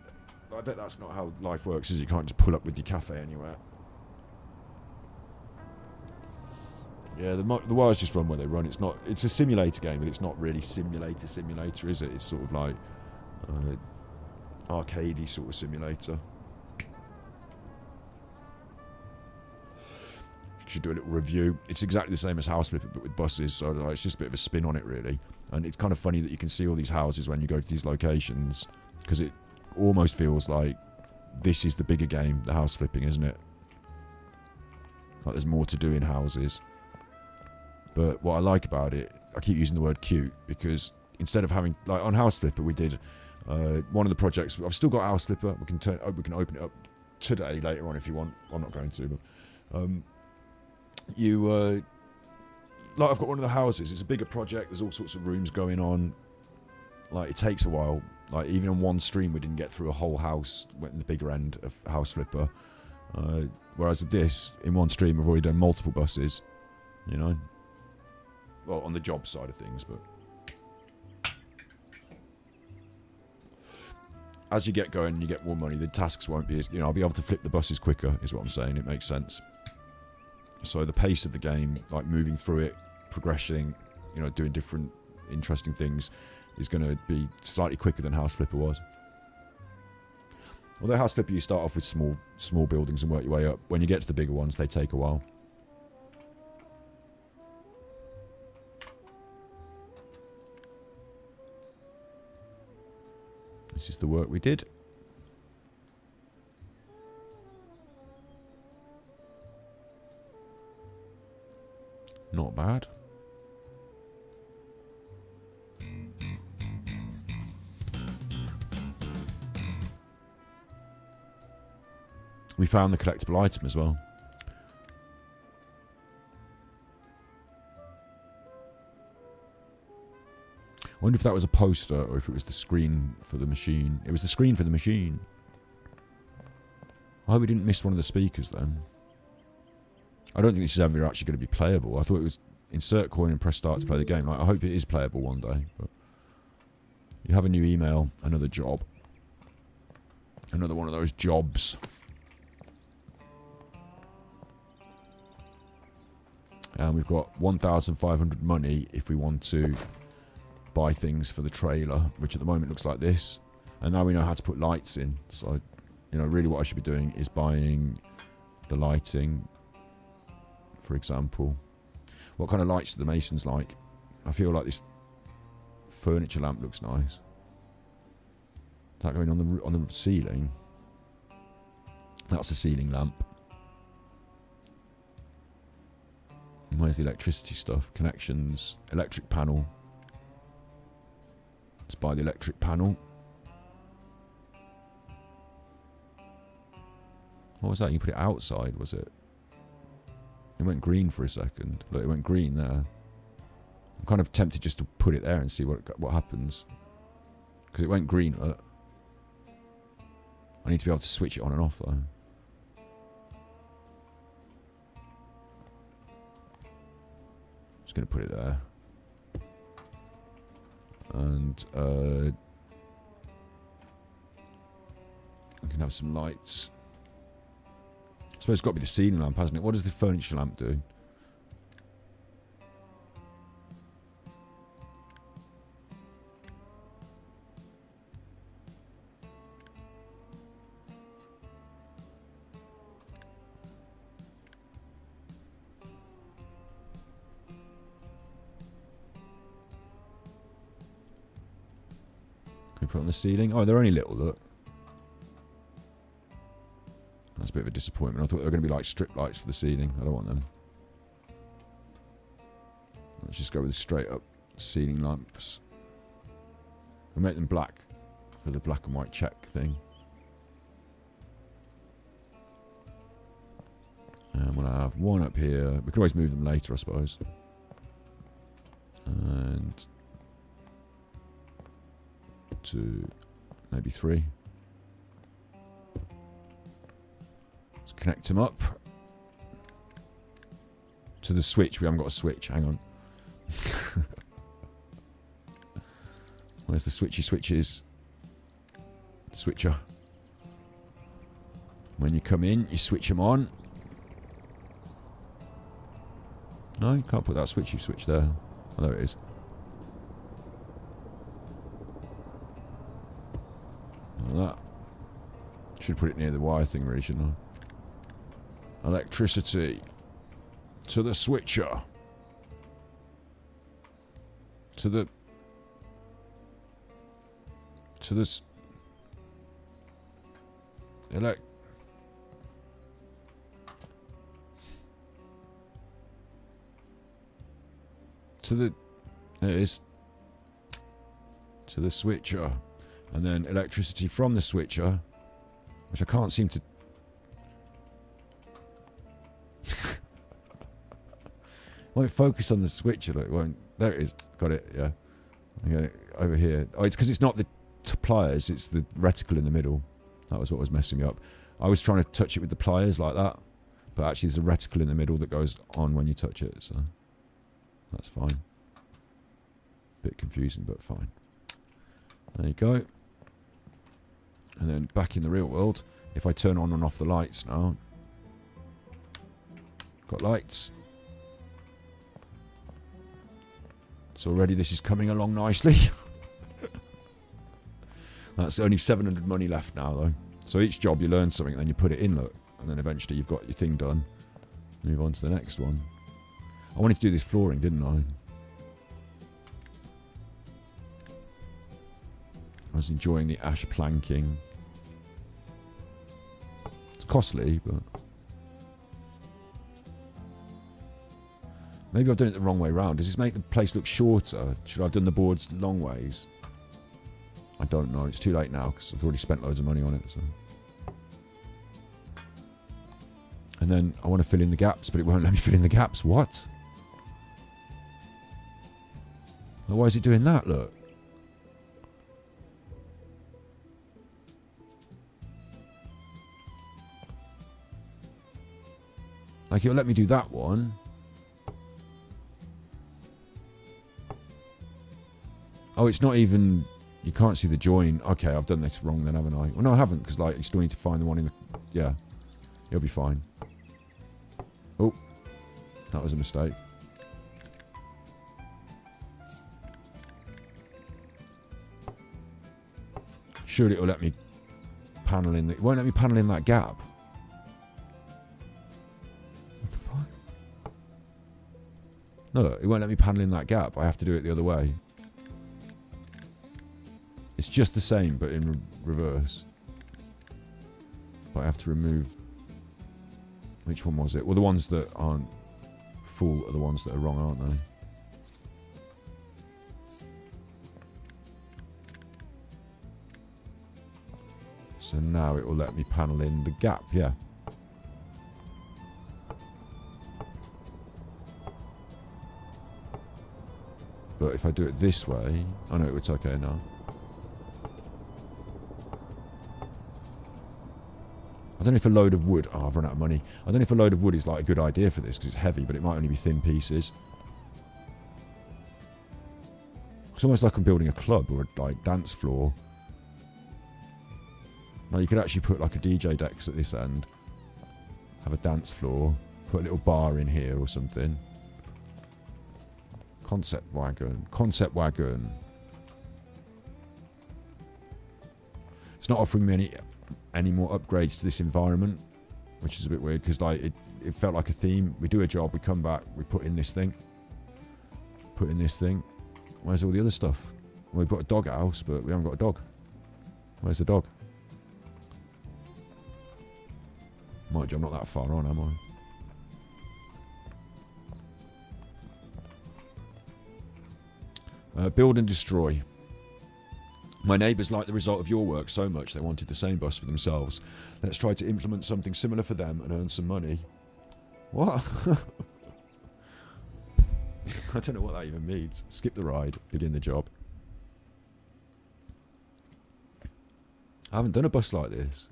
I bet that's not how life works, is it? You can't just pull up with your cafe anywhere. Yeah, the wires just run where they run. It's not. It's a simulator game, but it's not really simulator, is it? It's sort of like arcadey sort of simulator. Should do a little review. It's exactly the same as House Flipper, but with buses. So like, it's just a bit of a spin on it, really. And it's kind of funny that you can see all these houses when you go to these locations, because it almost feels like this is the bigger game, the house flipping, isn't it? Like there's more to do in houses. But what I like about it, I keep using the word cute, because instead of having, like on House Flipper, we did one of the projects. I've still got House Flipper. We can open it up today, later on, if you want. I'm not going to, but like I've got one of the houses. It's a bigger project. There's all sorts of rooms going on. Like it takes a while. Like even on one stream, we didn't get through a whole house. Went in the bigger end of House Flipper. Whereas with this, in one stream, we've already done multiple buses. You know. Well, on the job side of things, but as you get going and you get more money, the tasks won't be as, you know, I'll be able to flip the buses quicker, is what I'm saying. It makes sense. So the pace of the game, like moving through it, progressing, you know, doing different interesting things, is going to be slightly quicker than House Flipper was. Although House Flipper, you start off with small buildings and work your way up. When you get to the bigger ones, they take a while. This is the work we did. Not bad. We found the collectible item as well. I wonder if that was a poster or if it was the screen for the machine. It was the screen for the machine. I hope we didn't miss one of the speakers then. I don't think this is ever actually going to be playable. I thought it was insert coin and press start to play the game. Like, I hope it is playable one day. But you have a new email, another job. Another one of those jobs. And we've got 1,500 money if we want to buy things for the trailer, which at the moment looks like this. And now we know how to put lights in. So, you know, really what I should be doing is buying the lighting, for example. What kind of lights do the masons like? I feel like this furniture lamp looks nice. Is that going on the ceiling? That's a ceiling lamp. And where's the electricity stuff? Connections, electric panel. Let's buy the electric panel. What was that? You put it outside, was it? It went green for a second. Look, it went green there. I'm kind of tempted just to put it there and see what happens. Because it went green. I need to be able to switch it on and off though. Just going to put it there. And we can have some lights. I suppose it's got to be the ceiling lamp, hasn't it? What does the furniture lamp do? we put on the ceiling? Oh, they're only little, look. That's a bit of a disappointment. I thought they were going to be like strip lights for the ceiling. I don't want them. Let's just go with straight up ceiling lamps. We'll make them black for the black and white check thing. And we'll have one up here. We can always move them later, I suppose. And 2, maybe 3. Let's connect them up to the switch. We haven't got a switch. Hang on. Where's the switches? Switcher. When you come in, you switch them on. No, you can't put that switchy switch there. Oh, there it is. Like that. Should put it near the wire thing, really, shouldn't I? Electricity to the switcher. To this. There it is. To the switcher. And then electricity from the switcher, which I can't seem to... won't focus on the switcher. It won't... There it is. Got it, yeah. I got it over here. Oh, it's because it's not the pliers, it's the reticle in the middle. That was what was messing me up. I was trying to touch it with the pliers like that, but actually there's a reticle in the middle that goes on when you touch it, so that's fine. Bit confusing, but fine. There you go. And then back in the real world, if I turn on and off the lights now, got lights. So already this is coming along nicely. That's only 700 money left now, though. So each job you learn something, and then you put it in, look, and then eventually you've got your thing done. Move on to the next one. I wanted to do this flooring, didn't I? I was enjoying the ash planking. It's costly, but... maybe I've done it the wrong way round. Does this make the place look shorter? Should I have done the boards long ways? I don't know. It's too late now because I've already spent loads of money on it. So. And then I want to fill in the gaps, but it won't let me fill in the gaps. What? Well, why is it doing that? Look. Like, it'll let me do that one. Oh, it's not even... you can't see the join. Okay, I've done this wrong then, haven't I? Well, no, I haven't, because like you still need to find the one in the... yeah. It'll be fine. Oh. That was a mistake. Surely it'll let me panel in... it won't let me panel in that gap. What the fuck? No, it won't let me panel in that gap. I have to do it the other way. It's just the same, but in reverse. But I have to remove... which one was it? Well, the ones that aren't full are the ones that are wrong, aren't they? So now it will let me panel in the gap, yeah. But if I do it this way... oh no, it's okay now. I don't know if a load of wood... oh, I've run out of money. I don't know if a load of wood is like a good idea for this, because it's heavy, but it might only be thin pieces. It's almost like I'm building a club or a like dance floor. Now you could actually put like a DJ decks at this end. Have a dance floor. Put a little bar in here or something. Concept wagon. Concept wagon. It's not offering me any more upgrades to this environment, which is a bit weird because like it felt like a theme. We do a job, we come back, we put in this thing, put in this thing. Where's all the other stuff? Well, we've got a dog house, but we haven't got a dog. Where's the dog? Mind you, I'm not that far on, am I? Build and destroy. My neighbours liked the result of your work so much they wanted the same bus for themselves. Let's try to implement something similar for them and earn some money. What? I don't know what that even means. Skip the ride, begin the job. I haven't done a bus like this.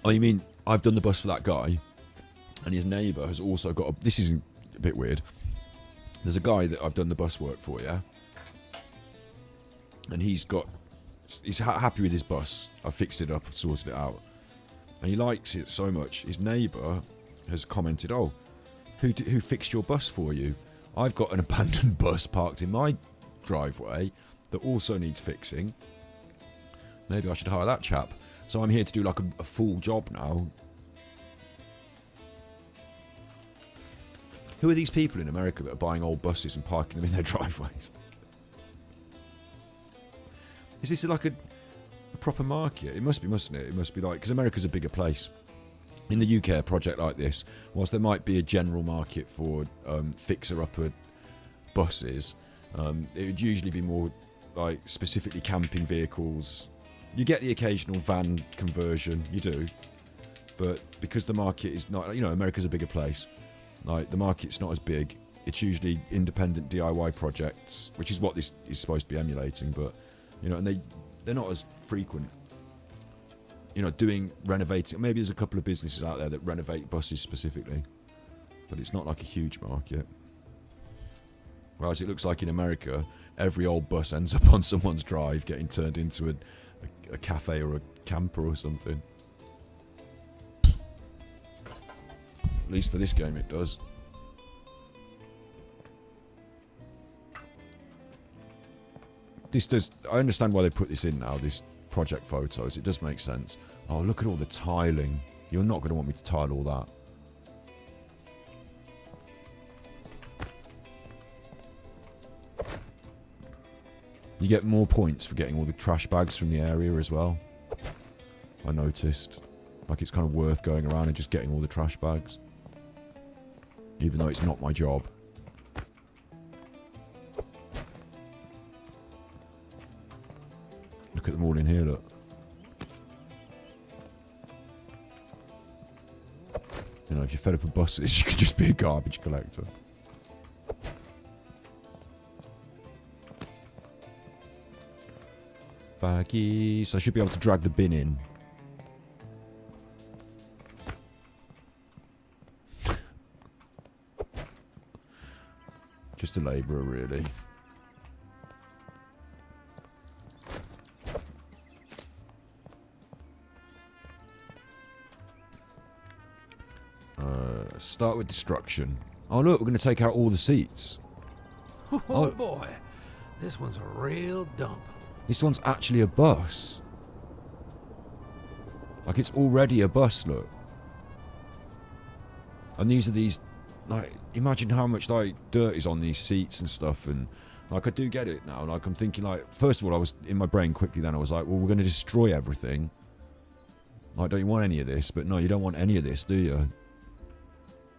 Oh, you mean I've done the bus for that guy, and his neighbour has also got a... This is a bit weird. There's a guy that I've done the bus work for, yeah? And he's happy with his bus. I've fixed it up, I've sorted it out. And he likes it so much. His neighbour has commented, oh, who fixed your bus for you? I've got an abandoned bus parked in my driveway that also needs fixing. Maybe I should hire that chap. So I'm here to do like a full job now. Who are these people in America that are buying old buses and parking them in their driveways? Is this like a proper market? It must be, mustn't it? It must be like... Because America's a bigger place. In the UK, a project like this, whilst there might be a general market for fixer-upper buses, it would usually be more like specifically camping vehicles. You get the occasional van conversion, you do. But because the market is not... You know, America's a bigger place. Like, the market's not as big. It's usually independent DIY projects, which is what this is supposed to be emulating, but... You know, and they're not as frequent. You know, doing renovating. Maybe there's a couple of businesses out there that renovate buses specifically, but it's not like a huge market. Whereas it looks like in America, every old bus ends up on someone's drive getting turned into a cafe or a camper or something. At least for this game it does. I understand why they put this in now, this project photos. It does make sense. Oh, look at all the tiling. You're not going to want me to tile all that. You get more points for getting all the trash bags from the area as well. I noticed. Like, it's kind of worth going around and just getting all the trash bags. Even though it's not my job. Look at them all in here, look. You know, if you're fed up with buses, you could just be a garbage collector. Baggies. I should be able to drag the bin in. Just a labourer, really. Start with destruction. Oh look, we're going to take out all the seats. Oh boy, this one's a real dump. This one's actually a bus. Like, it's already a bus, look. And these are these, like, imagine how much, like, dirt is on these seats and stuff. And, like, I do get it now. Like, I'm thinking, like, first of all, I was in my brain quickly then. I was like, well, we're going to destroy everything. Like, don't you want any of this? But no, you don't want any of this, do you?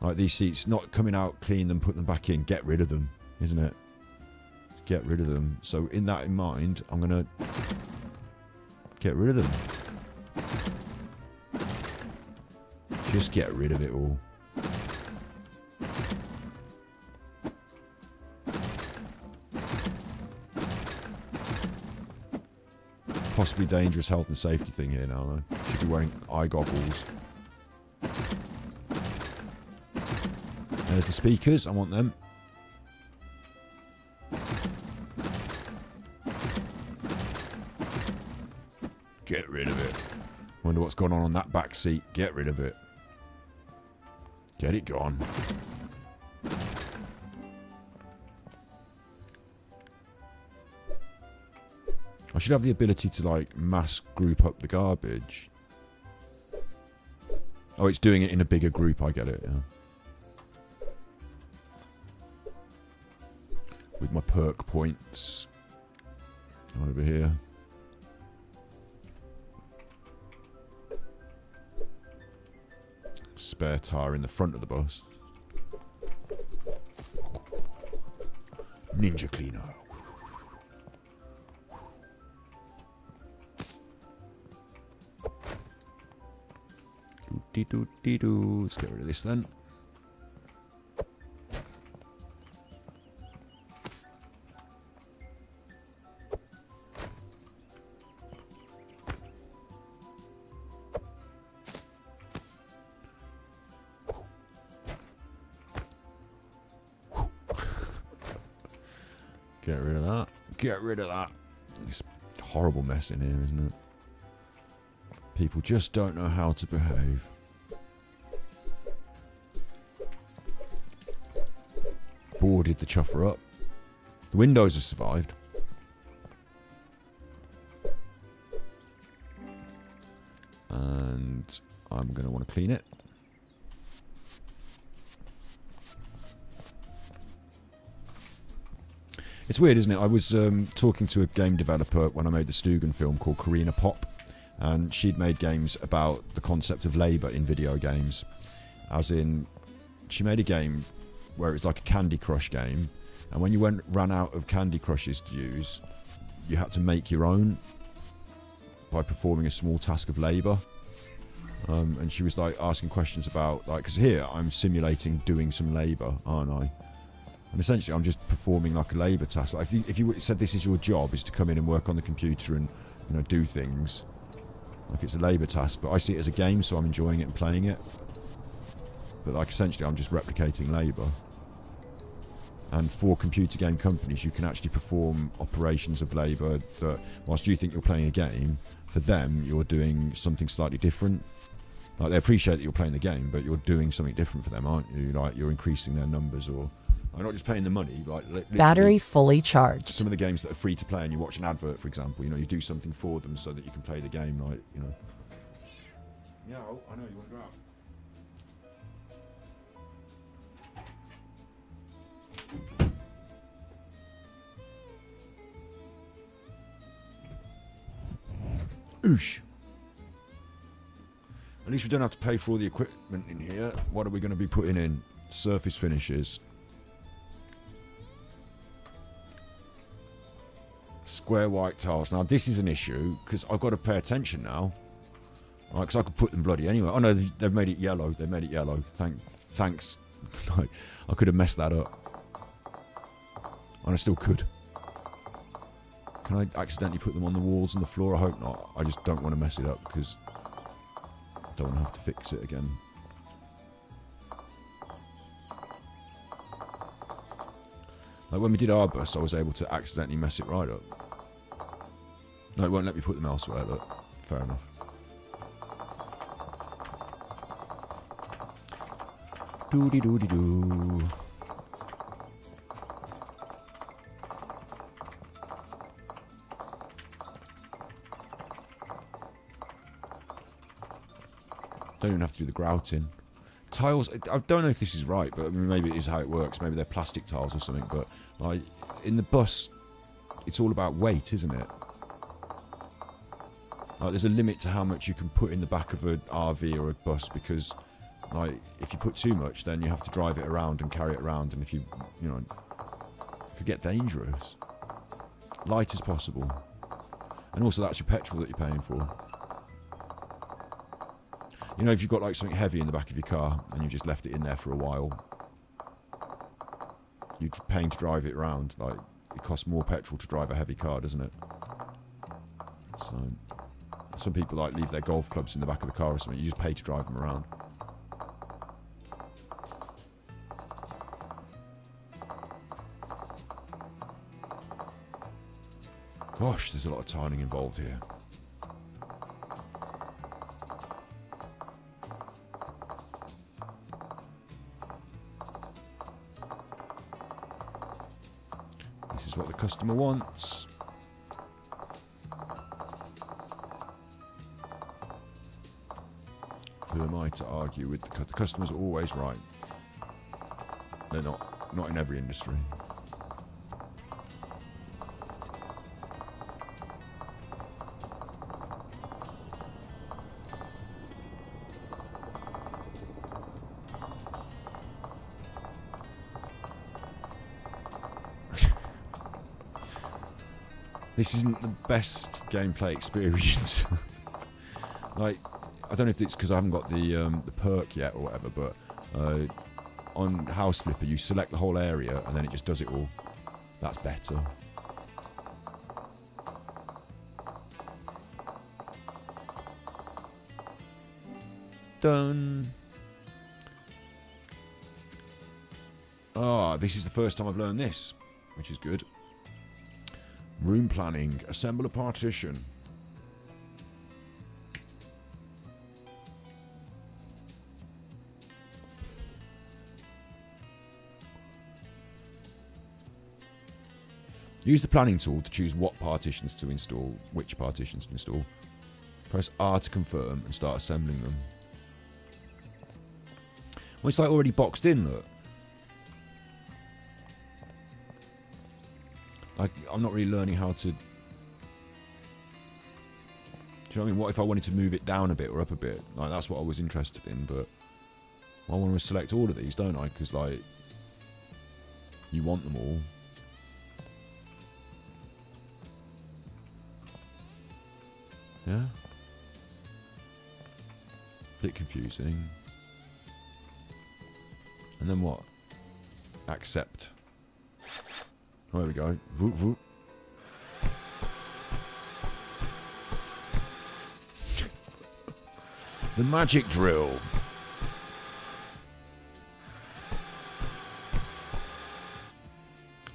Like, these seats, not coming out, clean them, put them back in, get rid of them, isn't it? Get rid of them. So, in that in mind, I'm going to get rid of them. Just get rid of it all. Possibly dangerous health and safety thing here now, though. Should be wearing eye goggles. There's the speakers. I want them. Get rid of it. Wonder what's going on that back seat. Get rid of it. Get it gone. I should have the ability to, like, mass group up the garbage. Oh, it's doing it in a bigger group. I get it, yeah. with my perk points. Over here. Spare tyre in the front of the bus. Ninja cleaner. Doo-dee-doo-dee-doo. Let's get rid of this then. Get rid of that. Get rid of that. It's a horrible mess in here, isn't it? People just don't know how to behave. Boarded the chuffer up. The windows have survived. And I'm going to want to clean it. It's weird, isn't it? I was talking to a game developer when I made the Stugan film called Karina Pop, and she'd made games about the concept of labour in video games. As in, she made a game where it was like a Candy Crush game, and when you ran out of Candy Crushes to use, you had to make your own by performing a small task of labour. And she was like asking questions about, like, because here I'm simulating doing some labour, aren't I? And essentially, I'm just performing like a labour task. Like if you said this is your job, is to come in and work on the computer and, you know, do things, like it's a labour task. But I see it as a game, so I'm enjoying it and playing it. But like essentially, I'm just replicating labour. And for computer game companies, you can actually perform operations of labour that, whilst you think you're playing a game, for them you're doing something slightly different. Like they appreciate that you're playing the game, but you're doing something different for them, aren't you? Like you're increasing their numbers, or I'm not just paying the money. Like Battery fully charged. Some of the games that are free to play, and you watch an advert, for example, you know, you do something for them so that you can play the game. Like, you know. Yeah, I know you want to go out. Oosh. At least we don't have to pay for all the equipment in here. What are we going to be putting in? Surface finishes. Square white tiles. Now this is an issue because I've got to pay attention now. Right, because I could put them bloody anywhere. Oh no, they've made it yellow. They made it yellow. Thanks. I could have messed that up. And I still could. Can I accidentally put them on the walls and the floor? I hope not. I just don't want to mess it up because I don't want to have to fix it again. Like when we did our bus, I was able to accidentally mess it right up. No, it won't let me put them elsewhere, but fair enough. Doo-dee-doo-dee-doo. Don't even have to do the grouting. Tiles, I don't know if this is right, but I mean, maybe it is how it works. Maybe they're plastic tiles or something, but like in the bus, it's all about weight, isn't it? Like there's a limit to how much you can put in the back of an RV or a bus, because like if you put too much, then you have to drive it around and carry it around, and if you know, it could get dangerous. Light as possible. And also that's your petrol that you're paying for. You know, if you've got like something heavy in the back of your car and you've just left it in there for a while, you're paying to drive it around. Like, it costs more petrol to drive a heavy car, doesn't it? So, some people like leave their golf clubs in the back of the car or something. You just pay to drive them around. Gosh, there's a lot of tiling involved here. This is what the customer wants. Who am I to argue with the customers? Are always right. They're not in every industry. This isn't the best gameplay experience. Like, I don't know if it's because I haven't got the perk yet or whatever, but on House Flipper you select the whole area and then it just does it all. That's better. Done. Ah, this is the first time I've learned this, which is good. Room planning. Assemble a partition. Use the planning tool to choose what partitions to install, which partitions to install. Press R to confirm and start assembling them. Well, it's like already boxed in, look. I'm not really learning how to... Do you know what I mean? What if I wanted to move it down a bit or up a bit? Like, that's what I was interested in, but... I want to select all of these, don't I? Because, like... You want them all. Yeah? Bit confusing. And then what? Accept. Oh, there we go. Vroom, vroom. The magic drill.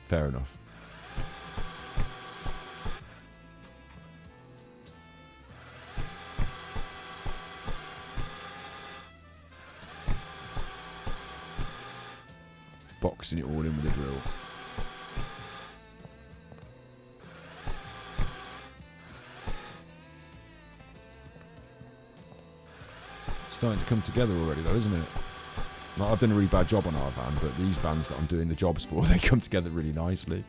Fair enough. Boxing it all in with a drill. Starting to come together already though, isn't it? Like, I've done a really bad job on our van, but these vans that I'm doing the jobs for, they come together really nicely.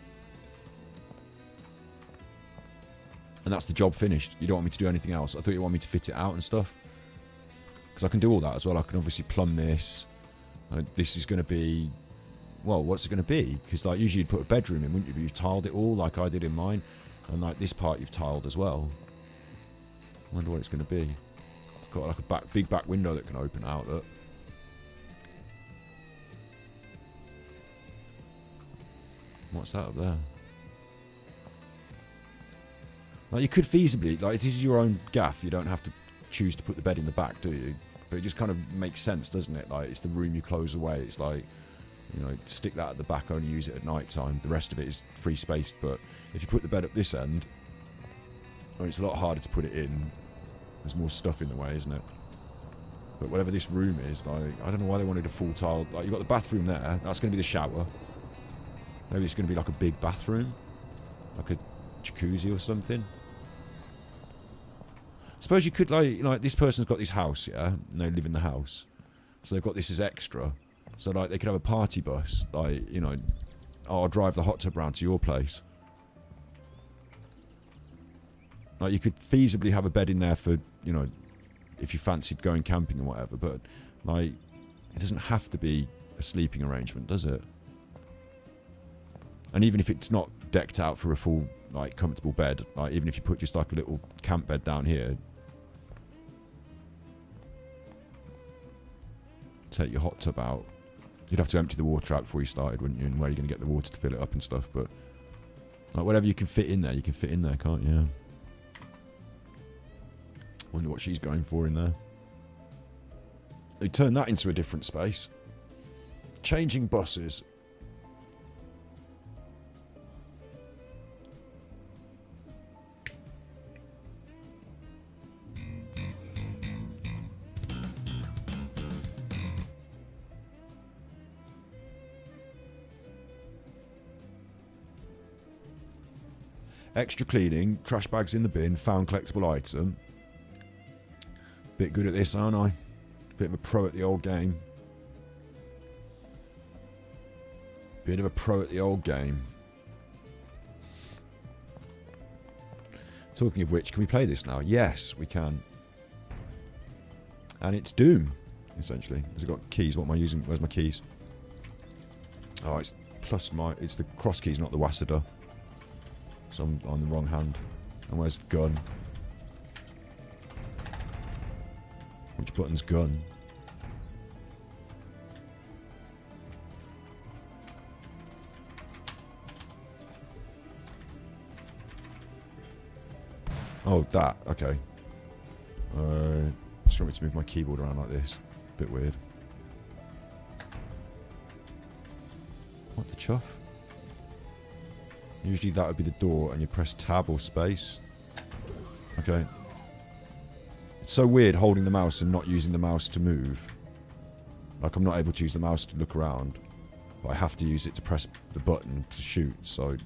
And that's the job finished. You don't want me to do anything else. I thought you want me to fit it out and stuff. Because I can do all that as well. I can obviously plumb this. This is going to be... Well, what's it going to be? Because like usually you'd put a bedroom in, wouldn't you? But you've tiled it all like I did in mine. And like this part you've tiled as well. I wonder what it's going to be. It's got like a big back window that can open out, look. What's that up there? Like you could feasibly, like this is your own gaff, you don't have to choose to put the bed in the back, do you? But it just kind of makes sense, doesn't it? Like it's the room you close away, it's like, you know, stick that at the back, only use it at night time. The rest of it is free spaced, but if you put the bed up this end, well, it's a lot harder to put it in. There's more stuff in the way, isn't it? But whatever this room is, like, I don't know why they wanted a full tile. Like, you've got the bathroom there, that's going to be the shower. Maybe it's going to be like a big bathroom, like a jacuzzi or something. Suppose you could, like this person's got this house, yeah, and they live in the house, so they've got this as extra. So like they could have a party bus, like, you know, I'll drive the hot tub round to your place. Like you could feasibly have a bed in there for, you know, if you fancied going camping and whatever. But like, it doesn't have to be a sleeping arrangement, does it? And even if it's not decked out for a full, like, comfortable bed, like, even if you put just, like, a little camp bed down here, take your hot tub out. You'd have to empty the water out before you started, wouldn't you? And where are you going to get the water to fill it up and stuff? But, like, whatever you can fit in there, you can fit in there, can't you? Wonder what she's going for in there. They turn that into a different space. Changing buses. Extra cleaning, trash bags in the bin, found collectible item. Bit good at this, aren't I? Bit of a pro at the old game. Bit of a pro at the old game. Talking of which, can we play this now? Yes, we can. And it's Doom, essentially. Has it got keys? What am I using? Where's my keys? Oh, it's plus my... It's the cross keys, not the WASD. So I'm on the wrong hand. And where's gun? Which button's gun? Oh, that. Okay. Just want me to move my keyboard around like this. Bit weird. What the chuff? Usually that would be the door and you press tab or space. Okay. It's so weird holding the mouse and not using the mouse to move. Like I'm not able to use the mouse to look around. But I have to use it to press the button to shoot, so...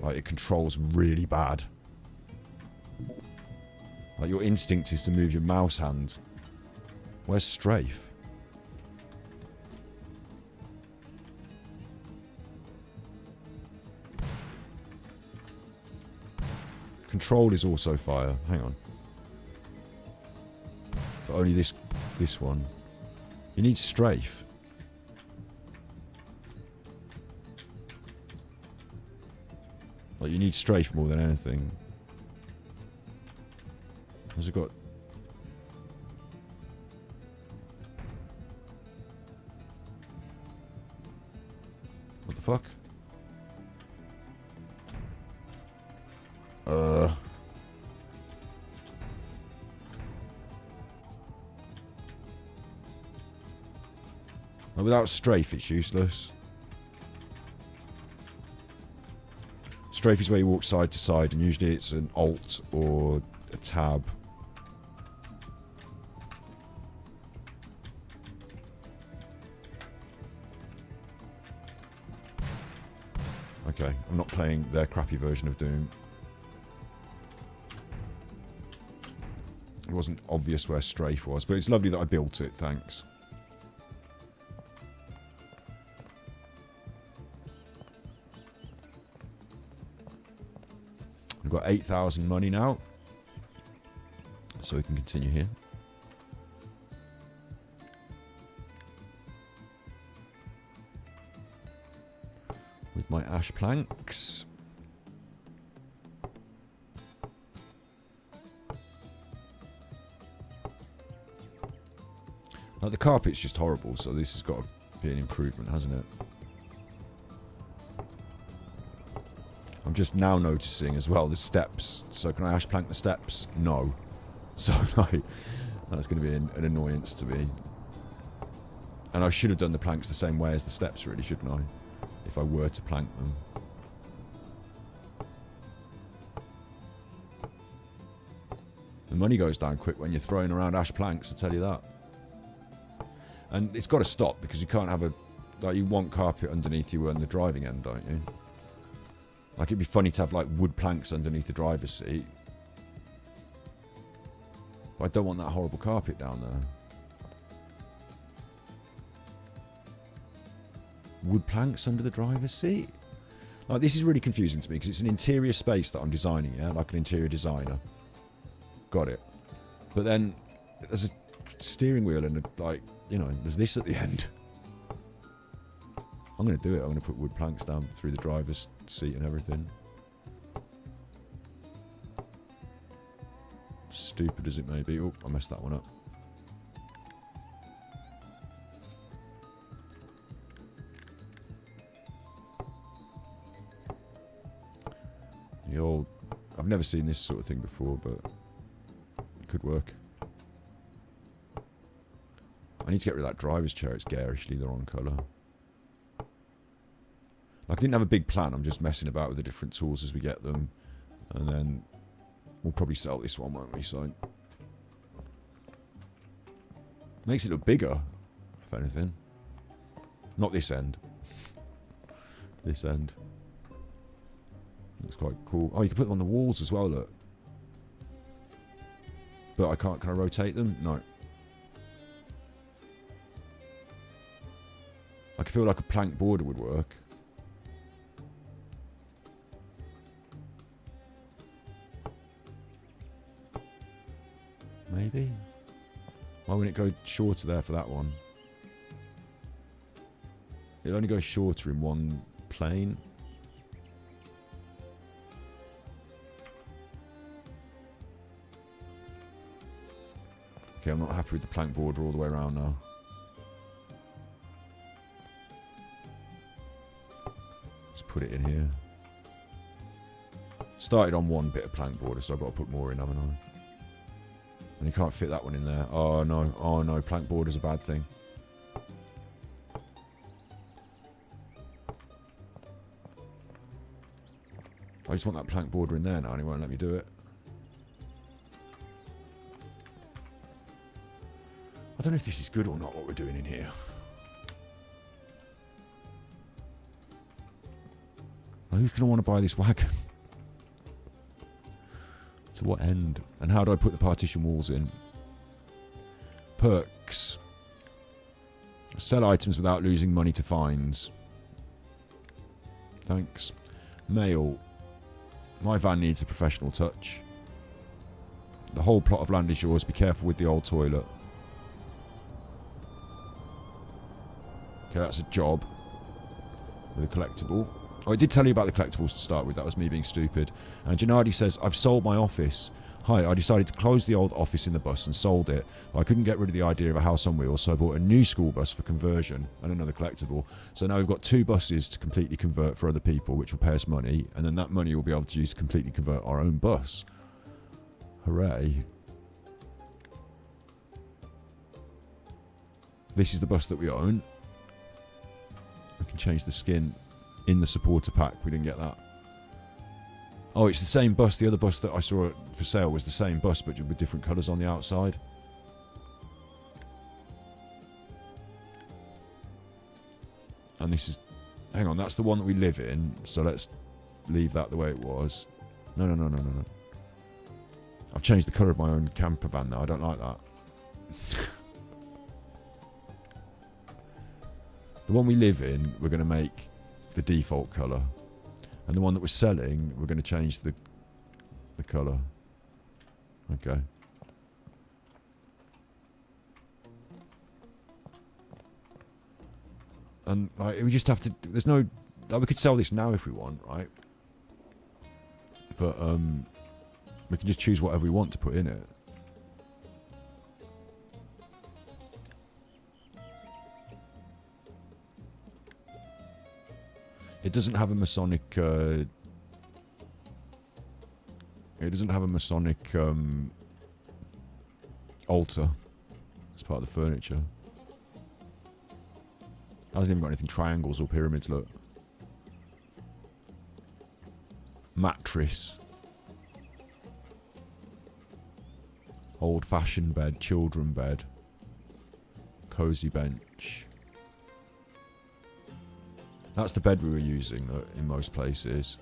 Like it controls really bad. Like your instinct is to move your mouse hand. Where's strafe? Control is also fire. Hang on. But only this one. You need strafe. Like you need strafe more than anything. Has it got... What the fuck? Without strafe, it's useless. Strafe is where you walk side to side, and usually it's an alt or a tab. Okay, I'm not playing their crappy version of Doom. It wasn't obvious where strafe was, but it's lovely that I built it, thanks. We've got 8,000 money now, so we can continue here. With my ash planks. Like the carpet's just horrible, so this has got to be an improvement, hasn't it? I'm just now noticing as well the steps. So can I ash plank the steps? No. So like, that's going to be an annoyance to me. And I should have done the planks the same way as the steps, really, shouldn't I? If I were to plank them. The money goes down quick when you're throwing around ash planks, I tell you that. And it's got to stop because you can't have a... Like, you want carpet underneath you on the driving end, don't you? Like, it'd be funny to have, like, wood planks underneath the driver's seat. But I don't want that horrible carpet down there. Wood planks under the driver's seat? Like, this is really confusing to me because it's an interior space that I'm designing, yeah? Like an interior designer. Got it. But then, there's a steering wheel and, like, you know, there's this at the end. I'm going to do it. I'm going to put wood planks down through the driver's seat and everything. Stupid as it may be. Oh, I messed that one up. The old... I've never seen this sort of thing before, but it could work. I need to get rid of that driver's chair. It's garishly the wrong colour. Like, I didn't have a big plan. I'm just messing about with the different tools as we get them. And then we'll probably sell this one, won't we? So makes it look bigger, if anything. Not this end. This end. Looks quite cool. Oh, you can put them on the walls as well, look. But I can't... Can I rotate them? No. I feel like a plank border would work. Maybe. Why wouldn't it go shorter there for that one? It'll only go shorter in one plain. Okay, I'm not happy with the plank border all the way around now. Let's put it in here. Started on one bit of plank border, so I've got to put more in, haven't I? And you can't fit that one in there. Oh no, plank border's a bad thing. I just want that plank border in there now and it won't let me do it. I don't know if this is good or not, what we're doing in here. Who's going to want to buy this wagon? To what end? And how do I put the partition walls in? Perks. Sell items without losing money to fines. Thanks. Mail. My van needs a professional touch. The whole plot of land is yours. Be careful with the old toilet. Okay, that's a job. With a collectible. Oh, I did tell you about the collectibles to start with. That was me being stupid. And Gennady says, I've sold my office. Hi, I decided to close the old office in the bus and sold it. I couldn't get rid of the idea of a house on wheels, so I bought a new school bus for conversion and another collectible. So now we've got 2 buses to completely convert for other people, which will pay us money. And then that money we'll be able to use to completely convert our own bus. Hooray. This is the bus that we own. We can change the skin in the supporter pack. We didn't get that. Oh, it's the same bus. The other bus that I saw for sale was the same bus, but with different colours on the outside. And this is... Hang on, that's the one that we live in. So let's leave that the way it was. No. I've changed the colour of my own camper van now. I don't like that. The one we live in, we're going to make the default colour. And the one that we're selling, we're going to change the colour. Okay. And like, we just have to... There's no... Like, we could sell this now if we want, right? But we can just choose whatever we want to put in it. It doesn't have a Masonic... it doesn't have a Masonic altar as part of the furniture. It hasn't even got anything triangles or pyramids, look. Mattress. Old-fashioned bed, children bed. Cozy bench. That's the bed we were using in most places.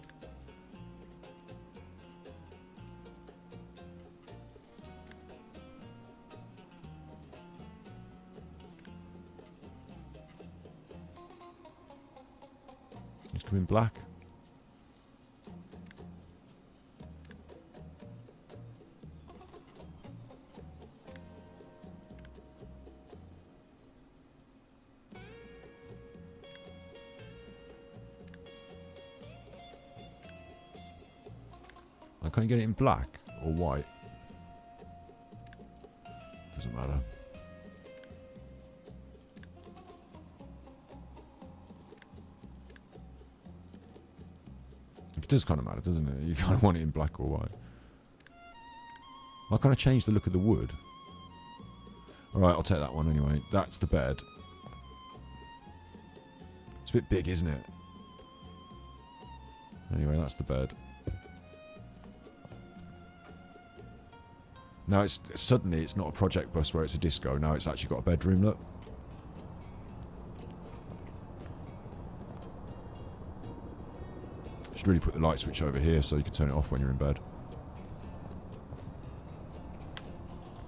Just come in black. Can you get it in black or white? Doesn't matter. It does kind of matter, doesn't it? You kind of want it in black or white. Why can't I change the look of the wood? Alright, I'll take that one anyway. That's the bed. It's a bit big, isn't it? Anyway, that's the bed. Now it's suddenly it's not a project bus where it's a disco. Now it's actually got a bedroom, look. Should really put the light switch over here so you can turn it off when you're in bed.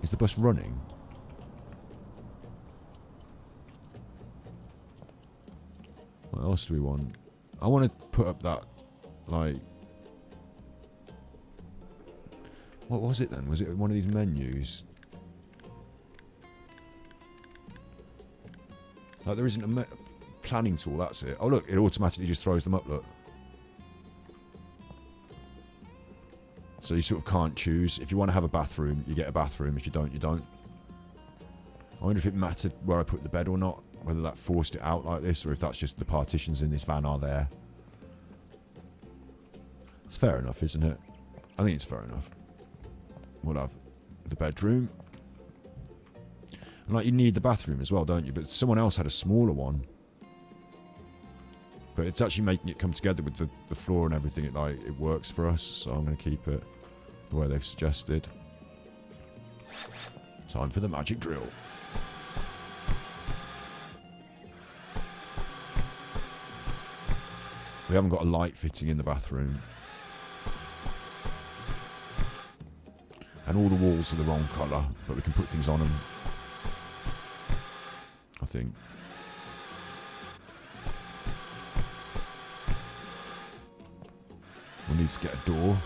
Is the bus running? What else do we want? I want to put up that, like... What was it then? Was it one of these menus? Like there isn't a planning tool, that's it. Oh, look, it automatically just throws them up, look. So you sort of can't choose. If you want to have a bathroom, you get a bathroom. If you don't, you don't. I wonder if it mattered where I put the bed or not. Whether that forced it out like this, or if that's just the partitions in this van are there. It's fair enough, isn't it? I think it's fair enough. We'll have the bedroom. And like, you need the bathroom as well, don't you? But someone else had a smaller one. But it's actually making it come together with the floor and everything. It works for us, so I'm going to keep it the way they've suggested. Time for the magic drill. We haven't got a light fitting in the bathroom. And all the walls are the wrong colour, but we can put things on them. I think. We'll need to get a door.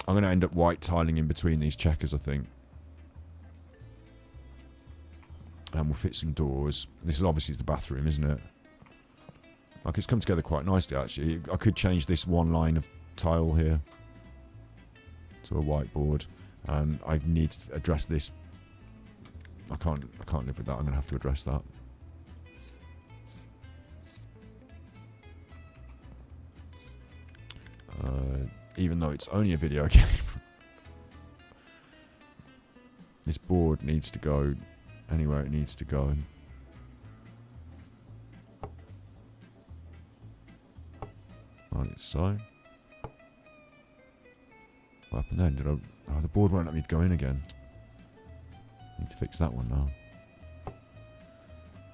I'm going to end up white tiling in between these checkers, I think. And we'll fit some doors. This is obviously the bathroom, isn't it? Like, it's come together quite nicely, actually. I could change this one line of tile here to a whiteboard, and I need to address this. I can't live with that. I'm going to have to address that. Even though it's only a video game, this board needs to go anywhere it needs to go. Like so. What happened then? Oh, the board won't let me go in again. Need to fix that one now.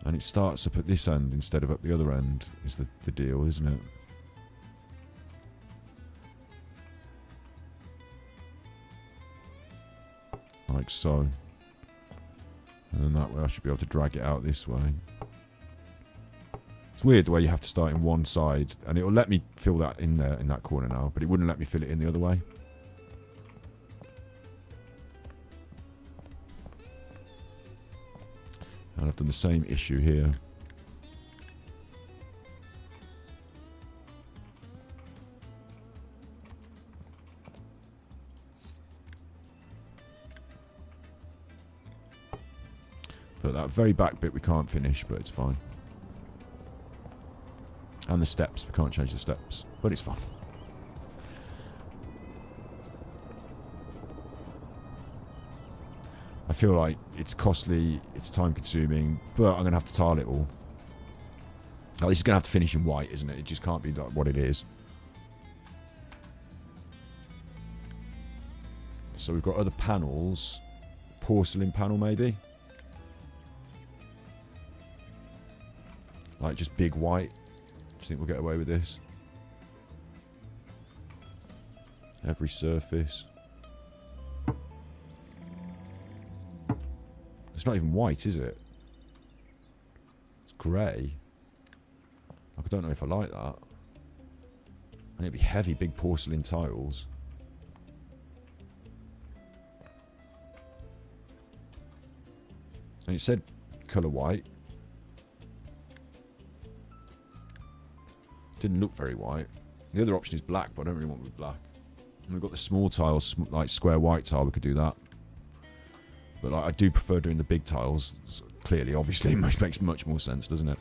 And it starts up at this end instead of up the other end is the deal, isn't it? Like so. And then that way I should be able to drag it out this way. It's weird the way you have to start in one side, and it'll let me fill that in there, in that corner now, but it wouldn't let me fill it in the other way. And I've done the same issue here. But that very back bit we can't finish, but it's fine. And the steps, we can't change the steps, but it's fine. I feel like it's costly, it's time consuming, but I'm going to have to tile it all. Oh, this is going to have to finish in white, isn't it? It just can't be like what it is. So we've got other panels. Porcelain panel, maybe? Like just big white. Do you think we'll get away with this? Every surface. It's not even white, is it? It's grey. I don't know if I like that. And it'd be heavy, big porcelain tiles. And it said colour white. Didn't look very white. The other option is black, but I don't really want it with black. And we've got the small tiles, like square white tile, we could do that. But like, I do prefer doing the big tiles. Clearly, obviously, it makes much more sense, doesn't it?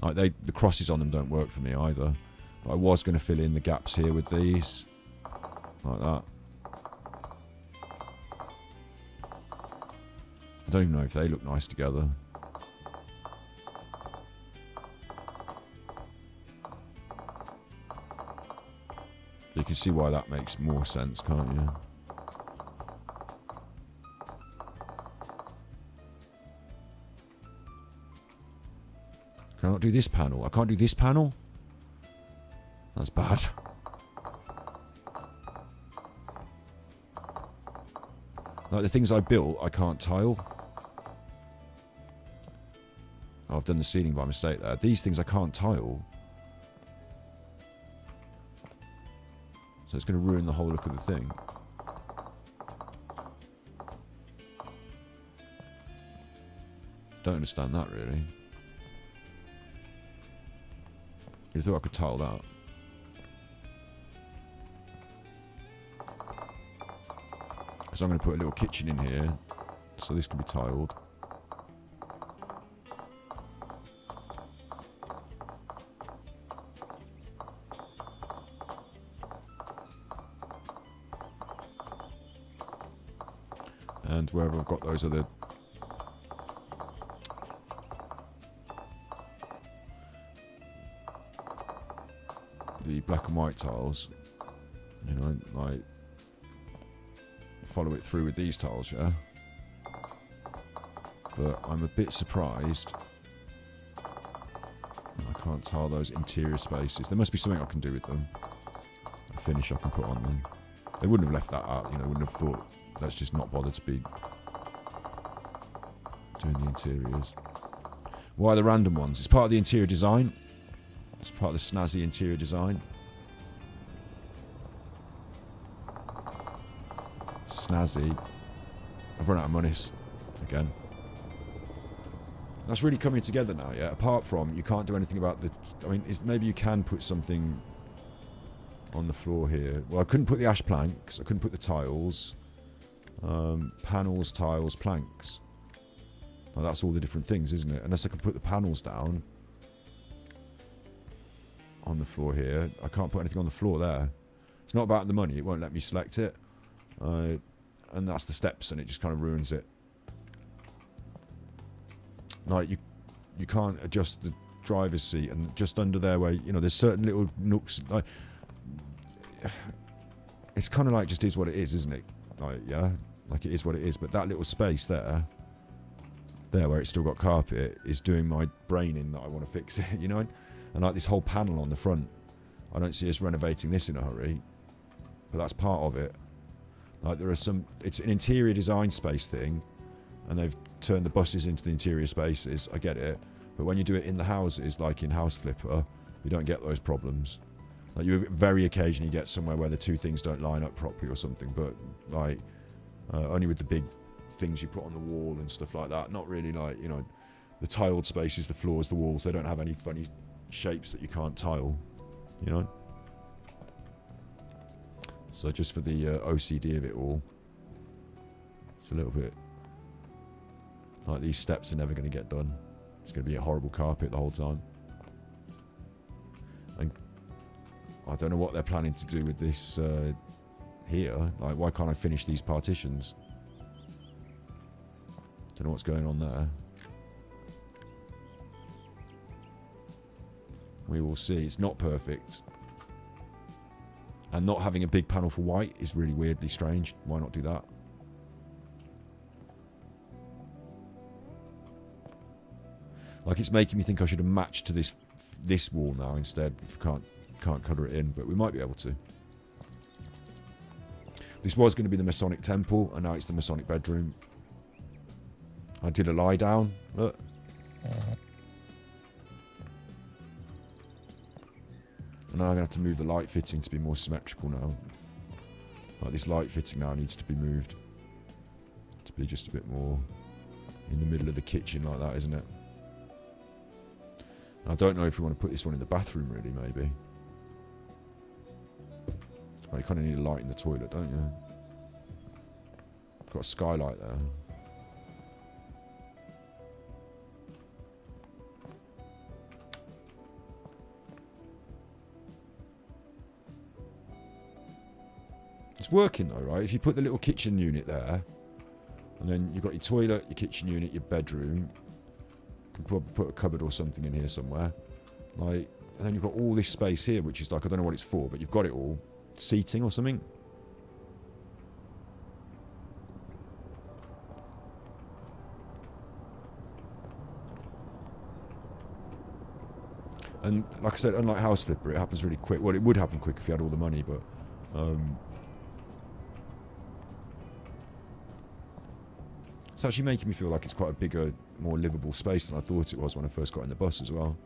Like the crosses on them don't work for me either. But I was going to fill in the gaps here with these. Like that. I don't even know if they look nice together. You can see why that makes more sense, can't you? Can I not do this panel? I can't do this panel? That's bad. Like the things I built, I can't tile. Oh, I've done the ceiling by mistake there. These things I can't tile. So it's going to ruin the whole look of the thing. Don't understand that really. You thought I could tile that. So I'm going to put a little kitchen in here, so this can be tiled. And wherever I've got those other the black and white tiles, you know, like follow it through with these tiles, yeah. But I'm a bit surprised I can't tile those interior spaces. There must be something I can do with them. A finish I can put on them. They wouldn't have left that out, you know. Wouldn't have thought, let's just not bother to be doing the interiors. Why the random ones? It's part of the interior design. It's part of the snazzy interior design. Snazzy. I've run out of monies again. That's really coming together now, yeah. Apart from you can't do anything about the. I mean, maybe you can put something on the floor here. Well, I couldn't put the ash planks. I couldn't put the tiles, panels, tiles, planks. Now that's all the different things, isn't it? Unless I can put the panels down on the floor here. I can't put anything on the floor there. It's not about the money. It won't let me select it. And that's the steps, and it just kind of ruins it. Like you can't adjust the driver's seat, and just under there where, you know, there's certain little nooks. Like, it's kind of like just is what it is, isn't it? Like, yeah, like it is what it is. But that little space there where it's still got carpet is doing my brain in that I want to fix it, you know. And like this whole panel on the front, I don't see us renovating this in a hurry, but that's part of it. Like there are some, it's an interior design space thing, and they've turned the buses into the interior spaces. I get it, but when you do it in the houses, like in House Flipper, you don't get those problems. Like you very occasionally get somewhere where the two things don't line up properly or something, but like only with the big things you put on the wall and stuff like that. Not really like, you know, the tiled spaces, the floors, the walls. They don't have any funny shapes that you can't tile, you know. So just for the OCD of it all, it's a little bit like these steps are never going to get done. It's going to be a horrible carpet the whole time. And I don't know what they're planning to do with this here. Like, why can't I finish these partitions? Don't know what's going on there. We will see. It's not perfect. And not having a big panel for white is really weirdly strange. Why not do that? Like, it's making me think I should have matched to this wall now instead. If we can't colour it in, but we might be able to. This was going to be the Masonic Temple, and now it's the Masonic Bedroom. I did a lie down. Look. And now I'm going to have to move the light fitting to be more symmetrical now. Like, this light fitting now needs to be moved to be just a bit more in the middle of the kitchen like that, isn't it? I don't know if we want to put this one in the bathroom, really, maybe. Well, you kind of need a light in the toilet, don't you? Got a skylight there. It's working though, right? If you put the little kitchen unit there, and then you've got your toilet, your kitchen unit, your bedroom, you can probably put a cupboard or something in here somewhere. Like, and then you've got all this space here, which is like, I don't know what it's for, but you've got it all. Seating or something. And like I said, unlike House Flipper, it happens really quick. Well, it would happen quick if you had all the money, but it's actually making me feel like it's quite a bigger, more livable space than I thought it was when I first got in the bus as well.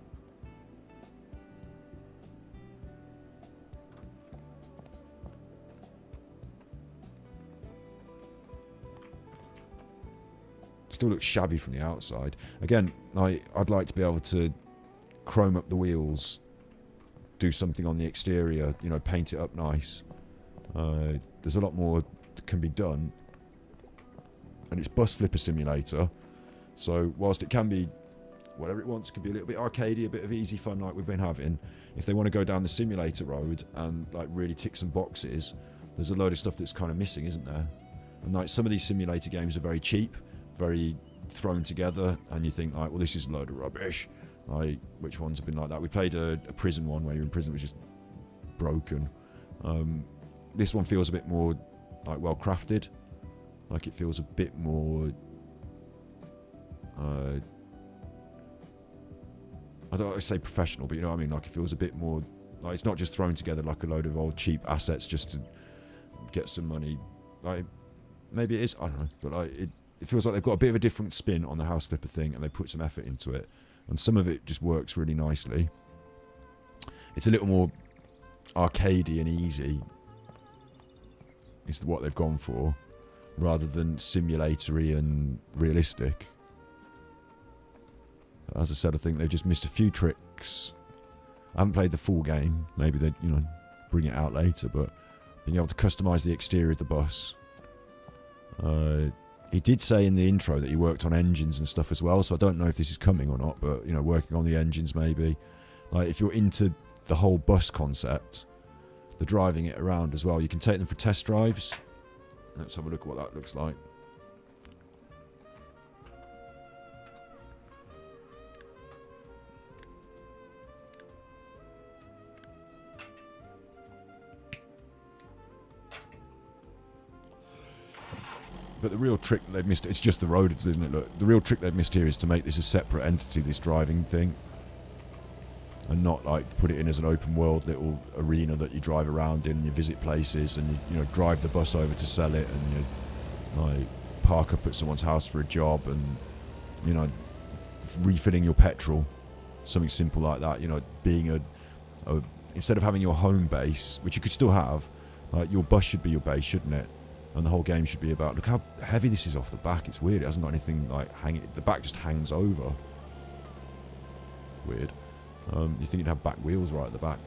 Still looks shabby from the outside. Again, I'd like to be able to chrome up the wheels, do something on the exterior, you know, paint it up nice. There's a lot more that can be done. And it's Bus Flipper Simulator. So whilst it can be whatever it wants, it can be a little bit arcadey, a bit of easy fun like we've been having. If they want to go down the simulator road and like really tick some boxes, there's a load of stuff that's kind of missing, isn't there? And like some of these simulator games are very cheap, very thrown together, and you think like, well, this is a load of rubbish. Like, which ones have been like that? We played a prison one where you're in prison, which was just broken. This one feels a bit more like well crafted. Like it feels a bit more. I don't want to say professional, but you know what I mean. Like it feels a bit more like it's not just thrown together like a load of old cheap assets just to get some money. Like maybe it is, I don't know, but like it feels like they've got a bit of a different spin on the house flipper thing, and they put some effort into it, and some of it just works really nicely. It's a little more arcadey and easy is what they've gone for, rather than simulatory and realistic. As I said, I think they've just missed a few tricks. I haven't played the full game. Maybe they, you know, bring it out later. But being able to customise the exterior of the bus. He did say in the intro that he worked on engines and stuff as well. So I don't know if this is coming or not. But you know, working on the engines maybe. Like if you're into the whole bus concept, the driving it around as well, you can take them for test drives. Let's have a look at what that looks like. But the real trick they've missed, it's just the road, isn't it? Look, the real trick they've missed here is to make this a separate entity, this driving thing. And not like put it in as an open world little arena that you drive around in and you visit places and you know, drive the bus over to sell it and you like park up at someone's house for a job and, you know, refilling your petrol. Something simple like that, you know, being a instead of having your home base, which you could still have, like your bus should be your base, shouldn't it? And the whole game should be about, look how heavy this is off the back. It's weird. It hasn't got anything like hanging. The back just hangs over. Weird. You think you'd have back wheels right at the back.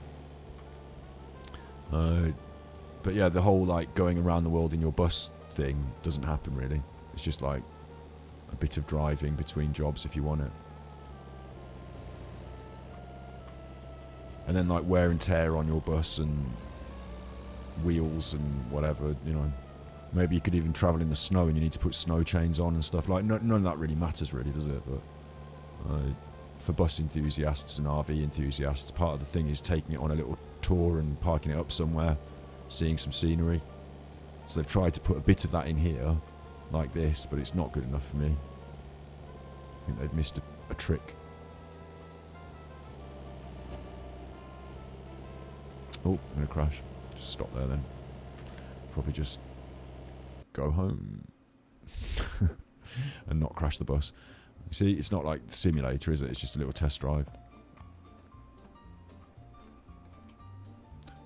But yeah, the whole like going around the world in your bus thing doesn't happen really. It's just like a bit of driving between jobs if you want it. And then like wear and tear on your bus and wheels and whatever, you know. Maybe you could even travel in the snow and you need to put snow chains on and stuff. Like, none of that really matters, really, does it? But for bus enthusiasts and RV enthusiasts, part of the thing is taking it on a little tour and parking it up somewhere, seeing some scenery. So they've tried to put a bit of that in here, like this, but it's not good enough for me. I think they've missed a trick. Oh, I'm going to crash. Just stop there then. Probably just go home and not crash the bus. You see, it's not like the simulator, is it? It's just a little test drive.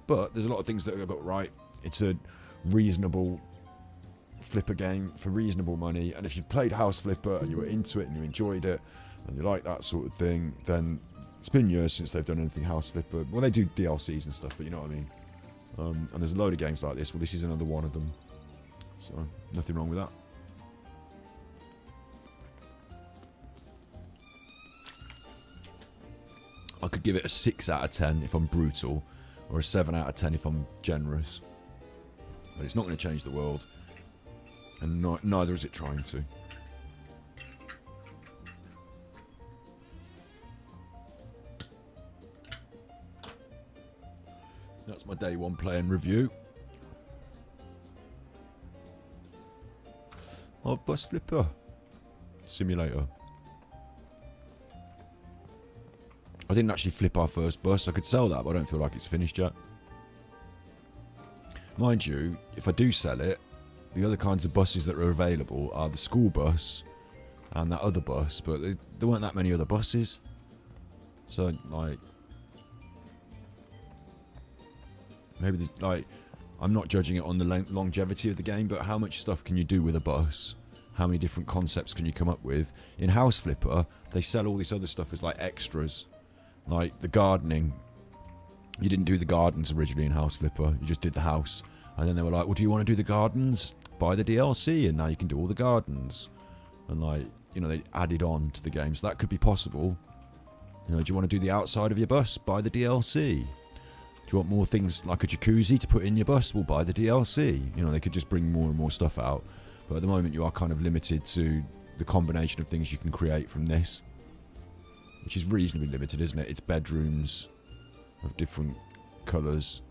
But there's a lot of things that are about right. It's a reasonable flipper game for reasonable money, and if you've played House Flipper and you were into it and you enjoyed it and you like that sort of thing, then it's been years since they've done anything House Flipper. Well, they do DLCs and stuff, but you know what I mean. And there's a load of games like this. Well, this is another one of them. So, nothing wrong with that. I could give it a 6 out of 10 if I'm brutal, or a 7 out of 10 if I'm generous. But it's not going to change the world. And neither is it trying to. That's my day one play and review of Bus Flipper Simulator. I didn't actually flip our first bus. I could sell that, but I don't feel like it's finished yet. Mind you, if I do sell it, the other kinds of buses that are available are the school bus and that other bus, but there weren't that many other buses. So, like, maybe, like, I'm not judging it on the longevity of the game, but how much stuff can you do with a bus how many different concepts can you come up with. In House Flipper, they sell all this other stuff as like extras, like the gardening. You didn't do the gardens originally in House Flipper, you just did the house, and then they were like, well, do you want to do the gardens? Buy the DLC and now you can do all the gardens. And like, you know, they added on to the game, so that could be possible. You know, do you want to do the outside of your bus? Buy the DLC. Do you want more things like a jacuzzi to put in your bus? We'll buy the DLC. You know, they could just bring more and more stuff out. But at the moment, you are kind of limited to the combination of things you can create from this, which is reasonably limited, isn't it? It's bedrooms of different colours,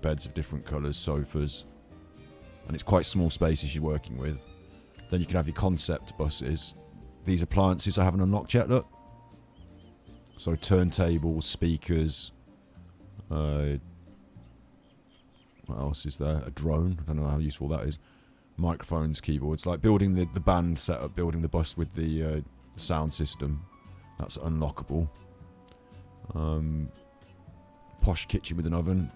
beds of different colours, sofas, and it's quite small spaces you're working with. Then you can have your concept buses. These appliances I haven't unlocked yet, look. So turntables, speakers, what else is there? A drone. I don't know how useful that is. Microphones, keyboards. Like building the band setup, building the bus with the sound system. That's unlockable. Posh kitchen with an oven.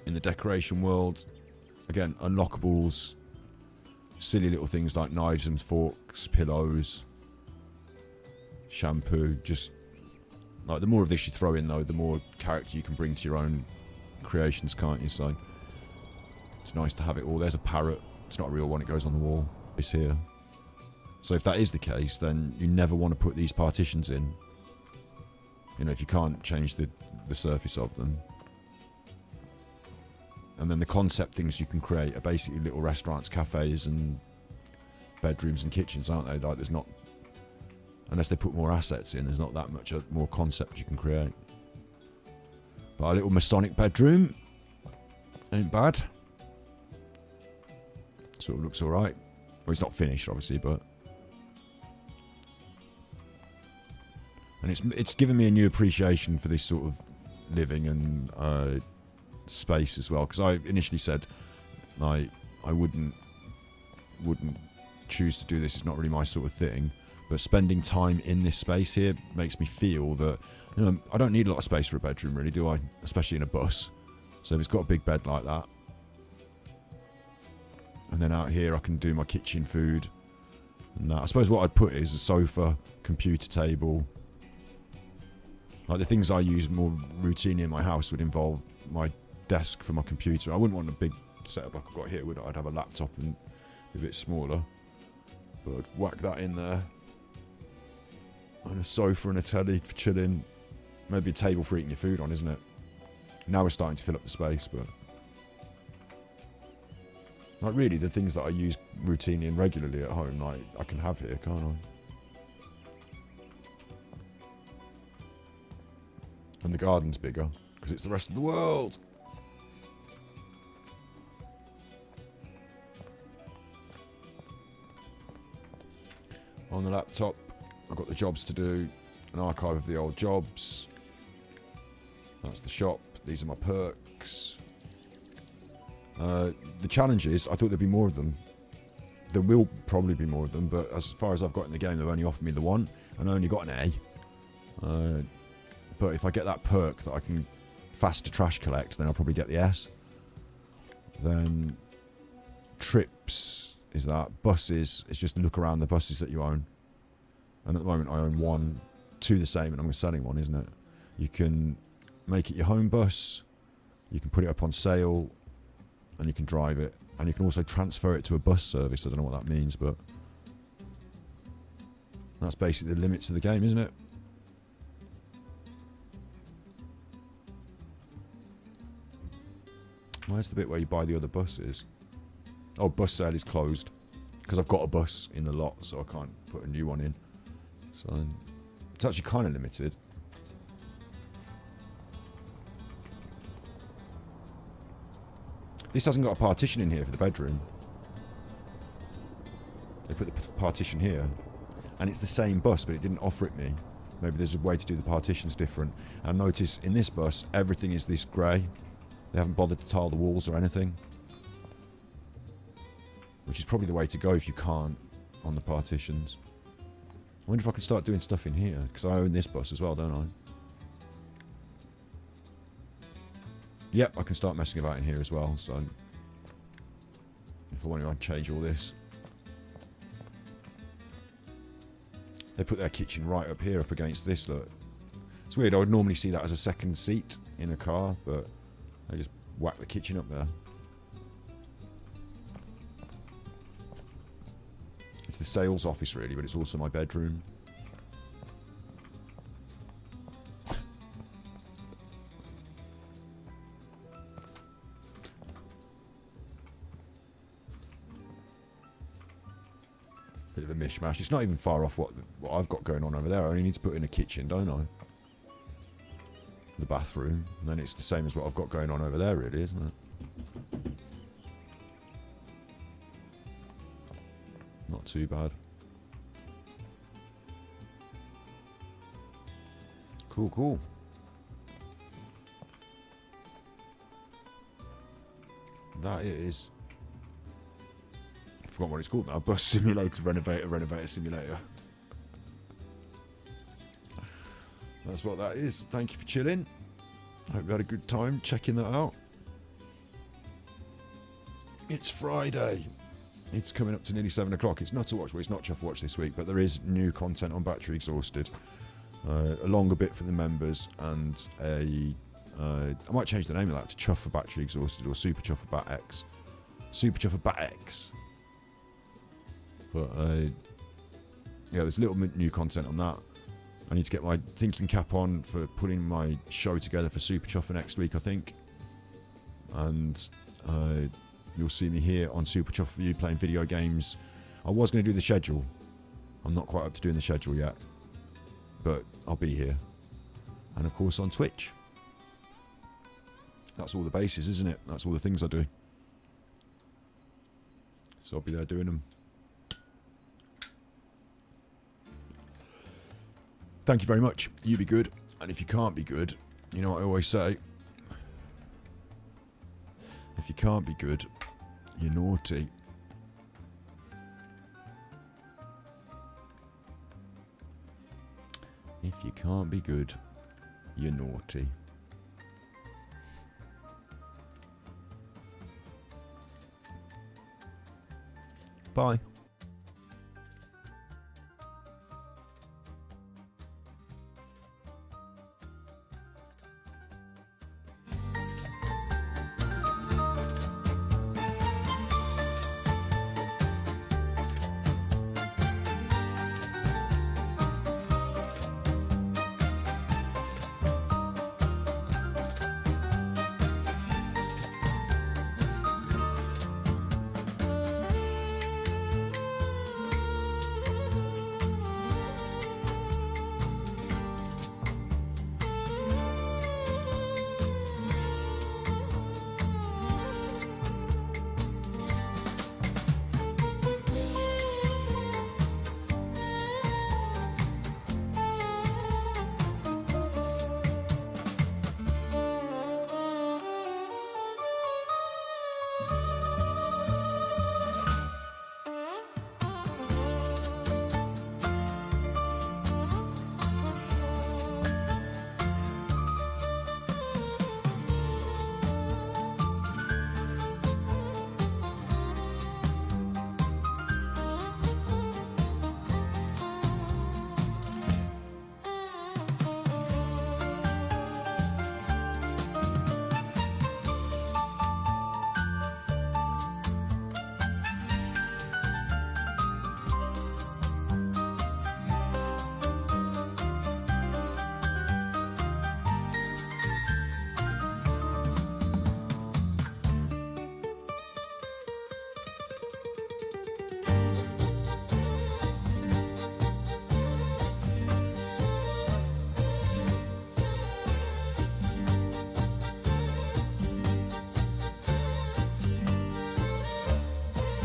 In the decoration world, again, unlockables. Silly little things like knives and forks, pillows, shampoo. Just like the more of this you throw in, though, the more character you can bring to your own creations, can't you? So it's nice to have it all. There's a parrot. It's not a real one. It goes on the wall. It's here. So if that is the case, then you never want to put these partitions in. You know, if you can't change the surface of them. And then the concept things you can create are basically little restaurants, cafes, and bedrooms and kitchens, aren't they? Like, there's not, unless they put more assets in, there's not that much more concept you can create. But a little Masonic bedroom ain't bad. Sort of looks alright. Well, it's not finished, obviously, but. And it's given me a new appreciation for this sort of living and space as well, because I initially said I wouldn't choose to do this. It's not really my sort of thing, but spending time in this space here makes me feel that, you know, I don't need a lot of space for a bedroom, really, do I? Especially in a bus. So if it's got a big bed like that, and then out here I can do my kitchen, food, and that. I suppose what I'd put is a sofa, computer table. Like the things I use more routinely in my house would involve my desk for my computer. I wouldn't want a big setup like I've got here, would I? I'd have a laptop and be a bit smaller. But I'd whack that in there. And a sofa and a telly for chilling. Maybe a table for eating your food on, isn't it? Now we're starting to fill up the space, but. Like really, the things that I use routinely and regularly at home, like I can have here, can't I? And the garden's bigger, because it's the rest of the world. On the laptop, I've got the jobs to do, an archive of the old jobs. That's the shop. These are my perks. The challenges, I thought there'd be more of them. There will probably be more of them, but as far as I've got in the game, they've only offered me the one, and I only got an A. But if I get that perk that I can faster trash collect, then I'll probably get the S. Then trips is that. Buses is just look around the buses that you own. And at the moment I own two the same, and I'm selling one, isn't it? You can make it your home bus, you can put it up on sale, and you can drive it. And you can also transfer it to a bus service. I don't know what that means, but that's basically the limits of the game, isn't it? Where's the bit where you buy the other buses? Oh, bus sale is closed. Because I've got a bus in the lot, so I can't put a new one in. So it's actually kind of limited. This hasn't got a partition in here for the bedroom. They put the partition here. And it's the same bus, but it didn't offer it me. Maybe there's a way to do the partitions different. And notice in this bus, everything is this grey. They haven't bothered to tile the walls or anything. Which is probably the way to go if you can't on the partitions. I wonder if I can start doing stuff in here, because I own this bus as well, don't I? Yep, I can start messing about in here as well, so. If I want to change all this. They put their kitchen right up here, up against this, look. It's weird, I would normally see that as a second seat in a car, but they just whack the kitchen up there. It's the sales office really, but it's also my bedroom. Bit of a mishmash. It's not even far off what I've got going on over there. I only need to put in a kitchen, don't I? The bathroom. And then it's the same as what I've got going on over there, really, isn't it? Not too bad. Cool, cool. That is... I forgot what it's called now. Bus simulator, renovator simulator. That's what that is. Thank you for chilling. Hope you had a good time checking that out. It's Friday. It's coming up to nearly 7 o'clock. It's not to watch. Well, it's not Chuff Watch this week, but there is new content on Battery Exhausted. A longer bit for the members, and I might change the name of that to Chuff for Battery Exhausted or Super Chuff for Bat X. Super Chuff for Bat X. But yeah, there's a little new content on that. I need to get my thinking cap on for putting my show together for Super Chuffer next week, I think. And you'll see me here on Super Chuffer for You playing video games. I was going to do the schedule. I'm not quite up to doing the schedule yet. But I'll be here. And of course on Twitch. That's all the bases, isn't it? That's all the things I do. So I'll be there doing them. Thank you very much. You be good. And if you can't be good, you know what I always say. If you can't be good, you're naughty. If you can't be good, you're naughty. Bye.